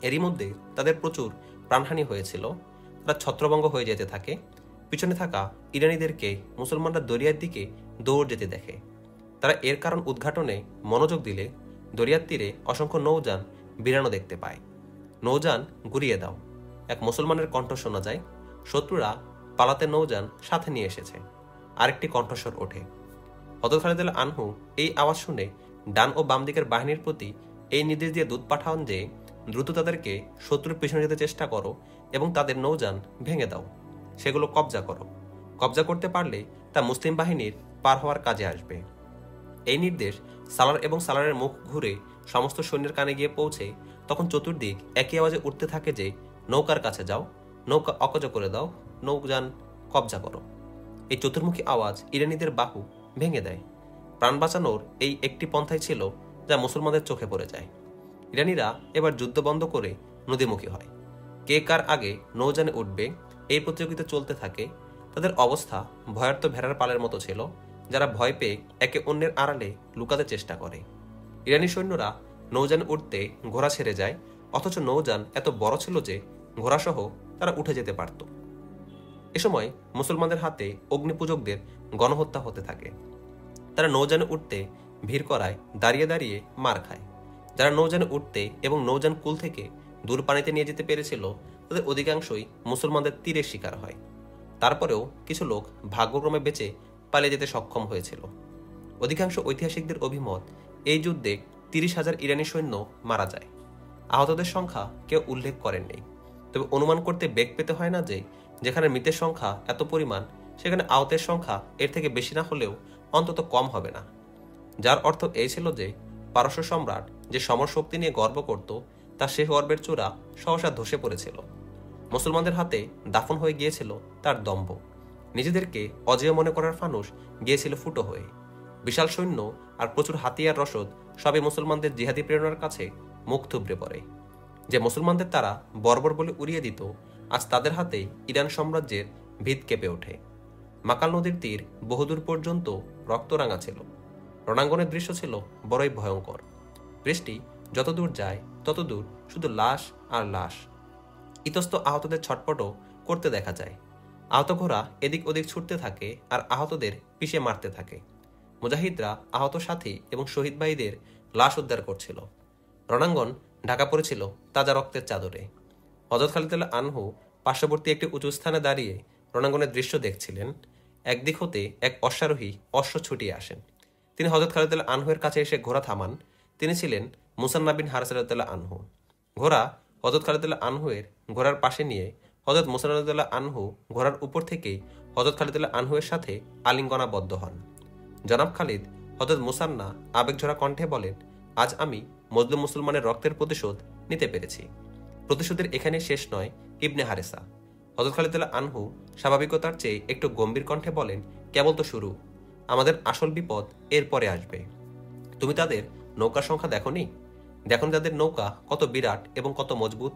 এরই মধ্যে তাদের প্রচুর প্রাণহানি হয়েছিল। তারা ছত্রভঙ্গ হয়ে যেতে থাকে। পিছনে থাকা ইরানীদেরকে মুসলমানরা দরিয়ার দিকে দৌড় যেতে দেখে। তারা এর কারণ উদ্ঘাটনে মনোযোগ দিলে দরিয়ার তীরে অসংখ্য নৌযান বিরানো দেখতে পায়। নৌযান গুড়িয়ে দাও, এক মুসলমানের কণ্ঠ শোনা যায়। শত্রুরা পালাতে নৌযান সাথে নিয়ে এসেছে। আরেকটি কণ্ঠস্বর ওঠে। হযরত খালিদ রাদিয়াল্লাহু আনহু এই আওয়াজ শুনে ডান ও বাম দিকের বাহিনীর প্রতি এই নির্দেশ দিয়ে দূত পাঠান যে দ্রুত তাদেরকে শত্রুর পিছনে যেতে চেষ্টা করো এবং তাদের নৌযান ভেঙে দাও, সেগুলো কবজা করো। কবজা করতে পারলে তা মুসলিম বাহিনীর পার হওয়ার কাজে আসবে। এই নির্দেশ সালার এবং সালারের মুখ ঘুরে সমস্ত সৈন্যের কানে গিয়ে পৌঁছে তখন চতুর্দিক একই আওয়াজে উঠতে থাকে যে নৌকার কাছে যাও, নৌকা অকজা করে দাও, নৌযান কবজা করো। এই চতুর্মুখী আওয়াজ ইরানীদের বাহু ভেঙে দেয়। প্রাণ বাঁচানোর এই একটি পন্থাই ছিল যা মুসলমানদের চোখে পড়ে যায়। ইরানীরা এবার যুদ্ধ বন্ধ করে নদীমুখী হয়। কে কার আগে নৌযানে উঠবে এই প্রতিযোগিতা চলতে থাকে। তাদের অবস্থা ভয়ার্ত ভেড়ার পালের মতো ছিল, যারা ভয় পেয়ে একে অন্যের আড়ালে লুকাতে চেষ্টা করে। ইরানি সৈন্যরা নৌযানে উঠতে ঘোড়া ছেড়ে যায়, অথচ নৌযান এত বড় ছিল যে ঘোড়াসহ তারা উঠে যেতে পারত। এ সময় মুসলমানদের হাতে অগ্নিপূজকদের গণহত্যা হতে থাকে। তারা নৌযানে উঠতে ভিড় করায় দাঁড়িয়ে দাঁড়িয়ে মার খায়। যারা নৌযানে উঠতে এবং নৌযান কুল থেকে দূর পানিতে নিয়ে যেতে পেরেছিল, তাদের অধিকাংশই মুসলমানদের তীরের শিকার হয়। তারপরেও কিছু লোক ভাগ্যক্রমে বেঁচে পালিয়ে যেতে সক্ষম হয়েছিল। অধিকাংশ ঐতিহাসিকদের অভিমত, এই যুদ্ধে 30,000 ইরানি সৈন্য মারা যায়। আহতদের সংখ্যা কেউ উল্লেখ করেননি। তবে অনুমান করতে বেগ পেতে হয় না যে যেখানে মৃতের সংখ্যা এত পরিমাণ, সেখানে আহতের সংখ্যা এর থেকে বেশি না হলেও অন্তত কম হবে না। যার অর্থ এই ছিল যে পারস্য সম্রাট যে সমর শক্তি নিয়ে গর্ব করত, তা সে গর্বের চূড়া সহসা ধসে পড়েছিল। মুসলমানদের হাতে দাফন হয়ে গিয়েছিল তার দম্ভ। নিজেদেরকে অজেয় মনে করার ফানুস গিয়েছিল ফুটো হয়ে। বিশাল সৈন্য আর প্রচুর হাতিয়ার রসদ সবই মুসলমানদের জিহাদি প্রেরণার কাছে মুখ থুবড়ে পড়ে। যে মুসলমানদের তারা বর্বর বলে উড়িয়ে দিত, আজ তাদের হাতেই ইরান সাম্রাজ্যের ভিত কেঁপে ওঠে। মাকাল নদীর তীর বহুদূর পর্যন্ত রক্তরাঙা ছিল। রণাঙ্গনের দৃশ্য ছিল বড়ই ভয়ঙ্কর। বৃষ্টি যতদূর যায় ততদূর শুধু লাশ আর লাশ। ইতস্ত আহতদের ছটপটও করতে দেখা যায়। আহত ঘোড়া এদিক ওদিক ছুটতে থাকে আর আহতদের পিষে মারতে থাকে। মুজাহিদরা আহত সাথী এবং শহীদ ভাইদের লাশ উদ্ধার করছিল। রণাঙ্গন ঢাকা পড়েছিল তাজা রক্তের চাদরে। হযরত খালিদ রাদিয়াল্লাহু আনহু পার্শ্ববর্তী একটি উঁচু স্থানে দাঁড়িয়ে রণাঙ্গনের দৃশ্য দেখছিলেন। একদিক হতে এক অশ্বারোহী অশ্ব ছুটিয়ে আসেন। তিনি হযরত খালিদ রাদিয়াল্লাহু আনহু এর কাছে এসে ঘোড়া থামান। তিনি ছিলেন মুসান্নাব বিন হারেসা রাদিয়াল্লাহু আনহু। ঘোড়া হযরত খালিদ রাদিয়াল্লাহু আনহু এর ঘোড়ার পাশে নিয়ে হযরত মুসান্নাব রাদিয়াল্লাহু আনহু ঘোড়ার উপর থেকেই হযরত খালিদ রাদিয়াল্লাহু আনহু এর সাথে আলিঙ্গনাবদ্ধ হন। জনাব খালিদ হযরত মুসান্না আবেগঝরা কণ্ঠে বলেন, আজ আমি মজলুম মুসলমানের রক্তের প্রতিশোধ নিতে পেরেছি। প্রতিশোধের এখানে শেষ নয় ইবনে হারেসা। হযরত খালিদ রাদিয়াল্লাহু আনহু স্বাভাবিকতার চেয়ে একটু গম্ভীর কণ্ঠে বলেন, কেবল তো শুরু। আমাদের আসল বিপদ এরপরে আসবে। তুমি তাদের নৌকার সংখ্যা দেখনি? দেখনি তাদের নৌকা কত বিরাট এবং কত মজবুত?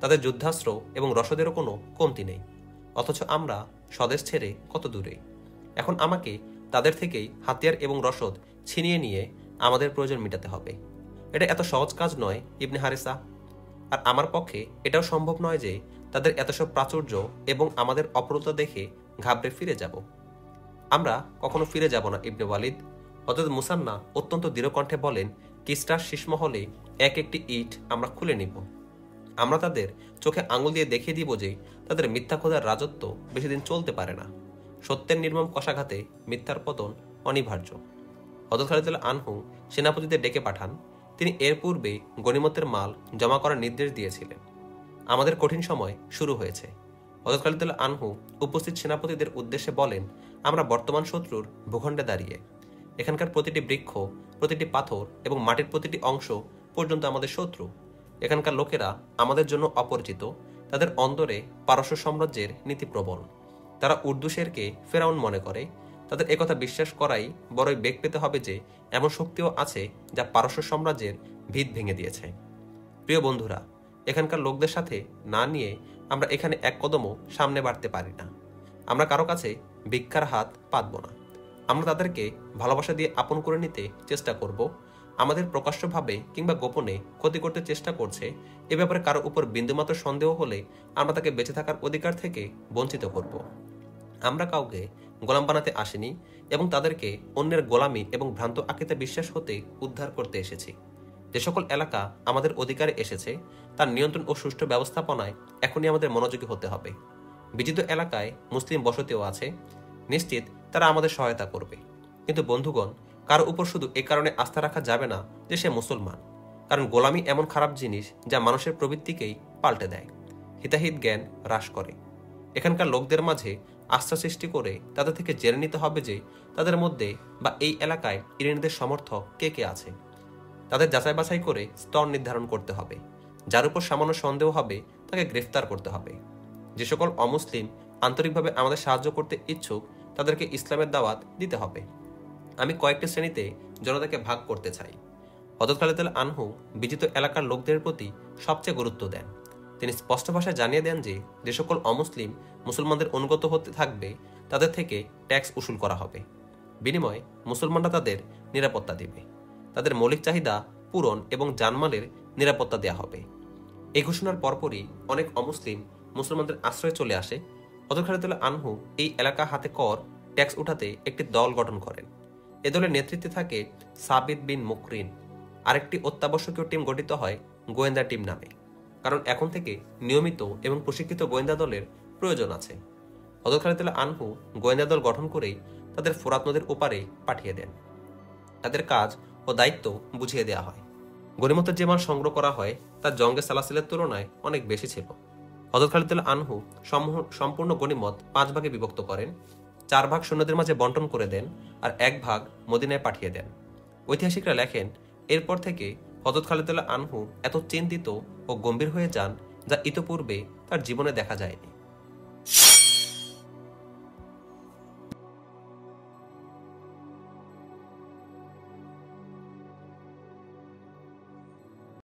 তাদের যুদ্ধাস্ত্র এবং রসদেরও কোনো কমতি নেই। অথচ আমরা স্বদেশ ছেড়ে কত দূরে। এখন আমাকে তাদের থেকেই হাতিয়ার এবং রসদ ছিনিয়ে নিয়ে আমাদের প্রয়োজন মেটাতে হবে। এটা এত সহজ কাজ নয় ইবনে হারেসা। আর আমার পক্ষে এটাও সম্ভব নয় যে তাদের এত সব প্রাচুর্য এবং আমাদের অপরতা দেখে ঘাবড়ে ফিরে যাব। আমরা কখনো ফিরে যাব না ইবনে ওয়ালিদ। হযরত মুসান্না অত্যন্ত দৃঢ়কণ্ঠে বলেন, কিসরার শীষমহলে এক একটি ইট আমরা খুলে নিব। আমরা তাদের চোখে আঙুল দিয়ে দেখিয়ে দিব যে তাদের মিথ্যা খোদার রাজত্ব বেশি দিন চলতে পারে না। সত্যের নির্মম কষাঘাতে মিথ্যার পতন অনিবার্য। হযরত খালিদ আনহু সেনাপতিদের ডেকে পাঠান। তিনি এর পূর্বে গনিমতের মাল জমা করার নির্দেশ দিয়েছিলেন। আমাদের কঠিন সময় শুরু হয়েছে। হযরত খালিদ আনহু উপস্থিত সেনাপতিদের উদ্দেশ্যে বলেন, আমরা বর্তমান শত্রুর ভূখণ্ডে দাঁড়িয়ে। এখানকার প্রতিটি বৃক্ষ, প্রতিটি পাথর এবং মাটির প্রতিটি অংশ পর্যন্ত আমাদের শত্রু। এখানকার লোকেরা আমাদের জন্য অপরিচিত। তাদের অন্তরে পারস্য সাম্রাজ্যের নীতিপ্রবণ। তারা উর্দু শেরকে ফেরাউন মনে করে। তাদের একথা বিশ্বাস করাই বড়ই বেগ পেতে হবে যে এমন শক্তিও আছে যা পারস্য সাম্রাজ্যের ভিত ভেঙে দিয়েছে। প্রিয় বন্ধুরা, এখানকার লোকদের সাথে না নিয়ে আমরা এখানে এক কদমও সামনে বাড়তে পারি না। আমরা কারো কাছে ভিক্ষার হাত পাতব না। আমরা তাদেরকে ভালোবাসা দিয়ে আপন করে নিতে চেষ্টা করব। আমাদের প্রকাশ্যভাবে কিংবা গোপনে ক্ষতি করতে চেষ্টা করছে এ ব্যাপারে কারো উপর বিন্দুমাত্র সন্দেহ হলে আমরা তাকে বেঁচে থাকার অধিকার থেকে বঞ্চিত করব। আমরা কাউকে গোলাম বানাতে আসিনি এবং তাদেরকে অন্যের গোলামি এবং ভ্রান্ত আকিদা বিশ্বাস হতে উদ্ধার করতে এসেছি। যে সকল এলাকা আমাদের অধিকারে এসেছে তার নিয়ন্ত্রণ ও সুষ্ঠু ব্যবস্থাপনায় এখনই আমাদের মনোযোগী হতে হবে। বিজিত এলাকায় মুসলিম বসতিও আছে। নিশ্চিত তারা আমাদের সহায়তা করবে। কিন্তু বন্ধুগণ, কারো উপর শুধু এ কারণে আস্থা রাখা যাবে না যে সে মুসলমান। কারণ গোলামি এমন খারাপ জিনিস যা মানুষের প্রবৃত্তিকেই পাল্টে দেয়, হিতাহিত জ্ঞান হ্রাস করে। এখানকার লোকদের মাঝে আস্থা সৃষ্টি করে তাদের থেকে জেনে নিতে হবে যে তাদের মধ্যে বা এই এলাকায় ইরানিদের সমর্থক কে কে আছে। তাদের যাচাই বাছাই করে স্তর নির্ধারণ করতে হবে। যার উপর সামান্য সন্দেহ হবে তাকে গ্রেফতার করতে হবে। যে সকল অমুসলিম আন্তরিকভাবে আমাদের সাহায্য করতে ইচ্ছুক তাদেরকে ইসলামের দাওয়াত দিতে হবে। আমি কয়েকটি শ্রেণীতে জনতাকে ভাগ করতে চাই। হযরত খালিদ আনহু বিজিত এলাকার লোকদের প্রতি সবচেয়ে গুরুত্ব দেন। তিনি স্পষ্ট ভাষায় জানিয়ে দেন যে যে সকল অমুসলিম মুসলমানদের অনুগত হতে থাকবে তাদের থেকে ট্যাক্স উসুল করা হবে। বিনিময়ে মুসলমানরা তাদের নিরাপত্তা দেবে। তাদের মৌলিক চাহিদা পূরণ এবং জানমালের নিরাপত্তা দেওয়া হবে। এই ঘোষণার পরপরই অনেক অমুসলিম মুসলমানদের আশ্রয়ে চলে আসে। হযরত খালিদ আনহু এই এলাকা হাতে কর ট্যাক্স উঠাতে একটি দল গঠন করেন। এ দলের নেতৃত্বে থাকে সাবিত বিন মুকরিন। আরেকটি অত্যাবশ্যকীয় টিম গঠিত হয় গোয়েন্দা টিম নামে, কারণ এখন থেকে নিয়মিত এবং প্রশিক্ষিত গোয়েন্দা দলের প্রয়োজন আছে। হযরত খালিদ আনহু গোয়েন্দা দল গঠন করেই তাদের ফোরাত নদীর ওপারে পাঠিয়ে দেন। তাদের কাজ ও দায়িত্ব বুঝিয়ে দেওয়া হয়। গনিমতের যে মাল সংগ্রহ করা হয় তা জঙ্গে সালাসিলের তুলনায় অনেক বেশি ছিল। হযরত খালিদ আনহু সম্পূর্ণ গনিমত 5 ভাগে বিভক্ত করেন। 4 ভাগ সৈন্যদের মাঝে বন্টন করে দেন আর 1 ভাগ মদিনায় পাঠিয়ে দেন। ঐতিহাসিকরা লেখেন, এরপর থেকে হযরত খালিদ আনহু এত চিন্তিত ও গম্ভীর হয়ে যান যা ইতোপূর্বে তার জীবনে দেখা যায়নি।